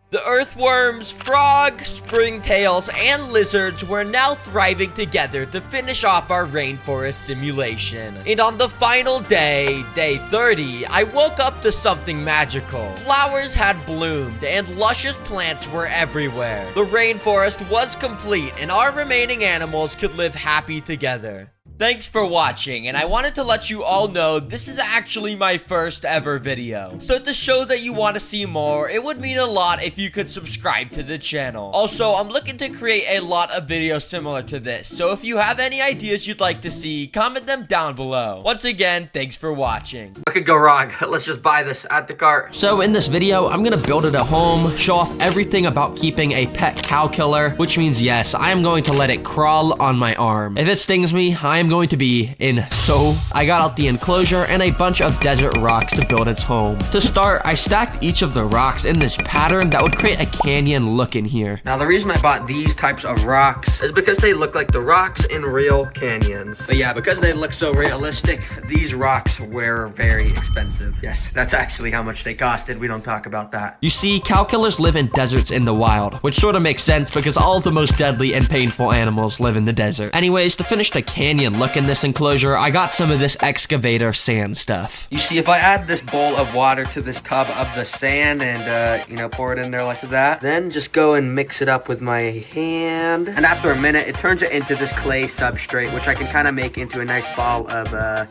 The earthworms, frogs, springtails, and lizards were now thriving together to finish off our rainforest simulation. And on the final day, day 30, I woke up to something magical. Flowers had bloomed and luscious plants were everywhere. The rainforest was complete and our remaining animals could live happy together. Thanks for watching, and I wanted to let you all know this is actually my first ever video. So to show that you want to see more, it would mean a lot if you could subscribe to the channel. Also, I'm looking to create a lot of videos similar to this, so if you have any ideas you'd like to see, comment them down below. Once again, thanks for watching. What could go wrong? Let's just buy this at the cart. So in this video, I'm gonna build it at home, show off everything about keeping a pet cow killer, which means yes, I am going to let it crawl on my arm. If it stings me, I am going to be in. So I got out the enclosure and a bunch of desert rocks to build its home. To start, I stacked each of the rocks in this pattern that would create a canyon look in here. Now, the reason I bought these types of rocks is because they look like the rocks in real canyons. But yeah, because they look so realistic, these rocks were very expensive. Yes, that's actually how much they costed. We don't talk about that. You see, cow killers live in deserts in the wild, which sort of makes sense because all of the most deadly and painful animals live in the desert. Anyways, to finish the canyon look in this enclosure, I got some of this excavator sand stuff. You see, if I add this bowl of water to this tub of the sand and, pour it in there like that, then just go and mix it up with my hand. And after a minute, it turns it into this clay substrate, which I can kind of make into a nice ball of,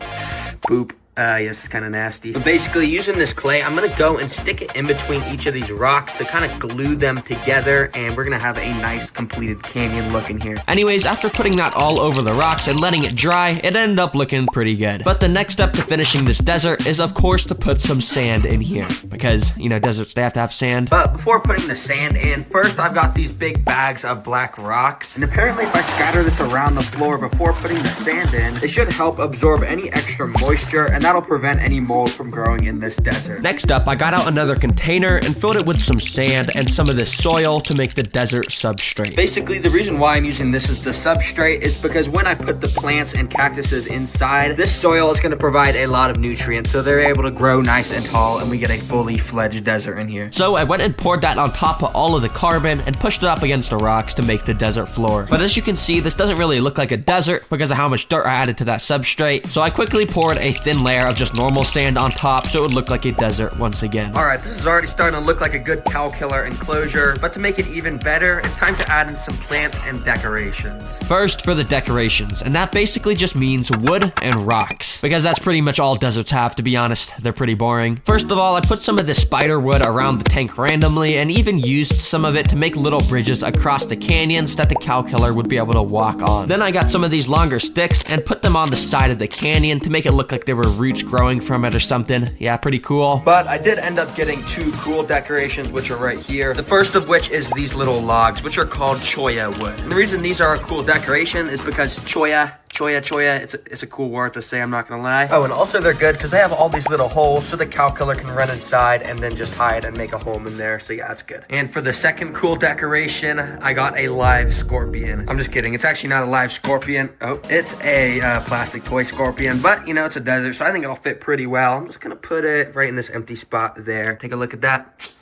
poop. Yes, it's kind of nasty. But basically, using this clay, I'm gonna go and stick it in between each of these rocks to kind of glue them together, and we're gonna have a nice completed canyon look in here. Anyways, after putting that all over the rocks and letting it dry, it ended up looking pretty good. But the next step to finishing this desert is, of course, to put some sand in here. Because, you know, deserts, they have to have sand. But before putting the sand in, first I've got these big bags of black rocks. And apparently if I scatter this around the floor before putting the sand in, it should help absorb any extra moisture, and that'll prevent any mold from growing in this desert. Next up, I got out another container and filled it with some sand and some of this soil to make the desert substrate. Basically, the reason why I'm using this as the substrate is because when I put the plants and cactuses inside, this soil is going to provide a lot of nutrients, so they're able to grow nice and tall, and we get a fully fledged desert in here. So I went and poured that on top of all of the carbon and pushed it up against the rocks to make the desert floor. But as you can see, this doesn't really look like a desert because of how much dirt I added to that substrate. So I quickly poured a thin layer of just normal sand on top so it would look like a desert once again. Alright, this is already starting to look like a good cow killer enclosure, but to make it even better, it's time to add in some plants and decorations. First, for the decorations, and that basically just means wood and rocks, because that's pretty much all deserts have, to be honest. They're pretty boring. First of all, I put some of this spider wood around the tank randomly and even used some of it to make little bridges across the canyons that the cow killer would be able to walk on. Then I got some of these longer sticks and put them on the side of the canyon to make it look like there were roots growing from it or something. Yeah, pretty cool. But I did end up getting two cool decorations, which are right here. The first of which is these little logs, which are called choya wood. And the reason these are a cool decoration is because choya, it's a cool word to say, I'm not gonna lie. Oh, and also they're good because they have all these little holes so the cow killer can run inside and then just hide and make a home in there. So yeah, that's good. And for the second cool decoration, I got a live scorpion. I'm just kidding. It's actually not a live scorpion. Oh, it's a plastic toy scorpion, but you know, it's a desert, so I think it'll fit pretty well. I'm just gonna put it right in this empty spot there. Take a look at that.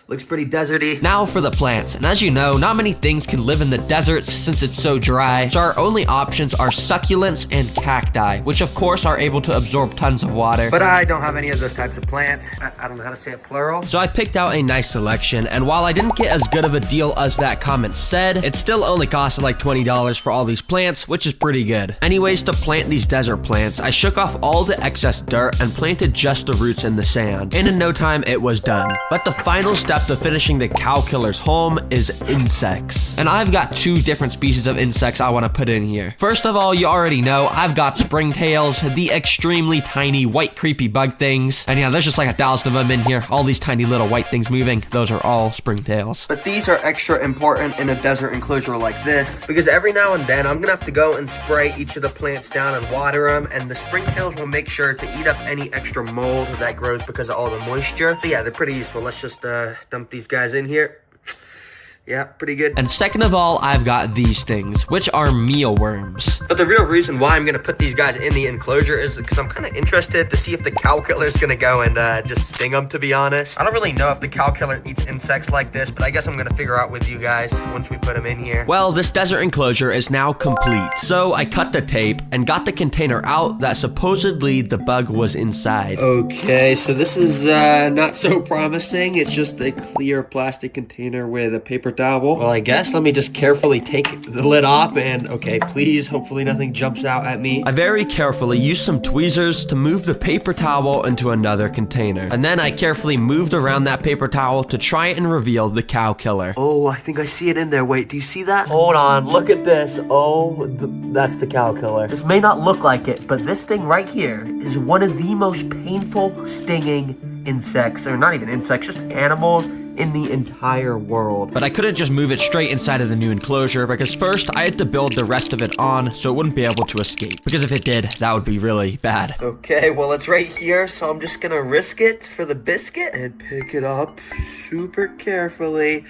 Looks pretty deserty. Now for the plants, and as you know, not many things can live in the deserts since it's so dry, so our only options are succulents and cacti, which of course are able to absorb tons of water. But I don't have any of those types of plants. I don't know how to say it plural. So I picked out a nice selection, and while I didn't get as good of a deal as that comment said, it still only costed like $20 for all these plants, which is pretty good. Anyways, to plant these desert plants, I shook off all the excess dirt and planted just the roots in the sand. And in no time, it was done. But the final step to finishing the cow killer's home is insects. And I've got two different species of insects I want to put in here. First of all, you already know, I've got springtails, the extremely tiny white creepy bug things. And yeah, there's just like 1,000 of them in here. All these tiny little white things moving, those are all springtails. But these are extra important in a desert enclosure like this, because every now and then I'm gonna have to go and spray each of the plants down and water them, and the springtails will make sure to eat up any extra mold that grows because of all the moisture. So yeah, they're pretty useful. Let's just dump these guys in here. Yeah, pretty good. And second of all, I've got these things, which are mealworms. But the real reason why I'm going to put these guys in the enclosure is because I'm kind of interested to see if the cow killer is going to go and just sting them, to be honest. I don't really know if the cow killer eats insects like this, but I guess I'm going to figure out with you guys once we put them in here. Well, this desert enclosure is now complete. So I cut the tape and got the container out that supposedly the bug was inside. Okay, so this is not so promising. It's just a clear plastic container with a paper paper towel. Well, I guess let me just carefully take the lid off and, okay, please, hopefully nothing jumps out at me. I very carefully used some tweezers to move the paper towel into another container. And then I carefully moved around that paper towel to try and reveal the cow killer. Oh, I think I see it in there. Wait, do you see that? Hold on, look at this. Oh, that's the cow killer. This may not look like it, but this thing right here is one of the most painful stinging insects, or not even insects, just animals in the entire world. But I couldn't just move it straight inside of the new enclosure because first I had to build the rest of it on so it wouldn't be able to escape. Because if it did, that would be really bad. Okay, well, it's right here, so I'm just gonna risk it for the biscuit and pick it up super carefully.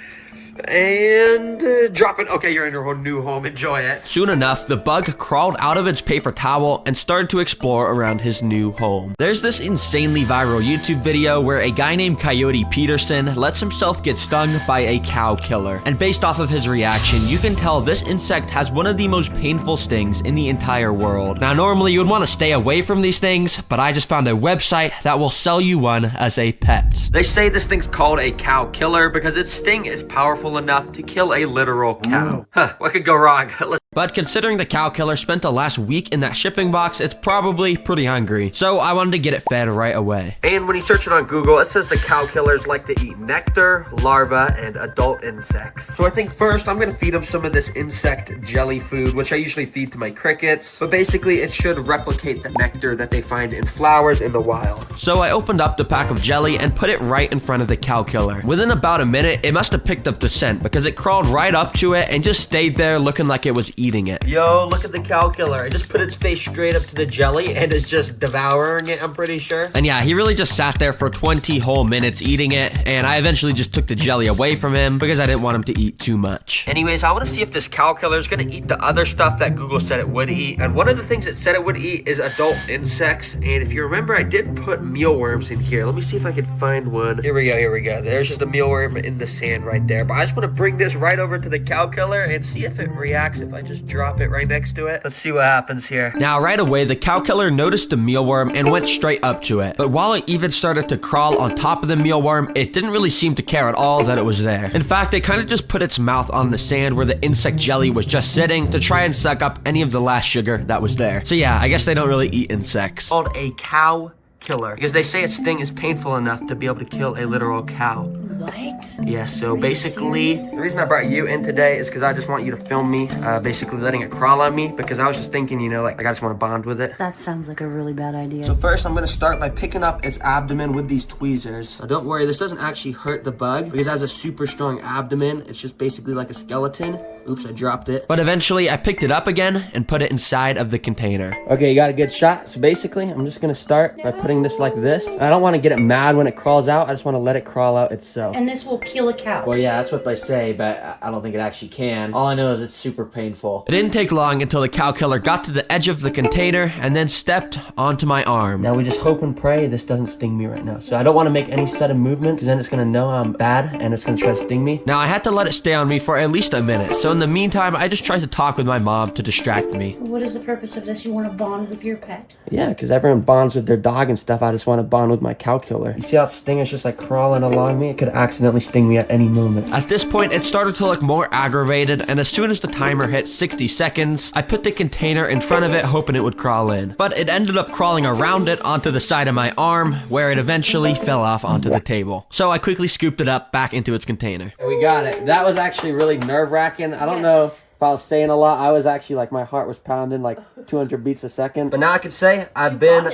And drop it. Okay, you're in your new home. Enjoy it. Soon enough, the bug crawled out of its paper towel and started to explore around his new home. There's this insanely viral YouTube video where a guy named Coyote Peterson lets himself get stung by a cow killer. And based off of his reaction, you can tell this insect has one of the most painful stings in the entire world. Now, normally you would want to stay away from these things, but I just found a website that will sell you one as a pet. They say this thing's called a cow killer because its sting is powerful enough to kill a literal cow. Huh, what could go wrong? But considering the cow killer spent the last week in that shipping box, it's probably pretty hungry. So I wanted to get it fed right away. And when you search it on Google, it says the cow killers like to eat nectar, larvae, and adult insects. So I think first I'm gonna feed them some of this insect jelly food, which I usually feed to my crickets. But basically it should replicate the nectar that they find in flowers in the wild. So I opened up the pack of jelly and put it right in front of the cow killer. Within about a minute, it must have picked up the scent because it crawled right up to it and just stayed there looking like it was eating it. Yo, look at the cow killer. It just put its face straight up to the jelly and is just devouring it, I'm pretty sure. And yeah, he really just sat there for 20 whole minutes eating it, and I eventually just took the jelly away from him because I didn't want him to eat too much. Anyways, I want to see if this cow killer is going to eat the other stuff that Google said it would eat. And one of the things it said it would eat is adult insects. And if you remember, I did put mealworms in here. Let me see if I can find one. Here we go. There's just a mealworm in the sand right there. But I just want to bring this right over to the cow killer and see if it reacts if I just drop it right next to it. Let's see what happens here. Now, right away, the cow killer noticed the mealworm and went straight up to it. But while it even started to crawl on top of the mealworm, it didn't really seem to care at all that it was there. In fact, it kind of just put its mouth on the sand where the insect jelly was just sitting to try and suck up any of the last sugar that was there. So yeah, I guess they don't really eat insects. Called a cow killer because they say its sting is painful enough to be able to kill a literal cow. What? Yeah, so Are you basically, serious? the reason I brought you in today is because I just want you to film me, basically letting it crawl on me, because I was just thinking, you know, like I just want to bond with it. That sounds like a really bad idea. So first, I'm going to start by picking up its abdomen with these tweezers. Now, don't worry, this doesn't actually hurt the bug because it has a super strong abdomen. It's just basically like a skeleton. Oops, I dropped it. But eventually, I picked it up again and put it inside of the container. Okay, you got a good shot. So basically, I'm just going to start by putting this like this. I don't want to get it mad when it crawls out. I just want to let it crawl out itself. And this will kill a cow. Well, yeah, that's what they say, but I don't think it actually can. All I know is it's super painful. It didn't take long until the cow killer got to the edge of the container and then stepped onto my arm. Now we just hope and pray this doesn't sting me right now. So I don't want to make any sudden movement because then it's going to know I'm bad and it's going to try to sting me. Now, I had to let it stay on me for at least a minute. So in the meantime, I just tried to talk with my mom to distract me. What is the purpose of this? You want to bond with your pet? Yeah, because everyone bonds with their dog and stuff. I just want to bond with my cow killer. You see how its sting is just like crawling along me? It could accidentally sting me at any moment. At this point, it started to look more aggravated, and as soon as the timer hit 60 seconds, I put the container in front of it hoping it would crawl in. But it ended up crawling around it onto the side of my arm, where it eventually fell off onto the table. So I quickly scooped it up back into its container. We got it. That was actually really nerve-wracking. I don't know if I was saying a lot. I was actually like, my heart was pounding like 200 beats a second. But now I can say I've been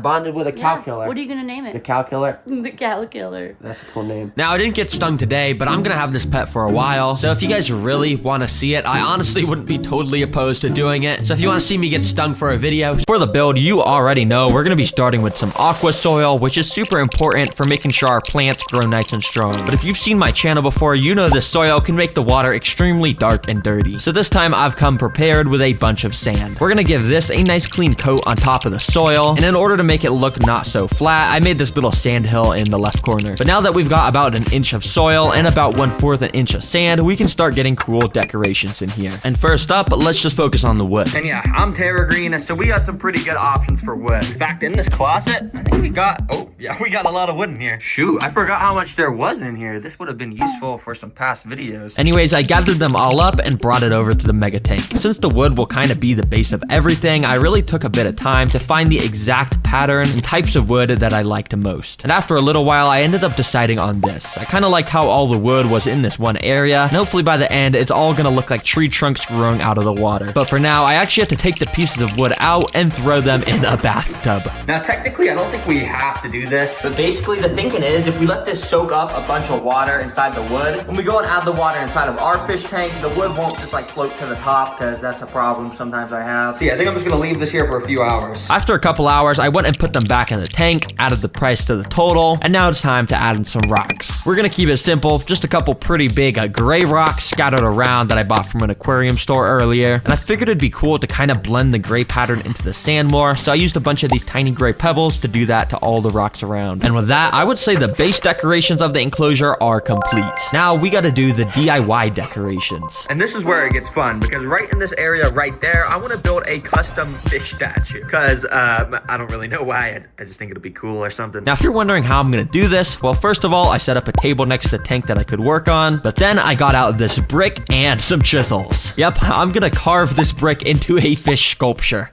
bonded with a cow killer. What are you going to name The it? cow killer. The cow killer. That's a cool name. Now, I didn't get stung today, but I'm gonna have this pet for a while. So if you guys really want to see it, I honestly wouldn't be totally opposed to doing it. So if you want to see me get stung for a video, for the build, you already know we're gonna be starting with some aqua soil, which is super important for making sure our plants grow nice and strong. But if you've seen my channel before, you know this soil can make the water extremely dark and dirty. So this time I've come prepared with a bunch of sand. We're gonna give this a nice clean coat on top of the soil, and in order to make it look not so flat, I made this little sand hill in the left corner. But now that we've got about an inch of soil and about 1/4 an inch of sand, we can start getting cool decorations in here. And first up, let's just focus on the wood. And yeah, I'm Terra Green, so we got some pretty good options for wood. In fact, in this closet, I think we got a lot of wood in here. Shoot, I forgot how much there was in here. This would have been useful for some past videos. Anyways, I gathered them all up and brought it over to the mega tank. Since the wood will kind of be the base of everything, I really took a bit of time to find the exact pattern and types of wood that I liked most. And after a little while, I ended up deciding on this. I kind of liked how all the wood was in this one area, and hopefully by the end, it's all gonna look like tree trunks growing out of the water. But for now, I actually have to take the pieces of wood out and throw them in a bathtub. Now, technically, I don't think we have to do this, but basically the thinking is if we let this soak up a bunch of water inside the wood, when we go and add the water inside of our fish tank, the wood won't just like float to the top, because that's a problem sometimes I have. So yeah, I think I'm just gonna leave this here for a few hours. After a couple hours, I went and put them back in the tank, added the price to the total, and now it's time to add in some rocks. We're gonna keep it simple, just a couple pretty big gray rocks scattered around that I bought from an aquarium store earlier, and I figured it'd be cool to kind of blend the gray pattern into the sand more, so I used a bunch of these tiny gray pebbles to do that to all the rocks around. And with that, I would say the base decorations of the enclosure are complete. Now we gotta do the DIY decorations. And this is where it gets fun, because right in this area right there, I want to build a custom fish statue, because I don't really know why. I just think it'll be cool or something. Now if you're wondering how I'm gonna do this, well, first of all, I set up a table next to the tank that I could work on, but then I got out this brick and some chisels. Yep, I'm gonna carve this brick into a fish sculpture.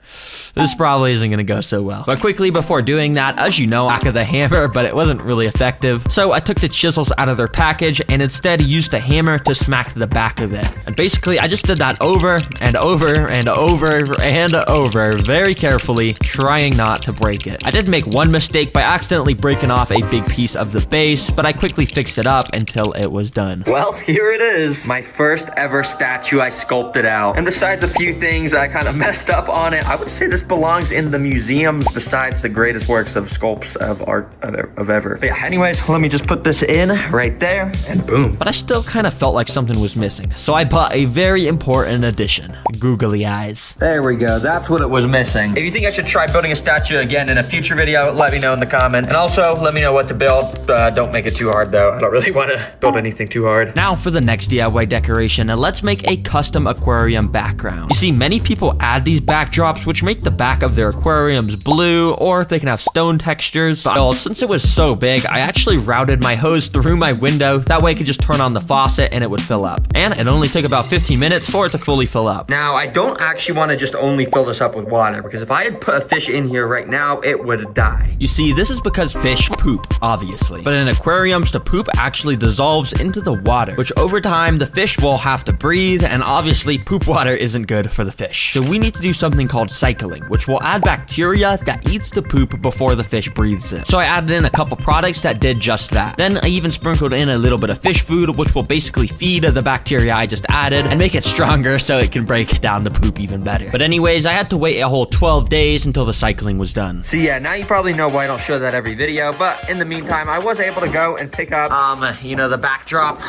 This probably isn't gonna go so well. But quickly before doing that, as you know, I could the hammer, but it wasn't really effective. So I took the chisels out of their package and instead used the hammer to smack the back of it. And basically, I just did that over and over and over and over, very carefully, trying not to break it. I did make one mistake by accidentally breaking off a big piece of the base, but I quickly fixed it up until it was done. Well, here it is. My first ever statue I sculpted out. And besides a few things I kind of messed up on it, I would say this belongs in the museums besides the greatest works of sculpts of art of ever. But yeah, anyways, let me just put this in right there and boom. But I still kind of felt like something was missing, so I bought a very important addition, googly eyes. There we go. That's what it was missing. If you think I should try building a statue again in a future video, let me know in the comment. And also, let me know what to build. Don't make it too hard though. I don't really want to build anything too hard. Now for the next DIY decoration, let's make a custom aquarium background. You see, many people add these backdrops, which make the back of their aquariums blue, or they can have stone textures. But since it was so big, I actually routed my hose through my window. That way I could just turn on the faucet and it would fill up. And it only took about 15 minutes for it to fully fill up. Now, I don't actually want to just only fill this up with water, because if I had put a fish in here right now, it would die. You see, this is because fish poop, obviously. But in aquariums, the poop actually dissolves into the water, which over time, the fish will have to breathe, and obviously, poop water isn't good for the fish. So we need to do something called cycling, which will add bacteria that eats the poop before the fish breathes it. So I added in a couple products that did just that. Then I even sprinkled in a little bit of fish food, which will basically feed the bacteria I just added and make it stronger so it can break down the poop even better. But anyways, I had to wait a whole 12 days until the cycling was done. So yeah, now you probably know why I don't show that every video, but in the meantime, I was able to go and pick up, the backdrop.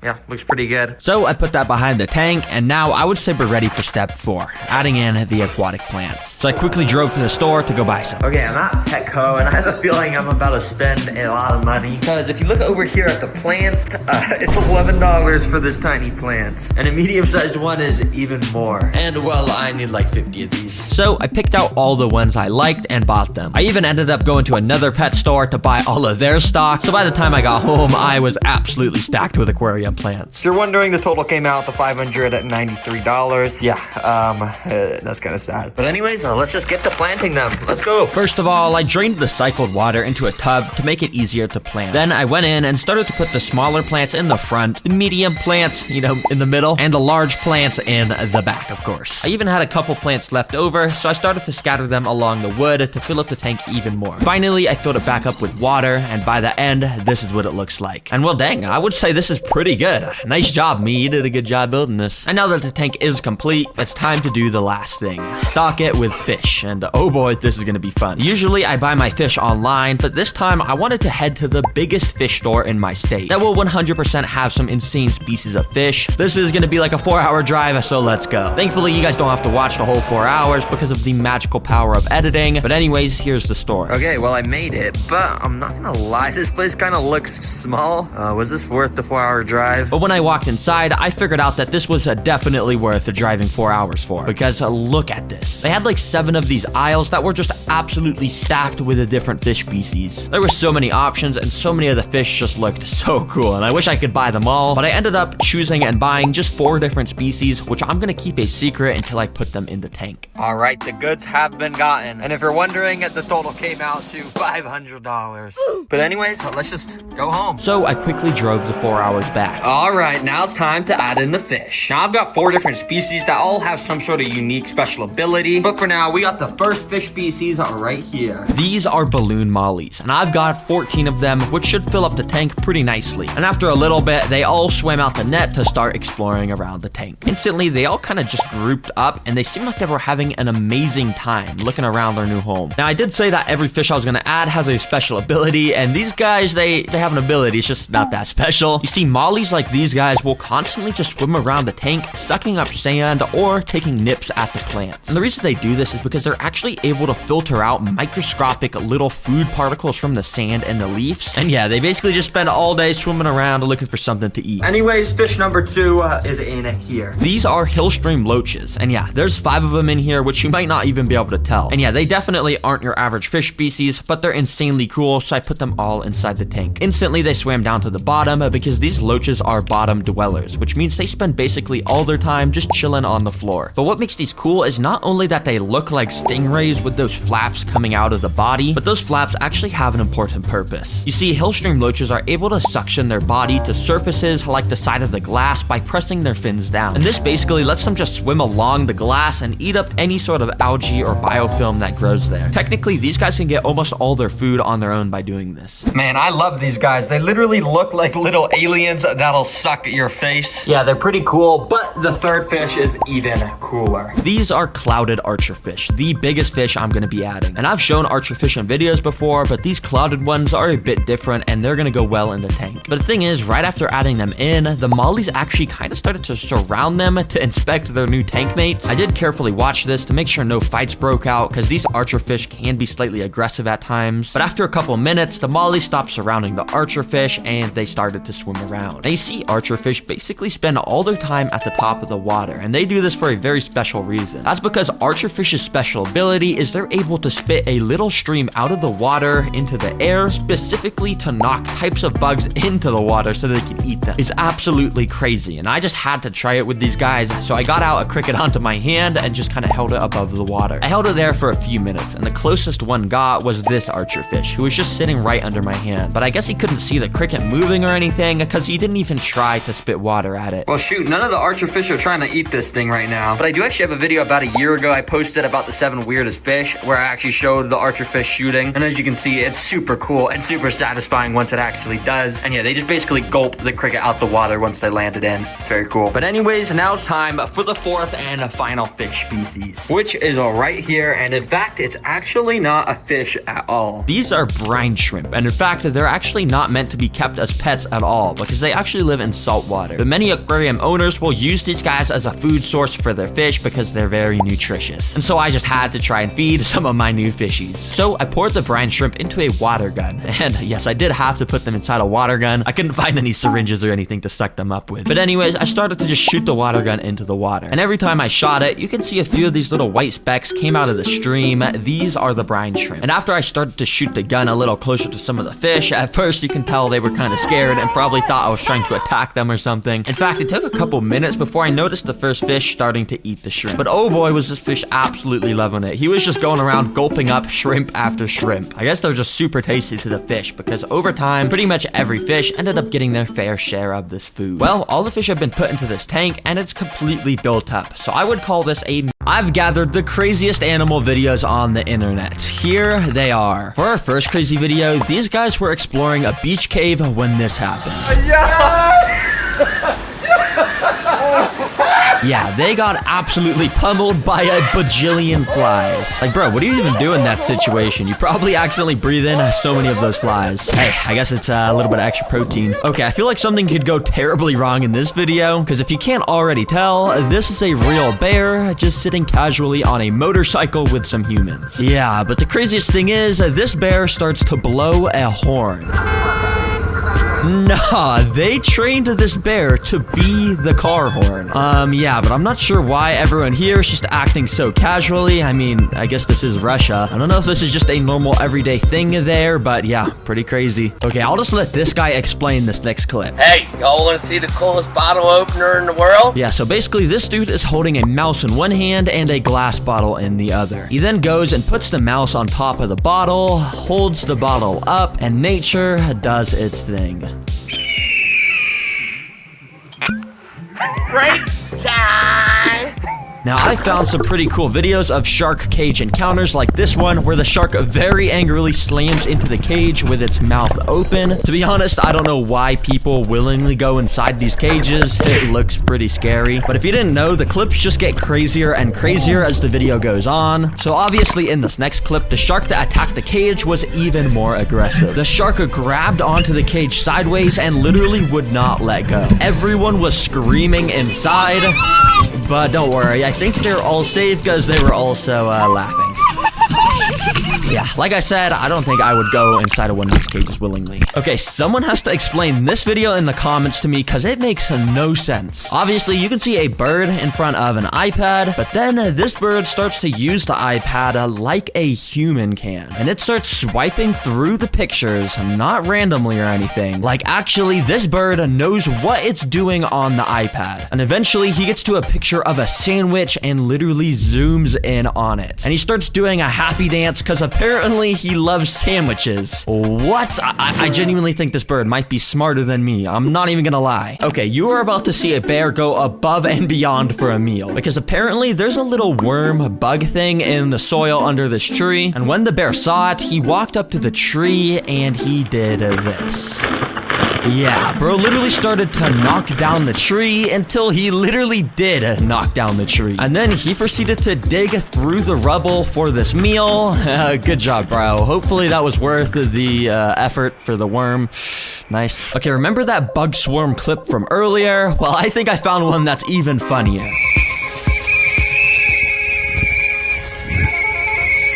Yeah, looks pretty good. So I put that behind the tank, and now I would say we're ready for step 4, adding in the aquatic plants. So I quickly drove to the store to go buy some. Okay, I'm at Petco, and I have a feeling I'm about to spend a lot of money. Because if you look over here at the plants, it's $11 for this tiny plant. And a medium-sized one is even more. And well, I need like 50 of these. So I picked out all the ones I liked and bought them. I even ended up going to another pet store to buy all of their stock. So by the time I got home, I was absolutely stacked with aquarium plants. If you're wondering, the total came out to $593. Yeah, that's kind of sad. But anyways, let's just get to planting them. Let's go. First of all, I drained the cycled water into a tub to make it easier to plant. Then I went in and started to put the smaller plants in the front, the medium plants, in the middle, and the large plants in the back, of course. I even had a couple plants left over, so I started to scatter them along the wood to fill up the tank even more. Finally, I filled it back up with water, and by the end, this is what it looks like. And well, dang, I would say this is pretty good. Nice job, me. You did a good job building this. And now that the tank is complete, it's time to do the last thing. Stock it with fish. And oh boy, this is gonna be fun. Usually I buy my fish online, but this time I wanted to head to the biggest fish store in my state that will 100% have some insane species of fish. This is gonna be like a 4-hour drive, so let's go. Thankfully, you guys don't have to watch the whole 4 hours because of the magical power of editing. But anyways, here's the store. Okay, well, I made it, but I'm not gonna lie, this place kind of looks small. Was this worth the 4-hour drive? But when I walked inside, I figured out that this was definitely worth driving 4 hours for. Because look at this. They had like 7 of these aisles that were just absolutely stacked with the different fish species. There were so many options, and so many of the fish just looked so cool, and I wish I could buy them all, but I ended up choosing and buying just 4 different species, which I'm gonna keep a secret until I put them in the tank. All right, the goods have been gotten. And if you're wondering, the total came out to $500. But anyways, let's just go home. So I quickly drove the 4 hours back. All right, now it's time to add in the fish. Now I've got 4 different species that all have some sort of unique special ability. But for now, we got the first fish species right here. These are balloon mollies, and I've got 14 of them, which should fill up the tank pretty nicely. And after a little bit, they all swam out the net to start exploring around the tank. Instantly, they all kind of just grouped up, and they seemed like they were having an amazing time looking around their new home. Now, I did say that every fish I was going to add has a special ability, and these guys, they have an ability. It's just not that special. You see, mollies like these guys will constantly just swim around the tank, sucking up sand or taking nips at the plants. And the reason they do this is because they're actually able to filter out microscopic little food particles from the sand and the leaves. And yeah, they basically just spend all day swimming around looking for something to eat. Anyways, fish number 2 is in here. These are hillstream loaches, and yeah, there's 5 of them in here, which you might not even be able to tell. And yeah, they definitely aren't your average fish species, but they're insanely cool, so I put them all inside the tank. Instantly, they swam down to the bottom because these loaches are bottom dwellers, which means they spend basically all their time just chilling on the floor. But what makes these cool is not only that they look like stingrays with those flaps coming out of the body, but those flaps actually have an important purpose. You see, hillstream loaches are able to suction their body to surfaces like the side of the glass by pressing their fins down. And this basically lets them just swim along the glass and eat up any sort of algae or biofilm that grows there. Technically, these guys can get almost all their food on their own by doing this. Man, I love these guys. They literally look like little aliens that'll suck at your face. Yeah, they're pretty cool, but the third fish is even cooler. These are clouded archerfish, the biggest fish I'm gonna be adding. And I've shown archerfish in videos before, but these clouded ones are a bit different and they're gonna go well in the tank. But the thing is, right after adding them in, the mollies actually kind of started to surround them to inspect their new tank mates. I did carefully watch this to make sure no fights broke out, because these archerfish can be slightly aggressive at times. But after a couple minutes, the mollies stopped surrounding the archerfish and they started to swim around. Now you see, archerfish basically spend all their time at the top of the water, and they do this for a very special reason. That's because archerfish's special ability is they're able to spit a little stream out of the water into the air, specifically to knock types of bugs into the water so they can eat them. It's absolutely crazy, and I just had to try it with these guys, so I got out a cricket onto my hand and just kind of held it above the water. I held it there for a few minutes, and the closest one got was this archerfish, who was just sitting right under my hand. But I guess he couldn't see the cricket moving or anything, because he didn't even try to spit water at it. Well, shoot, none of the archerfish are trying to eat this thing right now. But I do actually have a video about a year ago I posted about the 7 weirdest fish, where I actually showed the archerfish shooting. And as you can see, it's super cool and super satisfying once it actually does. And yeah, they just basically gulp the cricket out the water once they land it in. It's very cool. But anyways, now it's time for the 4th and final fish species, which is right here. And in fact, it's actually not a fish at all. These are brine shrimp, and in fact, they're actually not meant to be kept as pets at all, because they actually live in salt water. But many aquarium owners will use these guys as a food source for their fish because they're very nutritious. And so I just had to try and feed some of my new fishies. So I poured the brine shrimp into a water gun, and yes, I did have to put them inside a water gun. I couldn't find any syringes or anything to suck them up with. But anyways, I started to just shoot the water gun into the water, and every time I shot it, you can see a few of these little white specks came out of the stream. These are the brine shrimp. And after I started to shoot the gun a little closer to some of the fish, at first you can tell they were kind of scared and probably thought I was trying to attack them or something. In fact, it took a couple minutes before I noticed the first fish starting to eat the shrimp. But oh boy, was this fish absolutely loving it. He was just going around gulping up shrimp after shrimp. I guess they're just super tasty to the fish, because over time, pretty much every fish ended up getting their fair share of this food. Well, all the fish have been put into this tank, and it's completely built up. So I would call this a... I've gathered the craziest animal videos on the internet. Here they are. For our first crazy video, these guys were exploring a beach cave when this happened. Yeah! Yeah, they got absolutely pummeled by a bajillion flies. Like, bro, what do you even do in that situation? You probably accidentally breathe in so many of those flies. Hey, I guess it's a little bit of extra protein. Okay, I feel like something could go terribly wrong in this video, because if you can't already tell, this is a real bear just sitting casually on a motorcycle with some humans. Yeah, but the craziest thing is, this bear starts to blow a horn. Nah, they trained this bear to be the car horn. Yeah, but I'm not sure why everyone here is just acting so casually. I mean, I guess this is Russia. I don't know if this is just a normal everyday thing there, but yeah, pretty crazy. Okay, I'll just let this guy explain this next clip. Hey, y'all want to see the coolest bottle opener in the world? Yeah, so basically this dude is holding a mouse in one hand and a glass bottle in the other. He then goes and puts the mouse on top of the bottle, holds the bottle up, and nature does its thing. Break time! Now, I found some pretty cool videos of shark cage encounters like this one, where the shark very angrily slams into the cage with its mouth open. To be honest, I don't know why people willingly go inside these cages. It looks pretty scary. But if you didn't know, the clips just get crazier and crazier as the video goes on. So obviously in this next clip, the shark that attacked the cage was even more aggressive. The shark grabbed onto the cage sideways and literally would not let go. Everyone was screaming inside, but don't worry, I think they're all safe because they were also laughing. Yeah, like I said, I don't think I would go inside of one of these cages willingly. Okay, someone has to explain this video in the comments to me because it makes no sense. Obviously, you can see a bird in front of an iPad, but then this bird starts to use the iPad like a human can. And it starts swiping through the pictures, not randomly or anything. Like, actually, this bird knows what it's doing on the iPad. And eventually, he gets to a picture of a sandwich and literally zooms in on it. And he starts doing a happy dance because apparently he loves sandwiches. What? I genuinely think this bird might be smarter than me. I'm not even gonna lie. Okay, you are about to see a bear go above and beyond for a meal, because apparently there's a little worm bug thing in the soil under this tree, and when the bear saw it, he walked up to the tree and he did this. Yeah, bro literally started to knock down the tree until he literally did knock down the tree. And then he proceeded to dig through the rubble for this meal. Good job, bro. Hopefully that was worth the effort for the worm. Nice. Okay, remember that bug swarm clip from earlier? Well, I think I found one that's even funnier.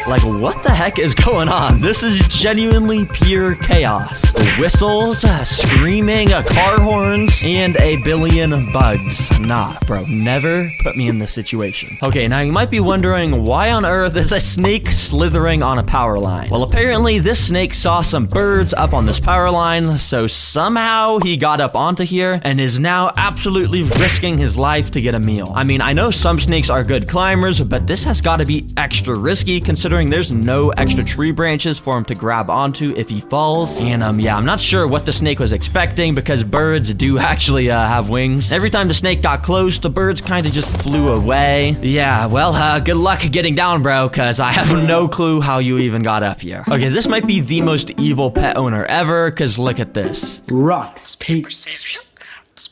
Like, what the heck is going on? This is genuinely pure chaos. Whistles, screaming, car horns, and a billion bugs. Nah, bro, never put me in this situation. Okay, now you might be wondering, why on earth is a snake slithering on a power line? Well, apparently this snake saw some birds up on this power line, so somehow he got up onto here and is now absolutely risking his life to get a meal. I mean, I know some snakes are good climbers, but this has got to be extra risky considering there's no extra tree branches for him to grab onto if he falls. And yeah, I'm not sure what the snake was expecting because birds do actually have wings. Every time the snake got close, the birds kind of just flew away. Yeah, well, good luck getting down, bro, because I have no clue how you even got up here. Okay, this might be the most evil pet owner ever, because look at this. Rocks, paper, scissors.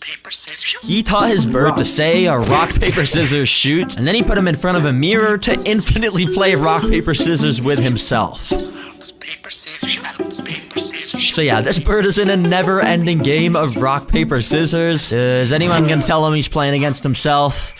Paper, scissors. He taught his bird to say rock, paper, scissors, shoot, and then he put him in front of a mirror to infinitely play rock, paper, scissors with himself. Paper, scissors. Paper, scissors. So yeah, this bird is in a never-ending game of rock, paper, scissors. Is anyone gonna tell him he's playing against himself?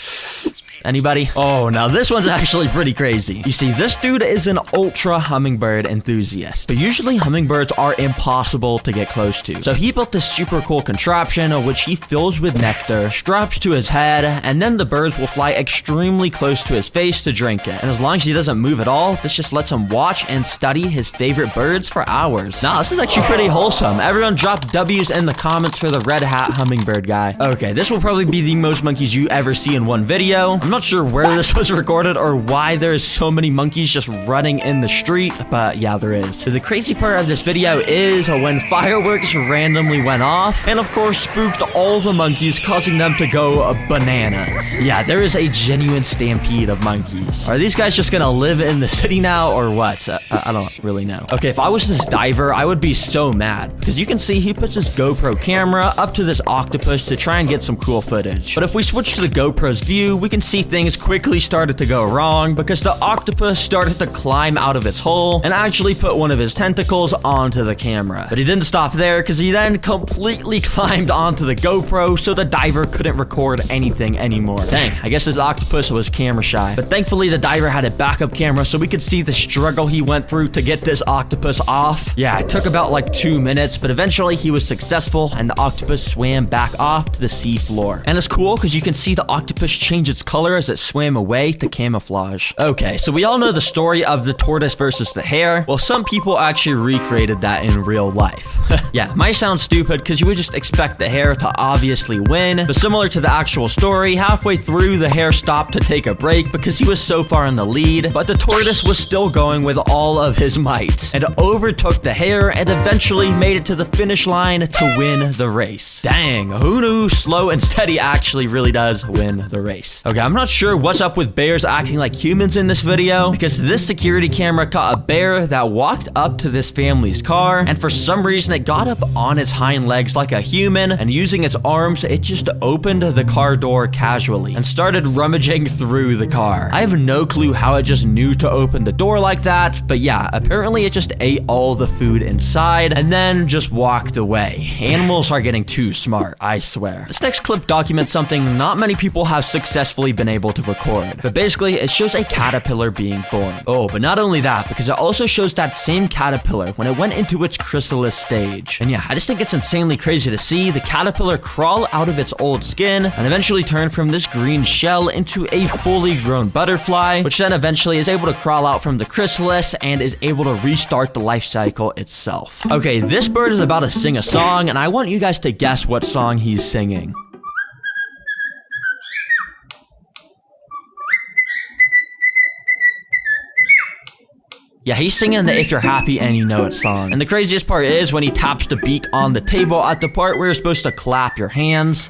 Anybody? Oh, now this one's actually pretty crazy. You see, this dude is an ultra hummingbird enthusiast. But usually hummingbirds are impossible to get close to. So he built this super cool contraption which he fills with nectar, straps to his head, and then the birds will fly extremely close to his face to drink it. And as long as he doesn't move at all, this just lets him watch and study his favorite birds for hours. Now, this is actually pretty wholesome. Everyone drop W's in the comments for the red hat hummingbird guy. Okay, this will probably be the most monkeys you ever see in one video. I'm not sure where this was recorded or why there's so many monkeys just running in the street, but yeah, there is. So the crazy part of this video is when fireworks randomly went off and of course spooked all the monkeys, causing them to go bananas. Yeah, there is a genuine stampede of monkeys. Are these guys just gonna live in the city now or what? I don't really know. Okay, if I was this diver, I would be so mad because you can see he puts his GoPro camera up to this octopus to try and get some cool footage. But if we switch to the GoPro's view, we can see things quickly started to go wrong because the octopus started to climb out of its hole and actually put one of his tentacles onto the camera. But he didn't stop there because he then completely climbed onto the GoPro so the diver couldn't record anything anymore. Dang, I guess this octopus was camera shy. But thankfully the diver had a backup camera so we could see the struggle he went through to get this octopus off. Yeah, it took about like 2 minutes, but eventually he was successful and the octopus swam back off to the sea floor. And it's cool because you can see the octopus change its color as it swam away to camouflage. Okay, so we all know the story of the tortoise versus the hare. Well, some people actually recreated that in real life. Yeah, might sound stupid because you would just expect the hare to obviously win, but similar to the actual story, halfway through the hare stopped to take a break because he was so far in the lead, but the tortoise was still going with all of his might and overtook the hare and eventually made it to the finish line to win the race. Dang, who knew slow and steady actually really does win the race? Okay, I'm not sure what's up with bears acting like humans in this video because this security camera caught a bear that walked up to this family's car and for some reason it got up on its hind legs like a human and using its arms, it just opened the car door casually and started rummaging through the car. I have no clue how it just knew to open the door like that, but yeah, apparently it just ate all the food inside and then just walked away. Animals are getting too smart, I swear. This next clip documents something not many people have successfully been able to record, but basically it shows a caterpillar being born. Oh, but not only that, because it also shows that same caterpillar when it went into its chrysalis stage. And yeah, I just think it's insanely crazy to see the caterpillar crawl out of its old skin and eventually turn from this green shell into a fully grown butterfly, which then eventually is able to crawl out from the chrysalis and is able to restart the life cycle itself. Okay, this bird is about to sing a song and I want you guys to guess what song he's singing. Yeah, he's singing the If You're Happy and You Know It song. And the craziest part is when he taps the beak on the table at the part where you're supposed to clap your hands.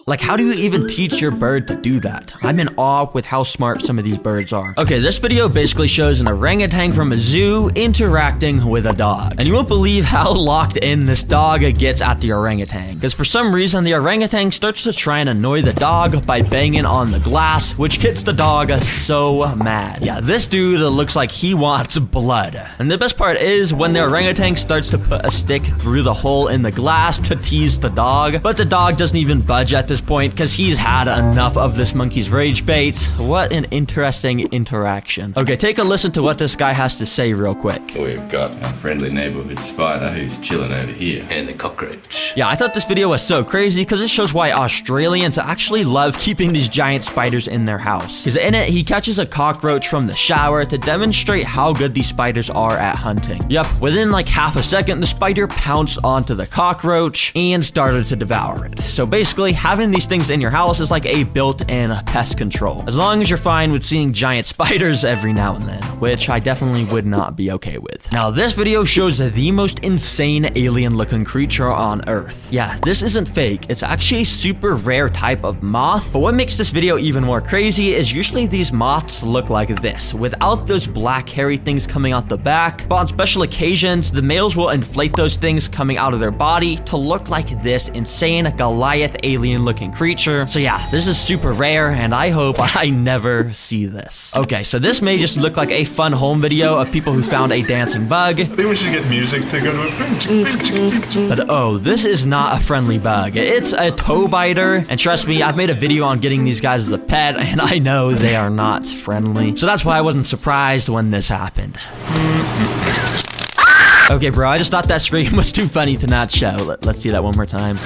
Like, how do you even teach your bird to do that? I'm in awe with how smart some of these birds are. Okay, this video basically shows an orangutan from a zoo interacting with a dog. And you won't believe how locked in this dog gets at the orangutan. Because for some reason, the orangutan starts to try and annoy the dog by banging on the glass, which gets the dog so mad. Yeah, this dude looks like he wants blood. And the best part is when the orangutan starts to put a stick through the hole in the glass to tease the dog, but the dog doesn't even budge at this point because he's had enough of this monkey's rage bait. What an interesting interaction. Okay, take a listen to what this guy has to say real quick. We've got our friendly neighborhood spider who's chilling over here. And the cockroach. Yeah, I thought this video was so crazy because it shows why Australians actually love keeping these giant spiders in their house. Because in it, he catches a cockroach from the shower to demonstrate how good these spiders are at hunting. Yep, within like half a second, the spider pounced onto the cockroach and started to devour it. So basically, having these things in your house is like a built-in pest control. As long as you're fine with seeing giant spiders every now and then, which I definitely would not be okay with. Now, this video shows the most insane alien-looking creature on Earth. Yeah, this isn't fake. It's actually a super rare type of moth. But what makes this video even more crazy is usually these moths look like this, without those black hairy things coming out the back. But on special occasions, the males will inflate those things coming out of their body to look like this insane Goliath alien-looking creature. So yeah, this is super rare and I hope I never see this. Okay, so this may just look like a fun home video of people who found a dancing bug. I think we should get music to go to it. But oh, this is not a friendly bug. It's a toe biter. And trust me, I've made a video on getting these guys as a pet and I know they are not friendly. So that's why I wasn't surprised when this happened. Okay, bro, I just thought that scream was too funny to not show. Let's see that one more time.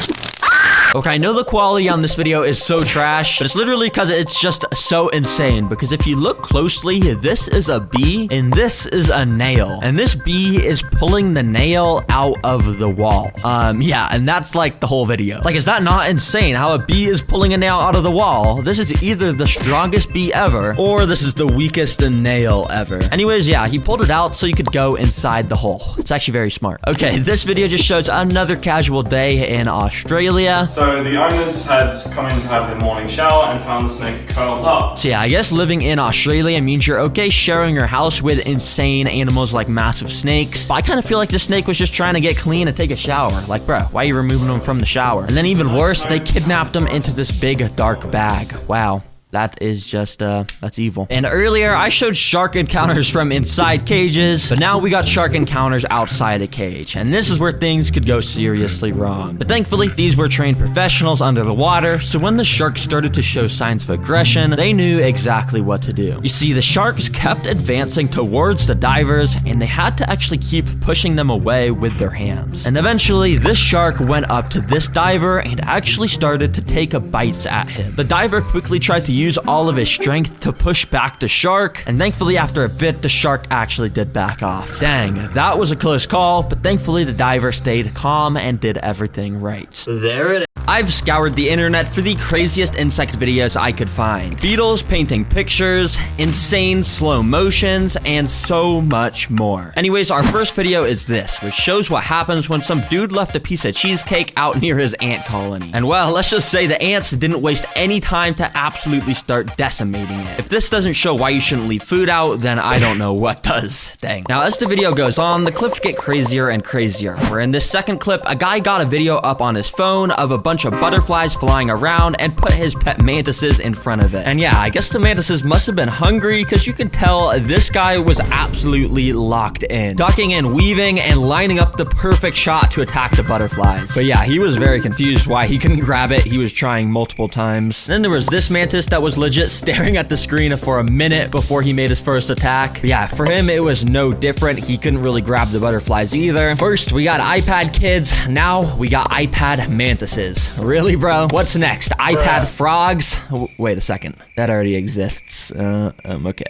Okay, I know the quality on this video is so trash, but it's literally because it's just so insane. Because if you look closely, this is a bee and this is a nail. And this bee is pulling the nail out of the wall. Yeah, and that's like the whole video. Like, is that not insane how a bee is pulling a nail out of the wall? This is either the strongest bee ever, or this is the weakest nail ever. Anyways, yeah, he pulled it out so you could go inside the hole. It's actually very smart. Okay, this video just shows another casual day in Australia. So the owners had come in to have their morning shower and found the snake curled up. So yeah, I guess living in Australia means you're okay sharing your house with insane animals like massive snakes. But I kind of feel like this snake was just trying to get clean and take a shower. Like, bro, why are you removing him from the shower? And then even worse, they kidnapped him into this big dark bag. Wow. That is just, that's evil. And earlier, I showed shark encounters from inside cages, but now we got shark encounters outside a cage. And this is where things could go seriously wrong. But thankfully, these were trained professionals under the water, so when the sharks started to show signs of aggression, they knew exactly what to do. You see, the sharks kept advancing towards the divers, and they had to actually keep pushing them away with their hands. And eventually, this shark went up to this diver and actually started to take bites at him. The diver quickly tried to use all of his strength to push back the shark, and thankfully after a bit the shark actually did back off. Dang, that was a close call, but thankfully the diver stayed calm and did everything right. There it is. I've scoured the internet for the craziest insect videos I could find. Beetles painting pictures, insane slow motions, and so much more. Anyways, our first video is this, which shows what happens when some dude left a piece of cheesecake out near his ant colony. And well, let's just say the ants didn't waste any time to absolutely start decimating it. If this doesn't show why you shouldn't leave food out, then I don't know what does. Dang. Now, as the video goes on, the clips get crazier and crazier. Where in this second clip, a guy got a video up on his phone of a bunch of butterflies flying around and put his pet mantises in front of it. And yeah, I guess the mantises must have been hungry because you can tell this guy was absolutely locked in, ducking and weaving and lining up the perfect shot to attack the butterflies. But yeah, he was very confused why he couldn't grab it. He was trying multiple times. Then there was this mantis that was legit staring at the screen for a minute before he made his first attack. But yeah, for him, it was no different. He couldn't really grab the butterflies either. First, we got iPad kids. Now we got iPad mantises. Really, bro? What's next? iPad frogs? Wait a second. That already exists. Okay.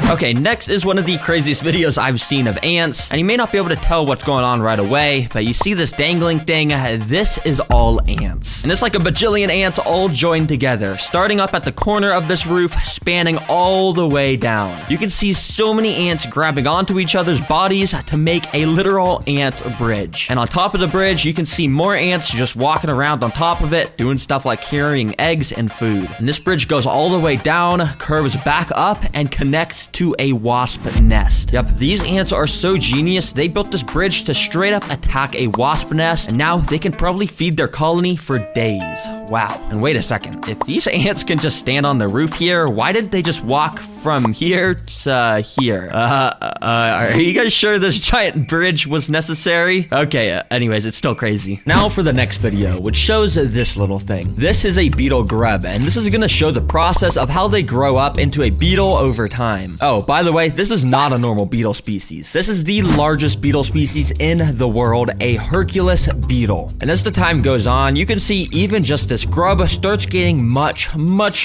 Okay, next is one of the craziest videos I've seen of ants. And you may not be able to tell what's going on right away, but you see this dangling thing? This is all ants. And it's like a bajillion ants all joined together, starting up at the corner of this roof, spanning all the way down. You can see so many ants grabbing onto each other's bodies to make a literal ant bridge. And on top of the bridge, you can see more ants just walking around on top of it, doing stuff like carrying eggs and food. And this bridge goes all the way down, curves back up, and connects to a wasp nest. Yep, these ants are so genius, they built this bridge to straight up attack a wasp nest, and now they can probably feed their colony for days. Wow. And wait a second, if these ants can just stand on the roof here, why did they just walk from here to here? Are you guys sure this giant bridge was necessary? Okay, anyways, it's still crazy. Now for the next video, which shows this little thing. This is a beetle grub, and this is gonna show the process of how they grow up into a beetle over time. Oh, by the way, this is not a normal beetle species. This is the largest beetle species in the world, a Hercules beetle. And as the time goes on, you can see even just this grub starts getting much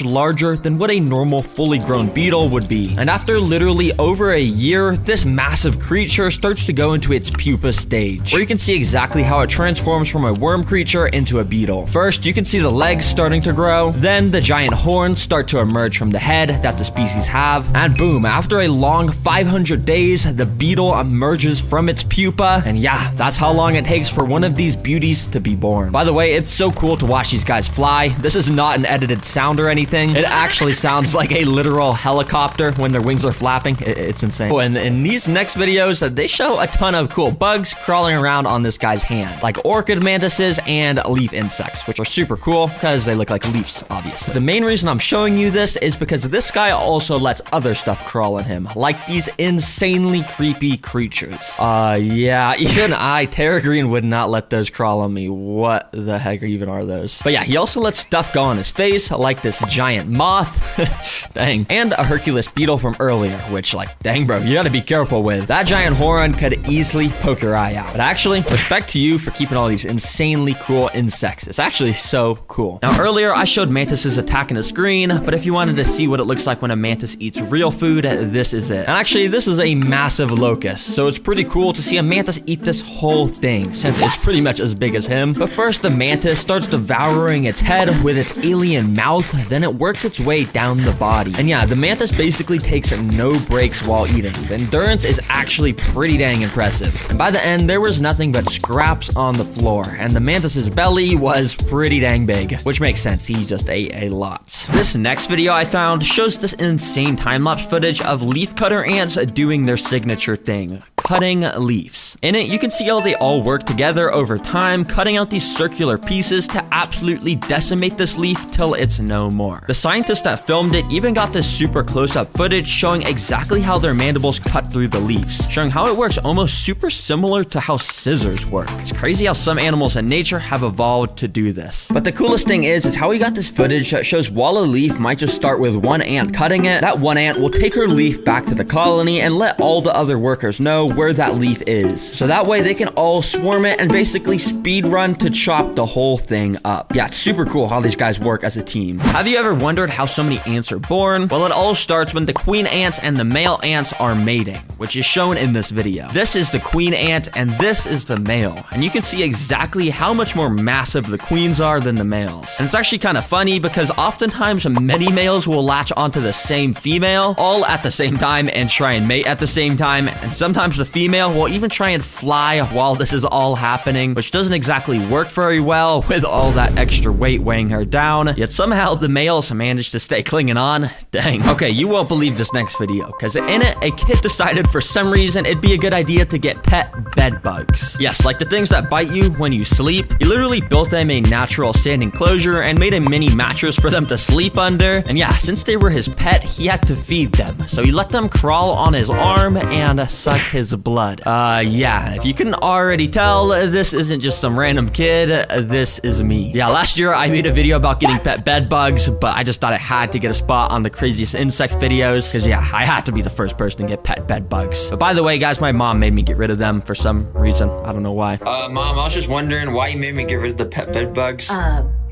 larger than what a normal fully grown beetle would be. And after literally over a year, this massive creature starts to go into its pupa stage, where you can see exactly how it transforms from a worm creature into a beetle. First, you can see the legs starting to grow, then the giant horns start to emerge from the head that the species have, and boom, after a long 500 days, the beetle emerges from its pupa, and yeah, that's how long it takes for one of these beauties to be born. By the way, it's so cool to watch these guys fly. This is not an edited sound or anything. It actually sounds like a literal helicopter when their wings are flapping. It's insane. Oh, and in these next videos, they show a ton of cool bugs crawling around on this guy's hand, like orchid mantises and leaf insects, which are super cool because they look like leaves, obviously. The main reason I'm showing you this is because this guy also lets other stuff crawl on him, like these insanely creepy creatures. Yeah, even I, Tara Green, would not let those crawl on me. What the heck even are those? But yeah, he also lets stuff go on his face, like this giant moth. Dang. And a Hercules beetle from earlier, which, like, dang, bro, you gotta be careful with. That giant horn could easily poke your eye out. But actually, respect to you for keeping all these insanely cool insects. It's actually so cool. Now, earlier I showed mantises attacking the screen, but if you wanted to see what it looks like when a mantis eats real food, this is it. And actually, this is a massive locust, so it's pretty cool to see a mantis eat this whole thing, since it's pretty much as big as him. But first, the mantis starts devouring its head with its alien mouth, then it works its way down the body. And yeah, the mantis basically takes no breaks while eating. The endurance is actually pretty dang impressive. And by the end, there was nothing but scraps on the floor, and the mantis's belly was pretty dang big, which makes sense, he just ate a lot. This next video I found shows this insane time-lapse footage of leafcutter ants doing their signature thing, cutting leaves. In it, you can see how they all work together over time, cutting out these circular pieces to absolutely decimate this leaf till it's no more. The scientist that filmed it even got this super close-up footage showing exactly how their mandibles cut through the leaves, showing how it works almost super similar to how scissors work. It's crazy how some animals in nature have evolved to do this. But the coolest thing is how he got this footage that shows while a leaf might just start with one ant cutting it, that one ant will take her leaf back to the colony and let all the other workers know where that leaf is. So that way they can all swarm it and basically speed run to chop the whole thing up. Yeah, it's super cool how these guys work as a team. Have you ever wondered how so many ants are born? Well, it all starts when the queen ants and the male ants are mating, which is shown in this video. This is the queen ant and this is the male. And you can see exactly how much more massive the queens are than the males. And it's actually kind of funny because oftentimes many males will latch onto the same female all at the same time and try and mate at the same time. And sometimes the female will even try and fly while this is all happening, which doesn't exactly work very well with all that extra weight weighing her down. Yet somehow the males managed to stay clinging on. Dang. Okay, you won't believe this next video, because in it, a kid decided for some reason it'd be a good idea to get pet bed bugs. Yes, like the things that bite you when you sleep. He literally built them a natural sand enclosure and made a mini mattress for them to sleep under. And yeah, since they were his pet, he had to feed them. So he let them crawl on his arm and suck his blood. Yeah, if you couldn't already tell, this isn't just some random kid, this is me. Yeah, last year I made a video about getting pet bed bugs, but I just thought I had to get a spot on the craziest insect videos, because yeah, I had to be the first person to get pet bed bugs. But by the way, guys, my mom made me get rid of them for some reason. I don't know why. Mom, I was just wondering why you made me get rid of the pet bed bugs.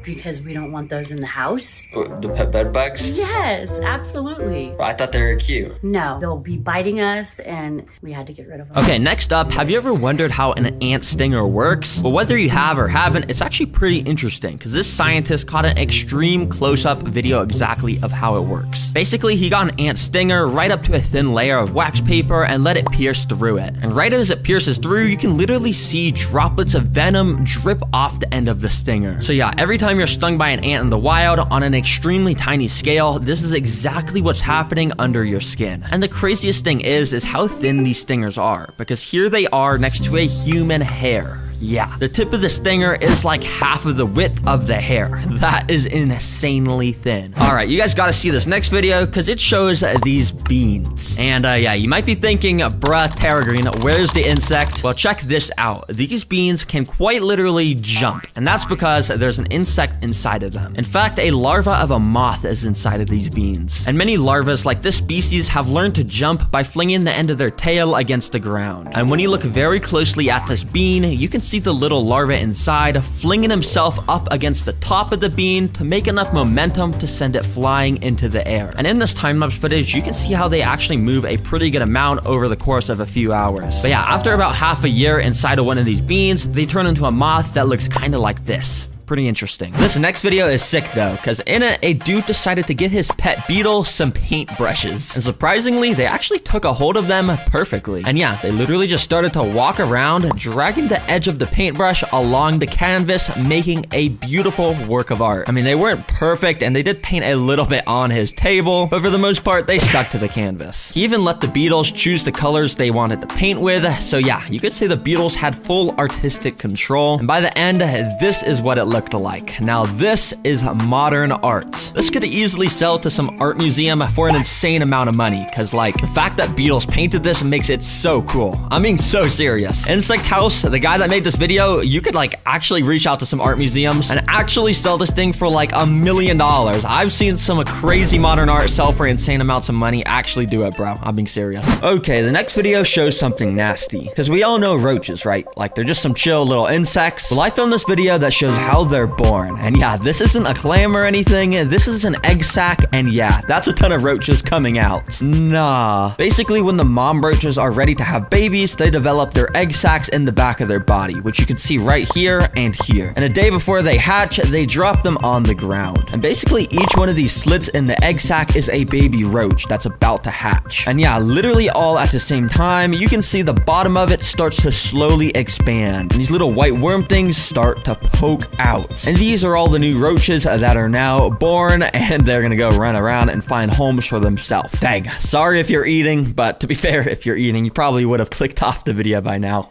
Because we don't want those in the house. The pet bed bugs? Yes, absolutely. I thought they were cute. No, they'll be biting us and we had to get rid of them. Okay, next up, have you ever wondered how an ant stinger works? Well, whether you have or haven't, it's actually pretty interesting because this scientist caught an extreme close-up video exactly of how it works. Basically, he got an ant stinger right up to a thin layer of wax paper and let it pierce through it. And right as it pierces through, you can literally see droplets of venom drip off the end of the stinger. So yeah, every time you're stung by an ant in the wild on an extremely tiny scale, this is exactly what's happening under your skin. And the craziest thing is how thin these stingers are, because here they are next to a human hair. Yeah, the tip of the stinger is like half of the width of the hair. That is insanely thin. All right, you guys got to see this next video because it shows these beans. And yeah, you might be thinking, bruh, Taragreen, where's the insect? Well, check this out. These beans can quite literally jump, and that's because there's an insect inside of them. In fact, a larva of a moth is inside of these beans. And many larvas like this species have learned to jump by flinging the end of their tail against the ground. And when you look very closely at this bean, you can see the little larva inside flinging himself up against the top of the bean to make enough momentum to send it flying into the air. And in this time-lapse footage, you can see how they actually move a pretty good amount over the course of a few hours. But yeah, after about half a year inside of one of these beans, they turn into a moth that looks kind of like this. Pretty interesting. This next video is sick though, because in it, a dude decided to give his pet beetle some paint brushes. And surprisingly, they actually took a hold of them perfectly. And yeah, they literally just started to walk around, dragging the edge of the paintbrush along the canvas, making a beautiful work of art. I mean, they weren't perfect, and they did paint a little bit on his table, but for the most part, they stuck to the canvas. He even let the beetles choose the colors they wanted to paint with. So yeah, you could say the beetles had full artistic control. And by the end, this is what it looked looked like. Now this is modern art. This could easily sell to some art museum for an insane amount of money, cause like the fact that beetles painted this makes it so cool. I'm being so serious. Insect House, the guy that made this video, you could like actually reach out to some art museums and actually sell this thing for like $1 million. I've seen some crazy modern art sell for insane amounts of money. Actually do it, bro. I'm being serious. Okay, the next video shows something nasty, because we all know roaches, right? Like they're just some chill little insects. Well, I filmed this video that shows how they're born, and yeah, this isn't a clam or anything. This is an egg sac, and yeah, that's a ton of roaches coming out. Nah. Basically, when the mom roaches are ready to have babies, they develop their egg sacs in the back of their body, which you can see right here and here. And a day before they hatch, they drop them on the ground. And basically, each one of these slits in the egg sac is a baby roach that's about to hatch. And yeah, literally all at the same time, you can see the bottom of it starts to slowly expand. And these little white worm things start to poke out. And these are all the new roaches that are now born, and they're gonna go run around and find homes for themselves. Dang, sorry if you're eating, but to be fair, if you're eating, you probably would have clicked off the video by now.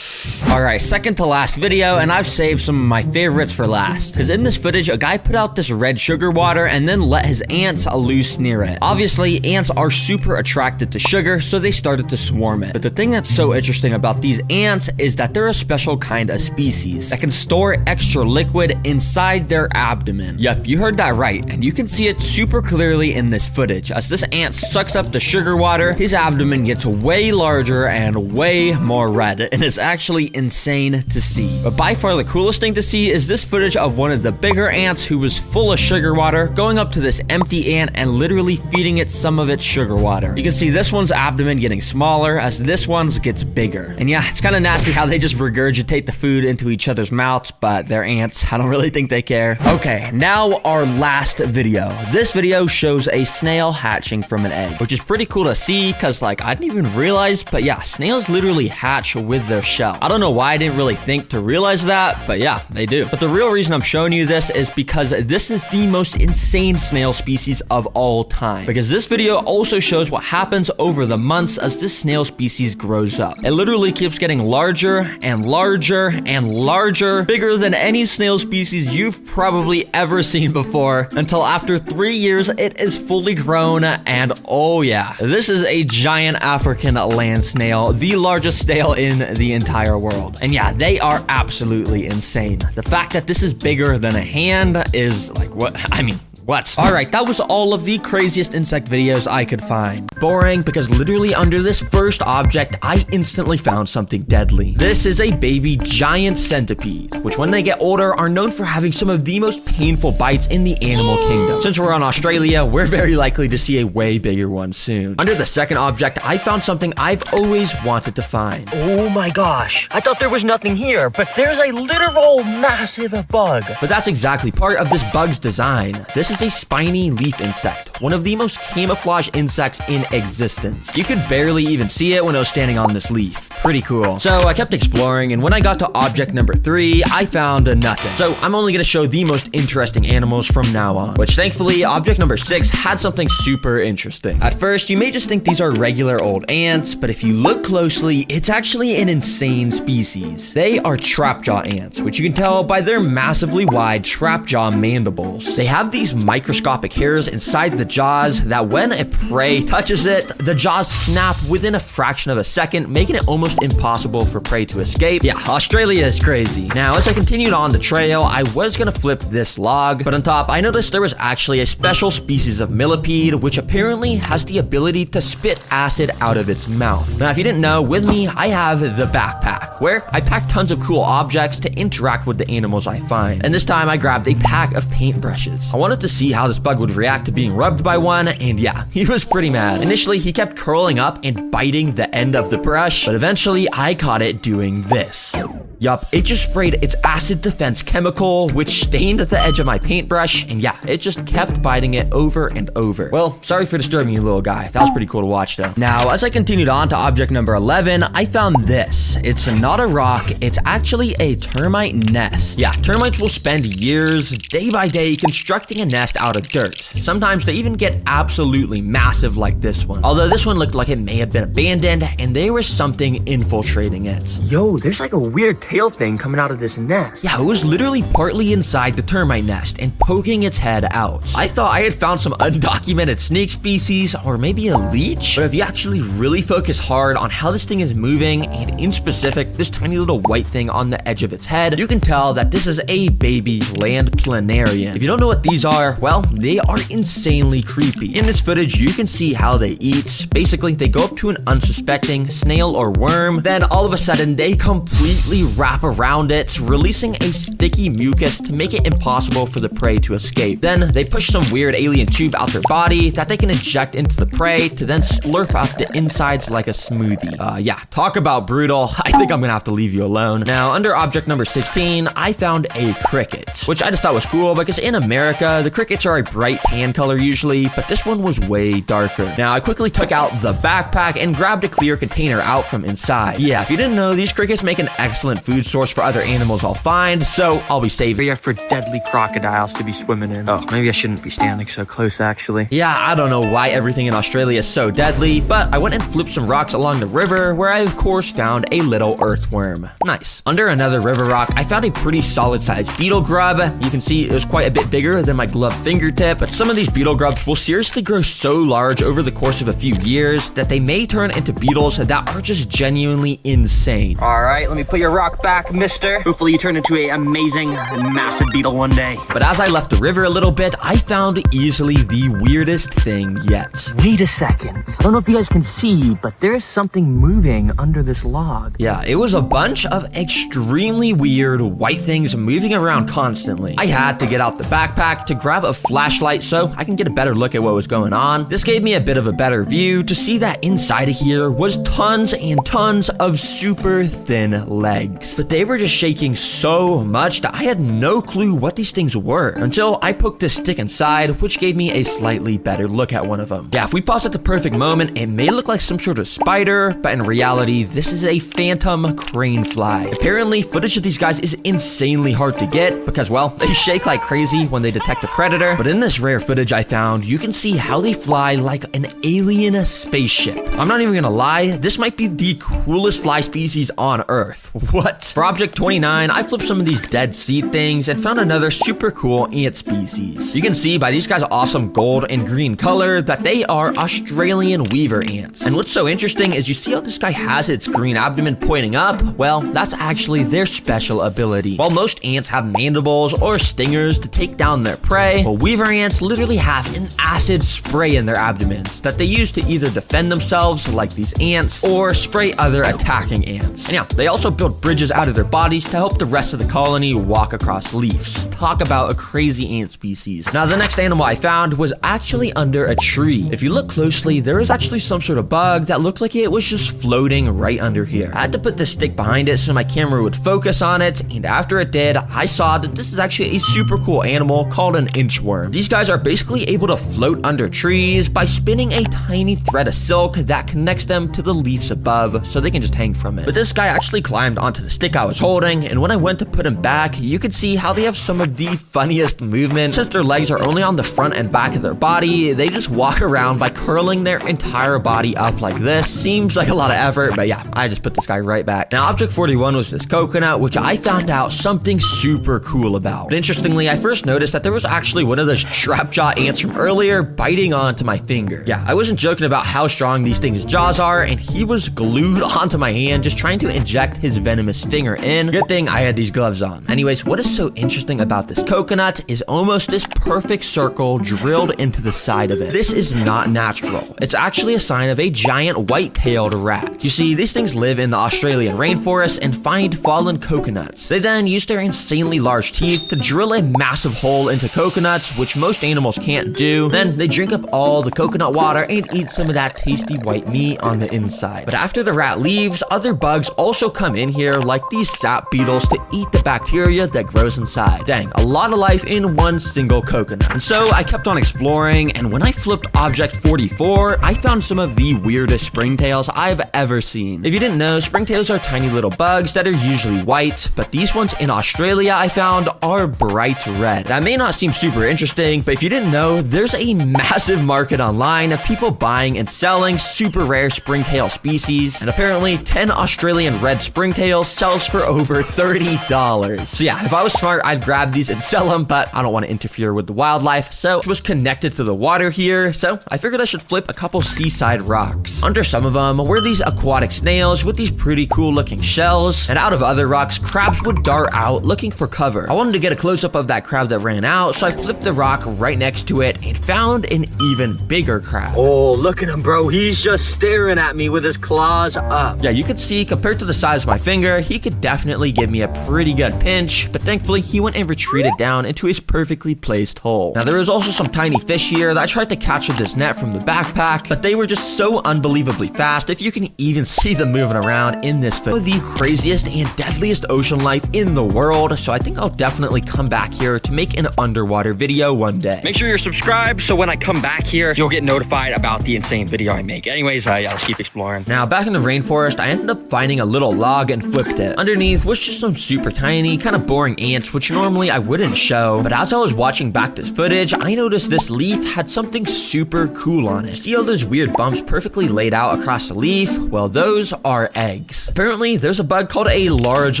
Alright, second to last video, and I've saved some of my favorites for last. Because in this footage, a guy put out this red sugar water and then let his ants loose near it. Obviously, ants are super attracted to sugar, so they started to swarm it. But the thing that's so interesting about these ants is that they're a special kind of species that can store extra liquid inside their abdomen. Yep, you heard that right, and you can see it super clearly in this footage. As this ant sucks up the sugar water, his abdomen gets way larger and way more red, and it's actually insane to see. But by far the coolest thing to see is this footage of one of the bigger ants who was full of sugar water going up to this empty ant and literally feeding it some of its sugar water. You can see this one's abdomen getting smaller as this one's gets bigger. And yeah, it's kind of nasty how they just regurgitate the food into each other's mouths, but they're ants. I don't really think they care. Okay, now our last video. This video shows a snail hatching from an egg, which is pretty cool to see because like I didn't even realize, but yeah, snails literally hatch with their shell. I don't know why I didn't really think to realize that, but yeah, they do. But the real reason I'm showing you this is because this is the most insane snail species of all time. Because this video also shows what happens over the months as this snail species grows up. It literally keeps getting larger and larger and larger, bigger than any snail species you've probably ever seen before, until after 3 years it is fully grown. And oh yeah, this is a giant African land snail, the largest snail in the entire world. And yeah, they are absolutely insane. The fact that this is bigger than a hand is like, what? I mean, what? Alright, that was all of the craziest insect videos I could find. Boring, because literally under this first object, I instantly found something deadly. This is a baby giant centipede, which when they get older are known for having some of the most painful bites in the animal kingdom. Since we're in Australia, we're very likely to see a way bigger one soon. Under the second object, I found something I've always wanted to find. Oh my gosh, I thought there was nothing here, but there's a literal massive bug. But that's exactly part of this bug's design. This is a spiny leaf insect, one of the most camouflaged insects in existence. You could barely even see it when it was standing on this leaf. Pretty cool. So I kept exploring, and when I got to object number 3, I found nothing. So I'm only gonna show the most interesting animals from now on, which thankfully object number 6 had something super interesting. At first, you may just think these are regular old ants, but if you look closely, it's actually an insane species. They are trapjaw ants, which you can tell by their massively wide trapjaw mandibles. They have these microscopic hairs inside the jaws that when a prey touches it, the jaws snap within a fraction of a second, making it almost impossible for prey to escape. Yeah, Australia is crazy. Now, as I continued on the trail, I was gonna flip this log, but on top, I noticed there was actually a special species of millipede, which apparently has the ability to spit acid out of its mouth. Now, if you didn't know, with me, I have the backpack, where I pack tons of cool objects to interact with the animals I find. And this time, I grabbed a pack of paintbrushes. I wanted to see how this bug would react to being rubbed by one, and yeah, he was pretty mad. Initially, he kept curling up and biting the end of the brush, but eventually I caught it doing this. Yup, it just sprayed its acid defense chemical, which stained the edge of my paintbrush, and yeah, it just kept biting it over and over. Well, sorry for disturbing you, little guy. That was pretty cool to watch, though. Now, as I continued on to object number 11, I found this. It's not a rock, it's actually a termite nest. Yeah, termites will spend years, day by day, constructing a nest out of dirt. Sometimes they even get absolutely massive like this one. Although this one looked like it may have been abandoned, and there was something infiltrating it. Yo, there's like a weird tail thing coming out of this nest. Yeah, it was literally partly inside the termite nest and poking its head out. I thought I had found some undocumented snake species or maybe a leech, but if you actually really focus hard on how this thing is moving, and in specific, this tiny little white thing on the edge of its head, you can tell that this is a baby land planarian. If you don't know what these are, well, they are insanely creepy. In this footage, you can see how they eat. Basically, they go up to an unsuspecting snail or worm, then all of a sudden, they completely wrap around it, releasing a sticky mucus to make it impossible for the prey to escape. Then, they push some weird alien tube out their body that they can inject into the prey to then slurp up the insides like a smoothie. Yeah, talk about brutal. I think I'm gonna have to leave you alone. Now, under object number 16, I found a cricket, which I just thought was cool because in America, the crickets are a bright tan color usually, but this one was way darker. Now, I quickly took out the backpack and grabbed a clear container out from inside. Yeah, if you didn't know, these crickets make an excellent food source for other animals I'll find, so I'll be saving For deadly crocodiles to be swimming in. Oh, maybe I shouldn't be standing so close, actually. Yeah, I don't know why everything in Australia is so deadly, but I went and flipped some rocks along the river where I of course found a little earthworm. Nice. Under another river rock, I found a pretty solid sized beetle grub. You can see it was quite a bit bigger than my gloved fingertip, but some of these beetle grubs will seriously grow so large over the course of a few years that they may turn into beetles that are just genuinely insane. All right, let me put your rock back, mister. Hopefully you turn into a amazing, massive beetle one day. But as I left the river a little bit, I found easily the weirdest thing yet. Wait a second. I don't know if you guys can see, but there's something moving under this log. Yeah, it was a bunch of extremely weird white things moving around constantly. I had to get out the backpack to grab a flashlight so I can get a better look at what was going on. This gave me a bit of a better view to see that inside of here was tons and tons of super thin legs. But they were just shaking so much that I had no clue what these things were until I poked a stick inside, which gave me a slightly better look at one of them. Yeah, if we pause at the perfect moment, it may look like some sort of spider, but in reality, this is a phantom crane fly. Apparently, footage of these guys is insanely hard to get because, well, they shake like crazy when they detect a predator, but in this rare footage I found, you can see how they fly like an alien spaceship. I'm not even gonna lie, this might be the coolest fly species on Earth. What? For object 29, I flipped some of these dead seed things and found another super cool ant species. You can see by these guys' awesome gold and green color that they are Australian weaver ants. And what's so interesting is you see how this guy has its green abdomen pointing up? Well, that's actually their special ability. While most ants have mandibles or stingers to take down their prey, well, weaver ants literally have an acid spray in their abdomens that they use to either defend themselves like these ants or spray other attacking ants. And yeah, they also build bridges out of their bodies to help the rest of the colony walk across leaves. Talk about a crazy ant species. Now, the next animal I found was actually under a tree. If you look closely, there is actually some sort of bug that looked like it was just floating right under here. I had to put the stick behind it so my camera would focus on it, and after it did, I saw that this is actually a super cool animal called an inchworm. These guys are basically able to float under trees by spinning a tiny thread of silk that connects them to the leaves above so they can just hang from it. But this guy actually climbed onto the stick I was holding, and when I went to put him back, you could see how they have some of the funniest movement. Since their legs are only on the front and back of their body, they just walk around by curling their entire body up like this. Seems like a lot of effort, but yeah, I just put this guy right back. Now, object 41 was this coconut, which I found out something super cool about. But interestingly, I first noticed that there was actually one of those trapjaw ants from earlier biting onto my finger. Yeah, I wasn't joking about how strong these things' jaws are, and he was glued onto my hand just trying to inject his venomous stinger in. Good thing I had these gloves on. Anyways, what is so interesting about this coconut is almost this perfect circle drilled into the side of it. This is not natural. It's actually a sign of a giant white-tailed rat. You see, these things live in the Australian rainforest and find fallen coconuts. They then use their insanely large teeth to drill a massive hole into coconuts, which most animals can't do. Then they drink up all the coconut water and eat some of that tasty white meat on the inside. But after the rat leaves, other bugs also come in here like these sap beetles to eat the bacteria that grows inside. Dang, a lot of life in one single coconut. And so I kept on exploring, and when I flipped object 44, I found some of the weirdest springtails I've ever seen. If you didn't know, springtails are tiny little bugs that are usually white, but these ones in Australia I found are bright red. That may not seem super interesting, but if you didn't know, there's a massive market online of people buying and selling super rare springtail species, and apparently 10 Australian red springtails sells for over $30. So yeah, if I was smart, I'd grab these and sell them, but I don't want to interfere with the wildlife, so it was connected to the water here, so I figured I should flip a couple seaside rocks. Under some of them were these aquatic snails with these pretty cool looking shells, and out of other rocks, crabs would dart out looking for cover. I wanted to get a close-up of that crab that ran out, so I flipped the rock right next to it and found an even bigger crab. Oh, look at him, bro. He's just staring at me with his claws up. Yeah, you could see, compared to the size of my finger, he could definitely give me a pretty good pinch, but thankfully, he went and retreated down into his perfectly placed hole. Now, there was also some tiny fish here that I tried to catch with this net from the backpack, but they were just so unbelievably fast, if you can even see them moving around in this film. The craziest and deadliest ocean life in the world, so I think I'll definitely come back here to make an underwater video one day. Make sure you're subscribed so when I come back here, you'll get notified about the insane video I make. Anyways, yeah, let's keep exploring. Now, back in the rainforest, I ended up finding a little log and flipped it. Underneath was just some super tiny, kind of boring ants, which normally I wouldn't show, but as I was watching back this footage, I noticed this leaf had something super cool on it. See all those weird bumps perfectly laid out across the leaf? Well, those are eggs. Apparently, there's a bug called a large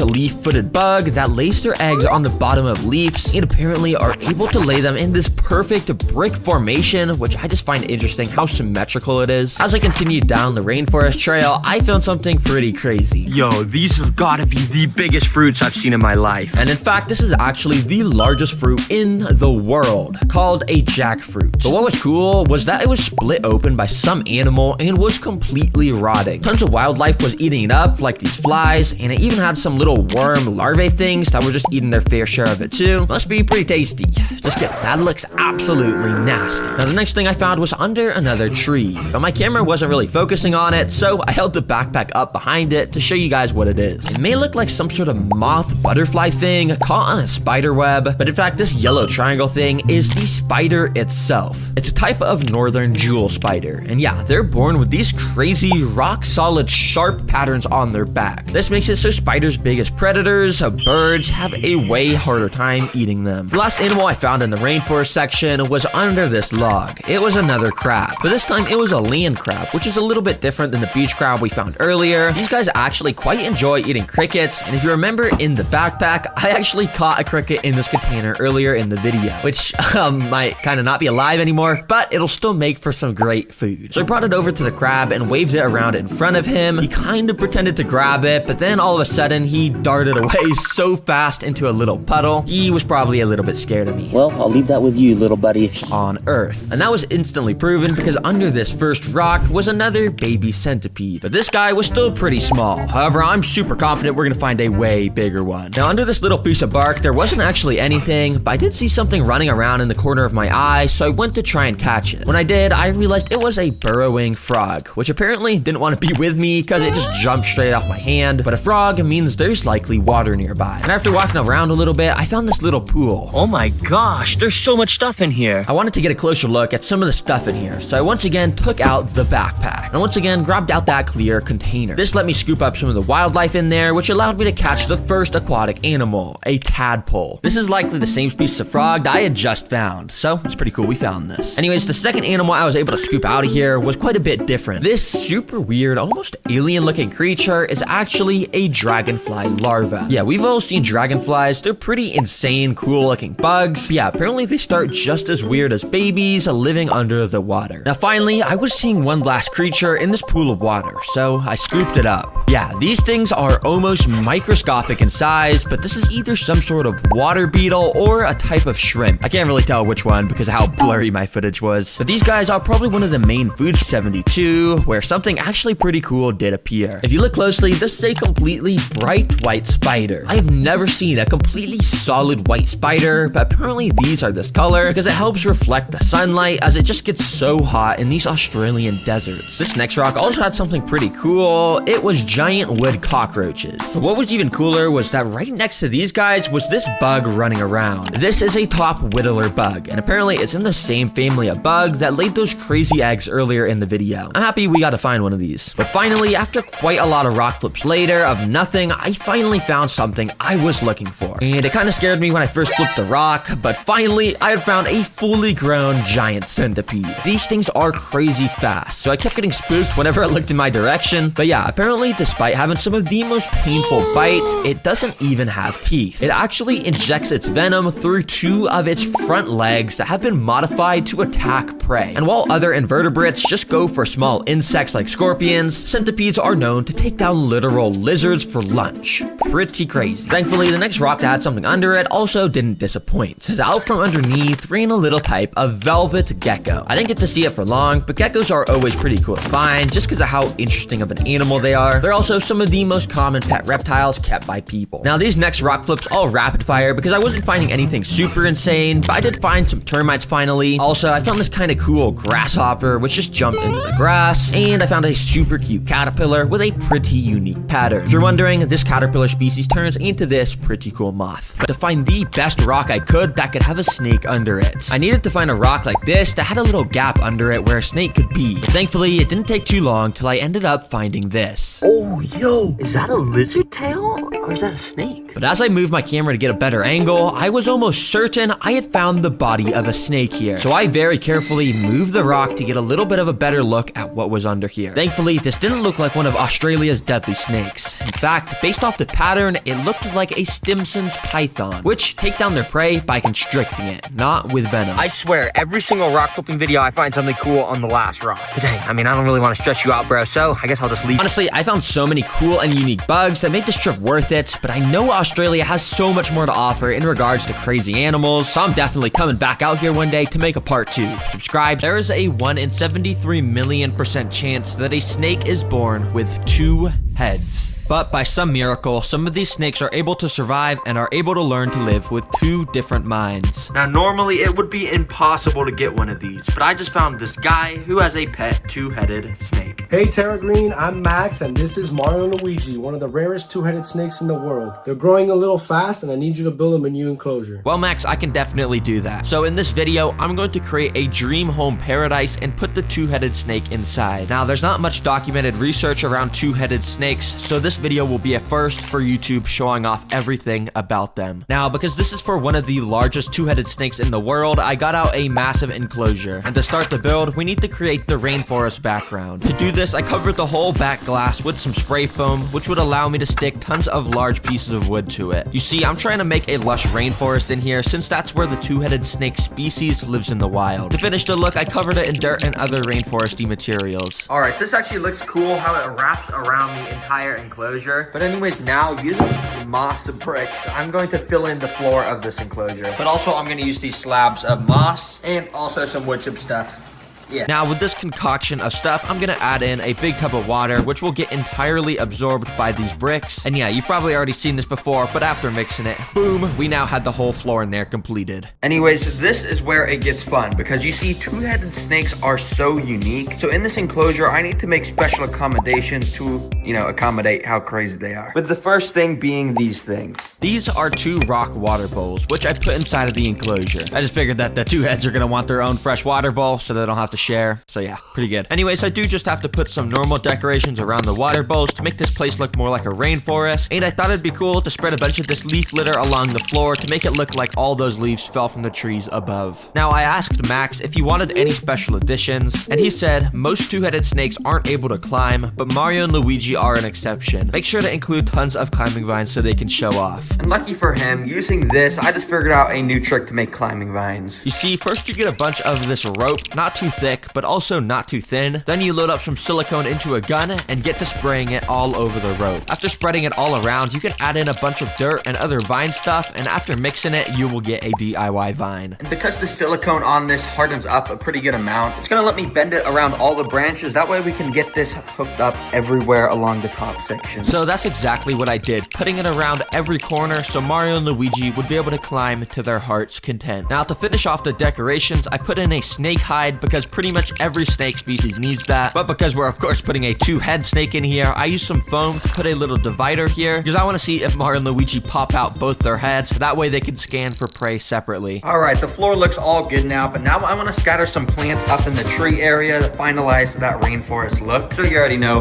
leaf-footed bug that lays their eggs on the bottom of leaves and apparently are able to lay them in this perfect brick formation, which I just find interesting how symmetrical it is. As I continued down the rainforest trail, I found something pretty crazy. Yo, these have got to be the biggest fruits I've seen in my life. And in fact, this is actually the largest fruit in the world, called a jackfruit. But what was cool was that it was split open by some animal and was completely rotting. Tons of wildlife was eating it up, like these flies, and it even had some little worm larvae things that were just eating their fair share of it too. Must be pretty tasty. Just kidding, that looks absolutely nasty. Now the next thing I found was under another tree, but my camera wasn't really focusing on it, so I held the backpack up behind it to show you guys what it is. It may look like some sort of moth butterfly thing caught on a spider web, but in fact this yellow triangle thing is the spider itself. It's a type of northern jewel spider, and yeah, they're born with these crazy rock solid sharp patterns on their back. This makes it so spiders' biggest predators, birds, have a way harder time eating them. The last animal I found in the rainforest section was under this log. It was another crab, but this time it was a land crab, which is a little bit different than the beach crab we found earlier. These guys actually quite enjoy eating crickets, and if you remember in the backpack, I actually caught a cricket in this container earlier in the video, which might kind of not be alive anymore, but it'll still make for some great food. So I brought it over to the crab and waved it around in front of him. He kind of pretended to grab it, but then all of a sudden he darted away so fast into a little puddle. He was probably a little bit scared of me. Well, I'll leave that with you, little buddy. On Earth. And that was instantly proven because under this first rock was another baby centipede. But this guy was still pretty small. However, I'm super confident we're gonna find a way bigger one. Now, under this little piece of bark, there wasn't actually anything, but I did see something running around in the corner of my eye, so I went to try and catch it. When I did, I realized it was a burrowing frog, which apparently didn't want to be with me because it just jumped straight off my hand. But a frog means there's likely water nearby. And after walking around a little bit, I found this little pool. Oh my gosh, there's so much stuff in here. I wanted to get a closer look at some of the stuff in here, so I once again took out the backpack and once again grabbed out that clear container. This let me scoop up some of the wildlife in there, which allowed me to catch the first aquatic animal, a tadpole. This is likely the same species of frog that I had just found, so it's pretty cool we found this. Anyways, the second animal I was able to scoop out of here was quite a bit different. This super weird, almost alien looking creature is actually a dragonfly larva. Yeah, we've all seen dragonflies. They're pretty insane, cool looking bugs. Yeah, apparently they start just as weird as babies living under the water. Now finally, I was seeing one last creature in this pool of water, so I scooped it up. Yeah, these things are almost microscopic in size, but this is either some sort of water beetle or a type of shrimp. I can't really tell which one because of how blurry my footage was. But these guys are probably one of the main foods 72, where something actually pretty cool did appear. If you look closely, this is a completely bright white spider. I've never seen a completely solid white spider, but apparently these are this color because it helps reflect the sunlight as it just gets so hot in these Australian deserts. This next rock also had something pretty cool. It was giant wood cockroaches. But what was even cooler was that right next to these guys was this bug running around. This is a top whittler bug, and apparently it's in the same family of bug that laid those crazy eggs earlier in the video. I'm happy we got to find one of these. But finally, after quite a lot of rock flips later of nothing, I finally found something I was looking for. And it kind of scared me when I first flipped the rock, but finally I had found a fully grown giant centipede. These things are crazy fast, so I kept getting spooked whenever it looked in my direction. But yeah, apparently this despite having some of the most painful bites, it doesn't even have teeth. It actually injects its venom through 2 of its front legs that have been modified to attack prey. And while other invertebrates just go for small insects like scorpions, centipedes are known to take down literal lizards for lunch. Pretty crazy. Thankfully, the next rock that had something under it also didn't disappoint. Out from underneath ran a little type of velvet gecko. I didn't get to see it for long, but geckos are always pretty cool to find just because of how interesting of an animal they are. They're also some of the most common pet reptiles kept by people. Now, these next rock flips all rapid fire because I wasn't finding anything super insane, but I did find some termites finally. Also, I found this kind of cool grasshopper which just jumped into the grass, and I found a super cute caterpillar with a pretty unique pattern. If you're wondering, this caterpillar species turns into this pretty cool moth. But to find the best rock I could that could have a snake under it, I needed to find a rock like this that had a little gap under it where a snake could be. But thankfully, it didn't take too long till I ended up finding this. Oh, yo, is that a lizard tail or is that a snake? But as I moved my camera to get a better angle, I was almost certain I had found the body of a snake here. So I very carefully moved the rock to get a little bit of a better look at what was under here. Thankfully, this didn't look like one of Australia's deadly snakes. In fact, based off the pattern, it looked like a Stimson's python, which take down their prey by constricting it, not with venom. I swear, every single rock flipping video, I find something cool on the last rock. But dang, I mean, I don't really want to stress you out, bro, so I guess I'll just leave. Honestly, I found so many cool and unique bugs that made this trip worth it, but I know Australia has so much more to offer in regards to crazy animals, so I'm definitely coming back out here one day to make a part 2. Subscribe. There is a 1 in 73 million% chance that a snake is born with 2 heads. But by some miracle, some of these snakes are able to survive and are able to learn to live with 2 different minds. Now, normally it would be impossible to get one of these, but I just found this guy who has a pet 2-headed snake. Hey Terra Green, I'm Max and this is Mario and Luigi, one of the rarest 2-headed snakes in the world. They're growing a little fast and I need you to build them a new enclosure. Well, Max, I can definitely do that. So in this video, I'm going to create a dream home paradise and put the 2-headed snake inside. Now, there's not much documented research around 2-headed snakes, so this video will be a first for YouTube showing off everything about them. Now, because this is for one of the largest 2-headed snakes in the world, I got out a massive enclosure. And to start the build, we need to create the rainforest background. To do this, I covered the whole back glass with some spray foam, which would allow me to stick tons of large pieces of wood to it. You see, I'm trying to make a lush rainforest in here since that's where the 2-headed snake species lives in the wild. To finish the look, I covered it in dirt and other rainforesty materials. Alright, this actually looks cool how it wraps around the entire enclosure. But anyways, now using moss bricks, I'm going to fill in the floor of this enclosure. But also I'm going to use these slabs of moss and also some wood chip stuff. Yeah. Now, with this concoction of stuff, I'm gonna add in a big tub of water, which will get entirely absorbed by these bricks. And yeah, you've probably already seen this before, but after mixing it, boom, we now had the whole floor in there completed. Anyways, this is where it gets fun, because you see, 2-headed snakes are so unique. So in this enclosure, I need to make special accommodations to, accommodate how crazy they are. With the first thing being these things. These are 2 rock water bowls, which I put inside of the enclosure. I just figured that the 2 heads are gonna want their own fresh water bowl, so they don't have to share. So yeah, pretty good. Anyways, I do just have to put some normal decorations around the water bowls to make this place look more like a rainforest. And I thought it'd be cool to spread a bunch of this leaf litter along the floor to make it look like all those leaves fell from the trees above. Now, I asked Max if he wanted any special additions, and he said most 2-headed snakes aren't able to climb, but Mario and Luigi are an exception. Make sure to include tons of climbing vines so they can show off. And lucky for him, using this, I just figured out a new trick to make climbing vines. You see, first you get a bunch of this rope, not too thick, but also not too thin. Then you load up some silicone into a gun and get to spraying it all over the rope. After spreading it all around, you can add in a bunch of dirt and other vine stuff, and after mixing it, you will get a DIY vine. And because the silicone on this hardens up a pretty good amount, it's gonna let me bend it around all the branches. That way we can get this hooked up everywhere along the top section. So that's exactly what I did, putting it around every corner so Mario and Luigi would be able to climb to their heart's content. Now, to finish off the decorations, I put in a snake hide because pretty much every snake species needs that. But because we're of course putting a 2-head snake in here, I used some foam to put a little divider here because I want to see if Mario and Luigi pop out both their heads. That way they can scan for prey separately. Alright, the floor looks all good now, but now I want to scatter some plants up in the tree area to finalize that rainforest look. So you already know.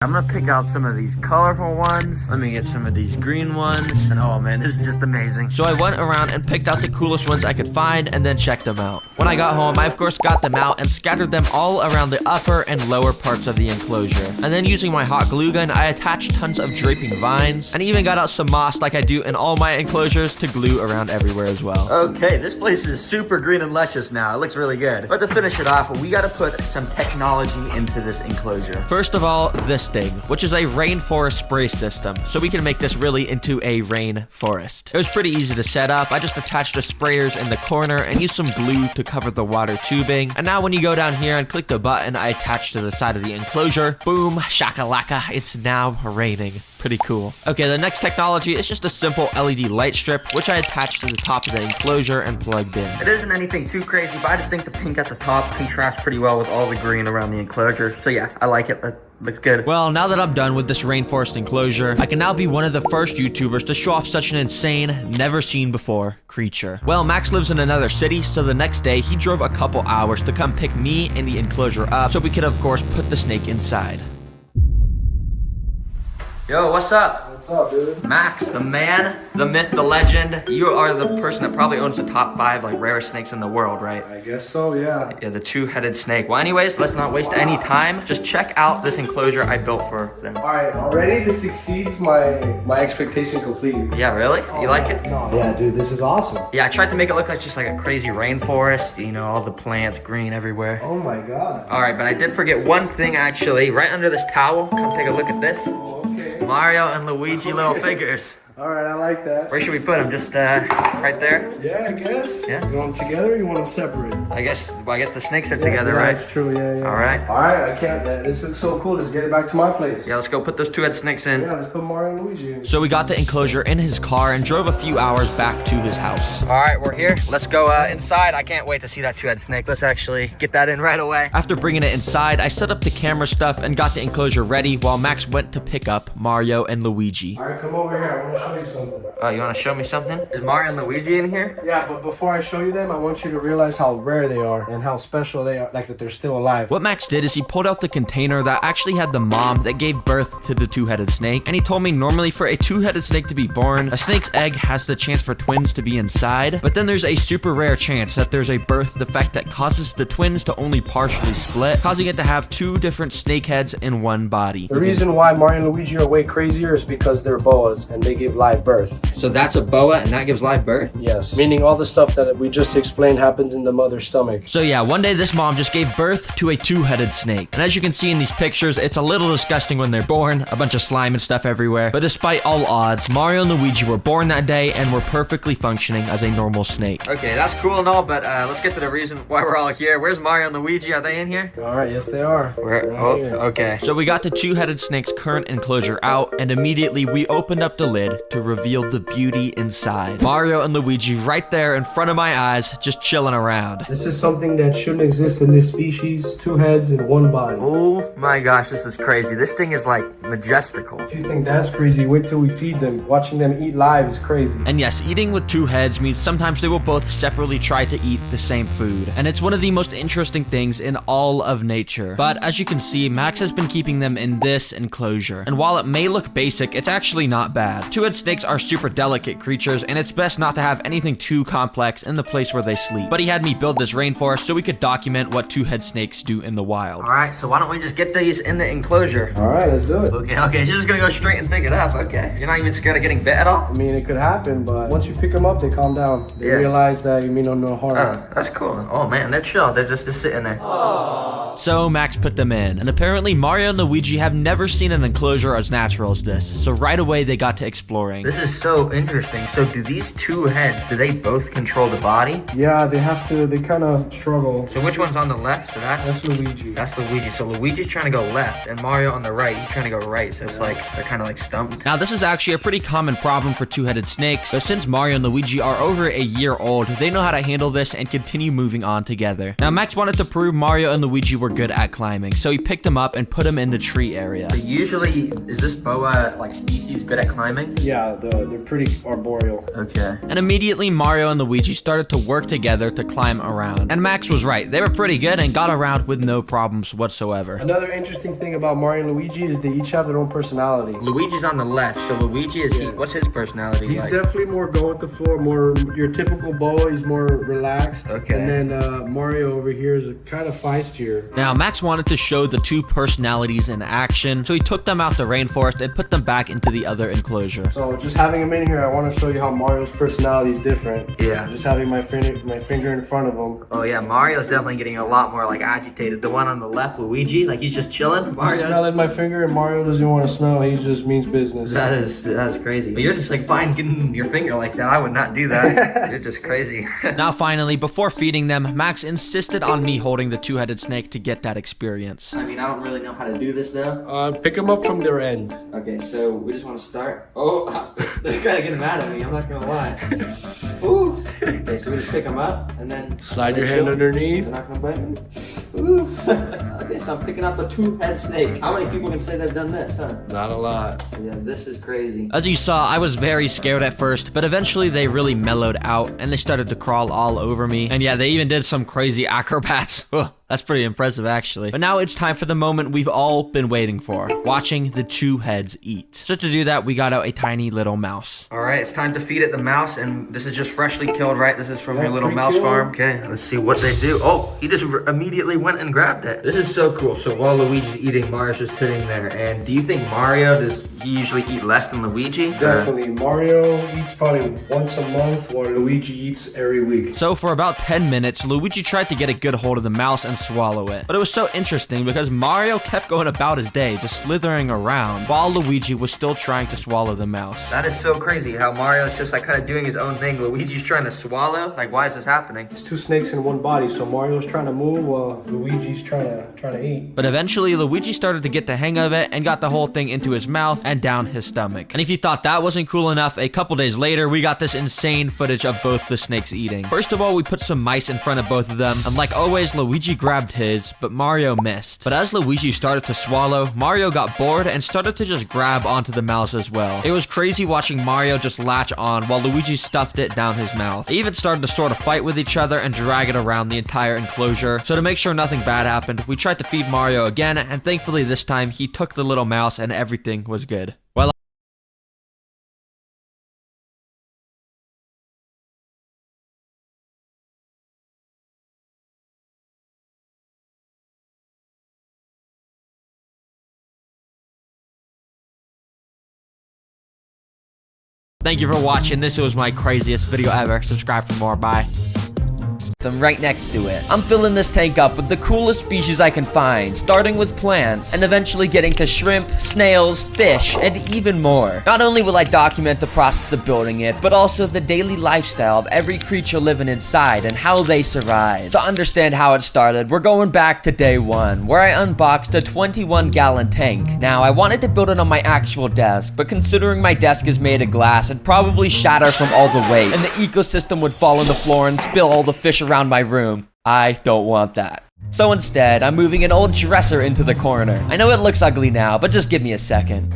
I'm gonna pick out some of these colorful ones. Let me get some of these green ones. And oh man, this is just amazing. So I went around and picked out the coolest ones I could find and then checked them out. When I got home, I of course got them out and scattered them all around the upper and lower parts of the enclosure. And then using my hot glue gun, I attached tons of draping vines and even got out some moss like I do in all my enclosures to glue around everywhere as well. Okay, this place is super green and luscious now. It looks really good. But to finish it off, we gotta put some technology into this enclosure. First of all, this thing, which is a rainforest spray system, so we can make this really into a rainforest. It was pretty easy to set up. I just attached the sprayers in the corner and used some glue to cover the water tubing. And now when you go down here and click the button I attached to the side of the enclosure, boom, shakalaka, it's now raining. Pretty cool. Okay, the next technology is just a simple LED light strip, which I attached to the top of the enclosure and plugged in. It isn't anything too crazy, but I just think the pink at the top contrasts pretty well with all the green around the enclosure. So yeah, I like it. That looks good. Well, now that I'm done with this rainforest enclosure, I can now be one of the first YouTubers to show off such an insane, never seen before creature. Well, Max lives in another city, so the next day he drove a couple hours to come pick me and the enclosure up so we could of course put the snake inside. Yo, what's up? What's up, dude? Max, the man, the myth, the legend. You are the person that probably owns the top 5 like rarest snakes in the world, right? I guess so, yeah. Yeah, the two-headed snake. Well, anyways, let's not waste any time. Just check out this enclosure I built for them. All right, already this exceeds my expectation completely. Yeah, really? You like it? Yeah, dude, this is awesome. Yeah, I tried to make it look like just like a crazy rainforest. You know, all the plants green everywhere. Oh my God. All right, but I did forget one thing actually. Right under this towel, come take a look at this. Okay. Mario and Luigi little figures. All right, I like that. Where should we put them? Just right there? Yeah, I guess. Yeah. You want them together or you want them separate? I guess the snakes are together, right? That's true, yeah. All right. All right, I can't. This looks so cool. Let's get it back to my place. Yeah, let's go put those two-head snakes in. Yeah, let's put Mario and Luigi in. So we got the enclosure in his car and drove a few hours back to his house. All right, we're here. Let's go inside. I can't wait to see that two-head snake. Let's actually get that in right away. After bringing it inside, I set up the camera stuff and got the enclosure ready while Max went to pick up Mario and Luigi. All right, come over here. I want to show you something. Oh, you want to show me something? Is Mario and Luigi in here? Yeah, but before I show you them, I want you to realize how rare they are and how special they are, like that they're still alive. What Max did is he pulled out the container that actually had the mom that gave birth to the two-headed snake, and he told me normally for a two-headed snake to be born, a snake's egg has the chance for twins to be inside, but then there's a super rare chance that there's a birth defect that causes the twins to only partially split, causing it to have 2 different snake heads in one body. The reason why Mario and Luigi are way crazier is because they're boas and they give live birth. So that's a boa and that gives live birth? Yes. Meaning all the stuff that we just explained happens in the mother's stomach. So yeah, one day this mom just gave birth to a two-headed snake. And as you can see in these pictures, it's a little disgusting when they're born, a bunch of slime and stuff everywhere. But despite all odds, Mario and Luigi were born that day and were perfectly functioning as a normal snake. Okay, that's cool and all, but let's get to the reason why we're all here. Where's Mario and Luigi? Are they in here? All right, yes they are. Okay. So we got the two-headed snake's current enclosure out, and immediately we opened up the lid to reveal the beauty inside. Mario and Luigi right there in front of my eyes, just chilling around. This is something that shouldn't exist in this species. 2 heads in 1 body. Oh my gosh, this is crazy. This thing is like majestical. If you think that's crazy, wait till we feed them. Watching them eat live is crazy. And yes, eating with 2 heads means sometimes they will both separately try to eat the same food. And it's one of the most interesting things in all of nature. But as you can see, Max has been keeping them in this enclosure. And while it may look basic, it's actually not bad. Two-head snakes are super delicate creatures, and it's best not to have anything too complex in the place where they sleep. But he had me build this rainforest so we could document what two-head snakes do in the wild. All right, so why don't we just get these in the enclosure? All right, let's do it. Okay, you're just gonna go straight and pick it up. Okay, you're not even scared of getting bit at all? I mean, it could happen, but once you pick them up, they calm down. They realize that you mean no harm. Oh, that's cool. Oh man, they're chill. They're just sitting there. So Max put them in, and apparently Mario and Luigi have never seen an enclosure as natural as this, so right away they got to exploring. This is so interesting. So do these 2 heads, do they both control the body? Yeah, they have to, they kind of struggle. So which one's on the left? So that's Luigi. That's Luigi. So Luigi's trying to go left, and Mario on the right, he's trying to go right. So it's like, they're kind of like stumped. Now this is actually a pretty common problem for two-headed snakes, but since Mario and Luigi are over a year old, they know how to handle this and continue moving on together. Now Max wanted to prove Mario and Luigi were good at climbing, so he picked them up and put them in the tree area. So usually, is this boa like species good at climbing? Yeah, they're pretty arboreal. Okay. And immediately Mario and Luigi started to work together to climb around. And Max was right. They were pretty good and got around with no problems whatsoever. Another interesting thing about Mario and Luigi is they each have their own personality. Luigi's on the left, so Luigi is what's his personality He's like? definitely more go with the flow, more your typical boy. He's more relaxed. Okay. And then Mario over here is kind of feistier. Now, Max wanted to show the two personalities in action, so he took them out the rainforest and put them back into the other enclosure. So just having him in here, I want to show you how Mario's personality is different. Yeah. Just having my finger in front of him. Oh yeah, Mario's definitely getting a lot more like agitated. The one on the left, Luigi, like he's just chilling. Mario's Smelling my finger, and Mario doesn't want to smell. He just means business. that is crazy. But you're just like fine getting your finger like that. I would not do that. You're just crazy. Now, finally, before feeding them, Max insisted on me holding the two-headed snake to get that experience. I mean, I don't really know how to do this though. Pick them up from their end. Okay, so we just want to start. Oh, they're kind of getting mad at me. I'm not gonna lie. Ooh. Okay, so we just pick them up and then Slide your hand underneath. They're not gonna bite me. Ooh. Okay, so I'm picking up a two-head snake. How many people can say they've done this, huh? Not a lot. Yeah, this is crazy. As you saw, I was very scared at first, but eventually they really mellowed out and they started to crawl all over me. And yeah, they even did some crazy acrobats. That's pretty impressive, actually. But now it's time for the moment we've all been waiting for, watching the two heads eat. So to do that, we got out a tiny little mouse. All right, it's time to feed it the mouse, and this is just freshly killed, right? This is from your little mouse farm. Okay, let's see what they do. Oh, he just immediately went and grabbed it. This is so cool. So while Luigi's eating, Mario's just sitting there. And do you think Mario, does he usually eat less than Luigi? Definitely. Mario eats probably once a month, while Luigi eats every week. So for about 10 minutes, Luigi tried to get a good hold of the mouse and swallow it. But it was so interesting because Mario kept going about his day, just slithering around, while Luigi was still trying to swallow the mouse. That is so crazy how Mario's just like kind of doing his own thing. Luigi's trying to swallow. Like, why is this happening? It's two snakes in one body, so Mario's trying to move while Luigi's trying to eat. But eventually, Luigi started to get the hang of it and got the whole thing into his mouth and down his stomach. And if you thought that wasn't cool enough, a couple days later, we got this insane footage of both the snakes eating. First of all, we put some mice in front of both of them, and like always, Luigi grabbed his, but Mario missed. But as Luigi started to swallow, Mario got bored and started to just grab onto the mouse as well. It was crazy watching Mario just latch on while Luigi stuffed it down his mouth. They even started to sort of fight with each other and drag it around the entire enclosure. So to make sure nothing bad happened, we tried to feed Mario again, and thankfully this time he took the little mouse and everything was good. Well, thank you for watching. This was my craziest video ever. Subscribe for more. Bye. Them right next to it. I'm filling this tank up with the coolest species I can find, starting with plants, and eventually getting to shrimp, snails, fish, and even more. Not only will I document the process of building it, but also the daily lifestyle of every creature living inside and how they survive. To understand how it started, we're going back to day one, where I unboxed a 21-gallon tank. Now, I wanted to build it on my actual desk, but considering my desk is made of glass, it'd probably shatter from all the weight, and the ecosystem would fall on the floor and spill all the fish around my room. I don't want that. So instead, I'm moving an old dresser into the corner. I know it looks ugly now, but just give me a second.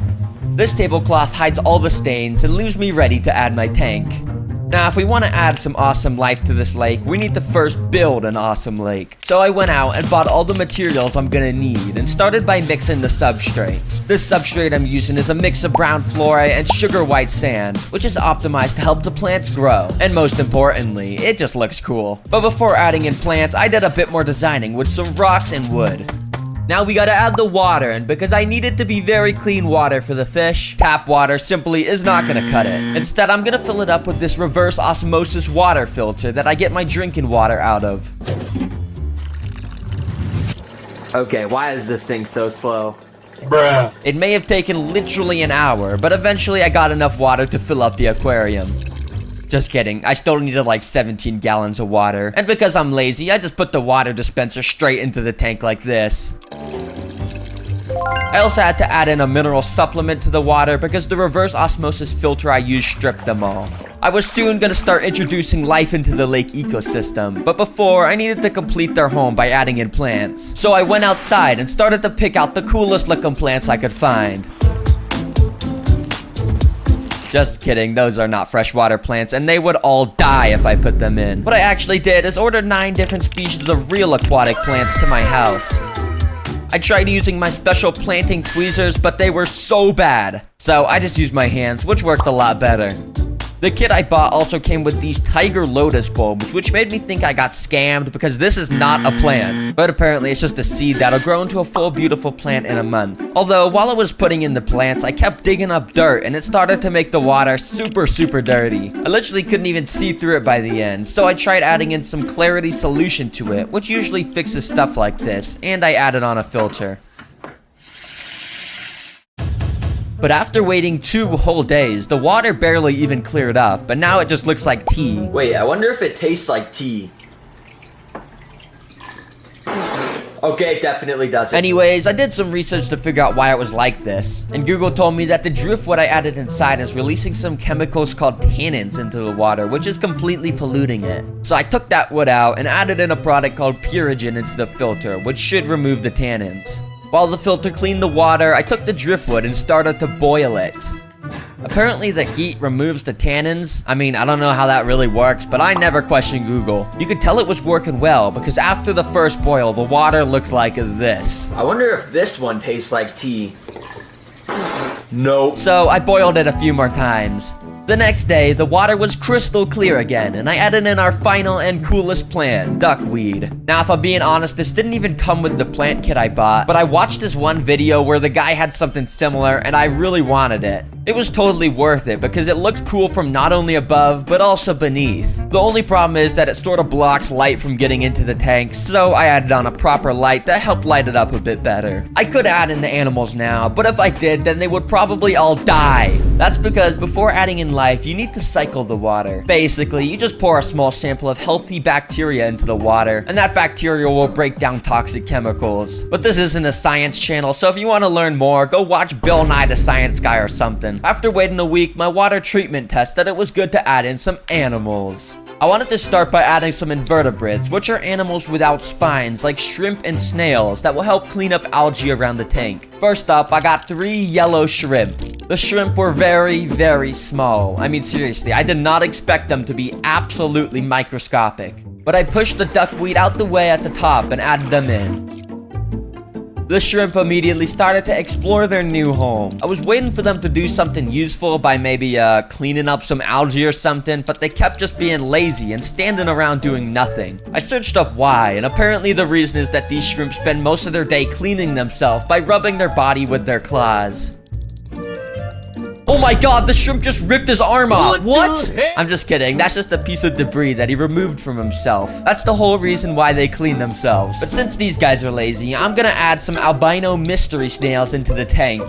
This tablecloth hides all the stains and leaves me ready to add my tank. Now, if we want to add some awesome life to this lake, we need to first build an awesome lake. So I went out and bought all the materials I'm gonna need and started by mixing the substrate. This substrate I'm using is a mix of brown fluorite and sugar white sand, which is optimized to help the plants grow. And most importantly, it just looks cool. But before adding in plants, I did a bit more designing with some rocks and wood. Now we gotta add the water, and because I need it to be very clean water for the fish, tap water simply is not gonna cut it. Instead, I'm gonna fill it up with this reverse osmosis water filter that I get my drinking water out of. Okay, why is this thing so slow? Bruh. It may have taken literally an hour, but eventually I got enough water to fill up the aquarium. Just kidding, I still needed like 17 gallons of water. And because I'm lazy, I just put the water dispenser straight into the tank like this. I also had to add in a mineral supplement to the water because the reverse osmosis filter I used stripped them all. I was soon gonna start introducing life into the lake ecosystem, but before, I needed to complete their home by adding in plants. So I went outside and started to pick out the coolest looking plants I could find. Just kidding, those are not freshwater plants, and they would all die if I put them in. What I actually did is order 9 different species of real aquatic plants to my house. I tried using my special planting tweezers, but they were so bad. So I just used my hands, which worked a lot better. The kit I bought also came with these tiger lotus bulbs, which made me think I got scammed because this is not a plant. But apparently it's just a seed that'll grow into a full beautiful plant in a month. Although while I was putting in the plants, I kept digging up dirt and it started to make the water super dirty. I literally couldn't even see through it by the end, so I tried adding in some clarity solution to it, which usually fixes stuff like this, and I added on a filter. But after waiting 2 whole days, the water barely even cleared up, but now it just looks like tea. Wait, I wonder if it tastes like tea. Okay, it definitely doesn't. Anyways, I did some research to figure out why it was like this. And Google told me that the driftwood I added inside is releasing some chemicals called tannins into the water, which is completely polluting it. So I took that wood out and added in a product called Purigen into the filter, which should remove the tannins. While the filter cleaned the water, I took the driftwood and started to boil it. Apparently the heat removes the tannins. I mean, I don't know how that really works, but I never questioned Google. You could tell it was working well because after the first boil, the water looked like this. I wonder if this one tastes like tea. Nope. So I boiled it a few more times. The next day, the water was crystal clear again, and I added in our final and coolest plant, duckweed. Now, if I'm being honest, this didn't even come with the plant kit I bought, but I watched this one video where the guy had something similar, and I really wanted it. It was totally worth it because it looked cool from not only above, but also beneath. The only problem is that it sort of blocks light from getting into the tank, so I added on a proper light that helped light it up a bit better. I could add in the animals now, but if I did, then they would probably all die. That's because before adding in life, you need to cycle the water. Basically, you just pour a small sample of healthy bacteria into the water, and that bacteria will break down toxic chemicals. But this isn't a science channel, so if you want to learn more, go watch Bill Nye the Science Guy or something. After waiting a week, my water treatment test said it was good to add in some animals. I wanted to start by adding some invertebrates, which are animals without spines, like shrimp and snails, that will help clean up algae around the tank. First up, I got 3 yellow shrimp. The shrimp were very small. I mean, seriously, I did not expect them to be absolutely microscopic. But I pushed the duckweed out the way at the top and added them in. The shrimp immediately started to explore their new home. I was waiting for them to do something useful by maybe cleaning up some algae or something, but they kept just being lazy and standing around doing nothing. I searched up why, and apparently the reason is that these shrimp spend most of their day cleaning themselves by rubbing their body with their claws. Oh my god, the shrimp just ripped his arm off. What? I'm just kidding. That's just a piece of debris that he removed from himself. That's the whole reason why they clean themselves. But since these guys are lazy, I'm gonna add some albino mystery snails into the tank.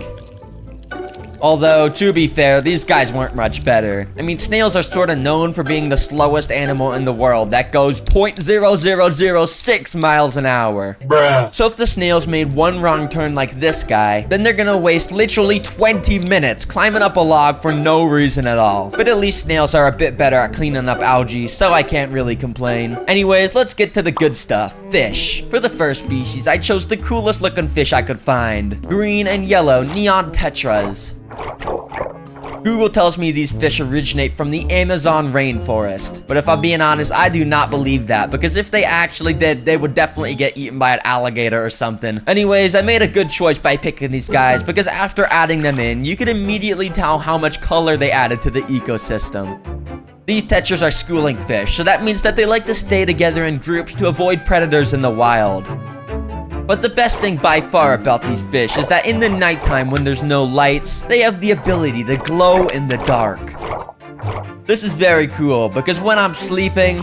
Although, to be fair, these guys weren't much better. I mean, snails are sort of known for being the slowest animal in the world that goes 0.0006 miles an hour. Bruh. So if the snails made one wrong turn like this guy, then they're gonna waste literally 20 minutes climbing up a log for no reason at all. But at least snails are a bit better at cleaning up algae, so I can't really complain. Anyways, let's get to the good stuff, fish. For the first species, I chose the coolest looking fish I could find. Green and yellow neon tetras. Google tells me these fish originate from the Amazon rainforest. But if I'm being honest, I do not believe that, because if they actually did, they would definitely get eaten by an alligator or something. Anyways, I made a good choice by picking these guys, because after adding them in, you could immediately tell how much color they added to the ecosystem. These tetras are schooling fish, so that means that they like to stay together in groups to avoid predators in the wild. But the best thing by far about these fish is that in the nighttime when there's no lights, they have the ability to glow in the dark. This is very cool because when I'm sleeping,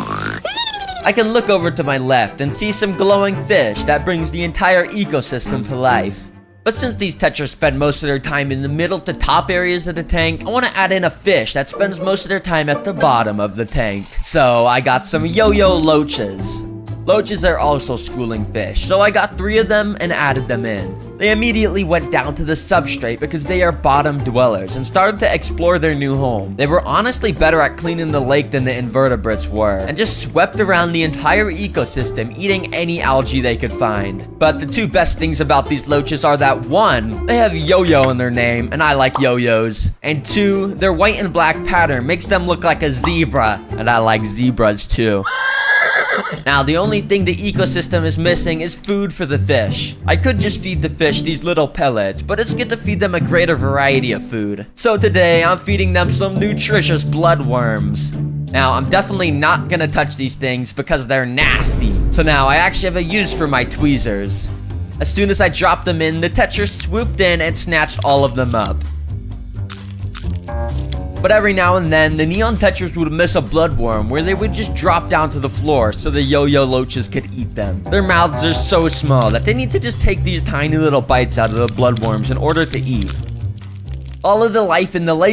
I can look over to my left and see some glowing fish that brings the entire ecosystem to life. But since these tetras spend most of their time in the middle to top areas of the tank, I want to add in a fish that spends most of their time at the bottom of the tank. So I got some yo-yo loaches. Loaches are also schooling fish, so I got 3 of them and added them in. They immediately went down to the substrate because they are bottom dwellers and started to explore their new home. They were honestly better at cleaning the lake than the invertebrates were, and just swept around the entire ecosystem, eating any algae they could find. But the two best things about these loaches are that 1, they have yo-yo in their name, and I like yo-yos. And 2, their white and black pattern makes them look like a zebra, and I like zebras too. Now, the only thing the ecosystem is missing is food for the fish. I could just feed the fish these little pellets, but it's good to feed them a greater variety of food. So today, I'm feeding them some nutritious bloodworms. Now, I'm definitely not gonna touch these things because they're nasty. So now, I actually have a use for my tweezers. As soon as I dropped them in, the Tetra swooped in and snatched all of them up. But every now and then, the neon tetras would miss a bloodworm where they would just drop down to the floor so the yo-yo loaches could eat them. Their mouths are so small that they need to just take these tiny little bites out of the bloodworms in order to eat. All of the life in the lake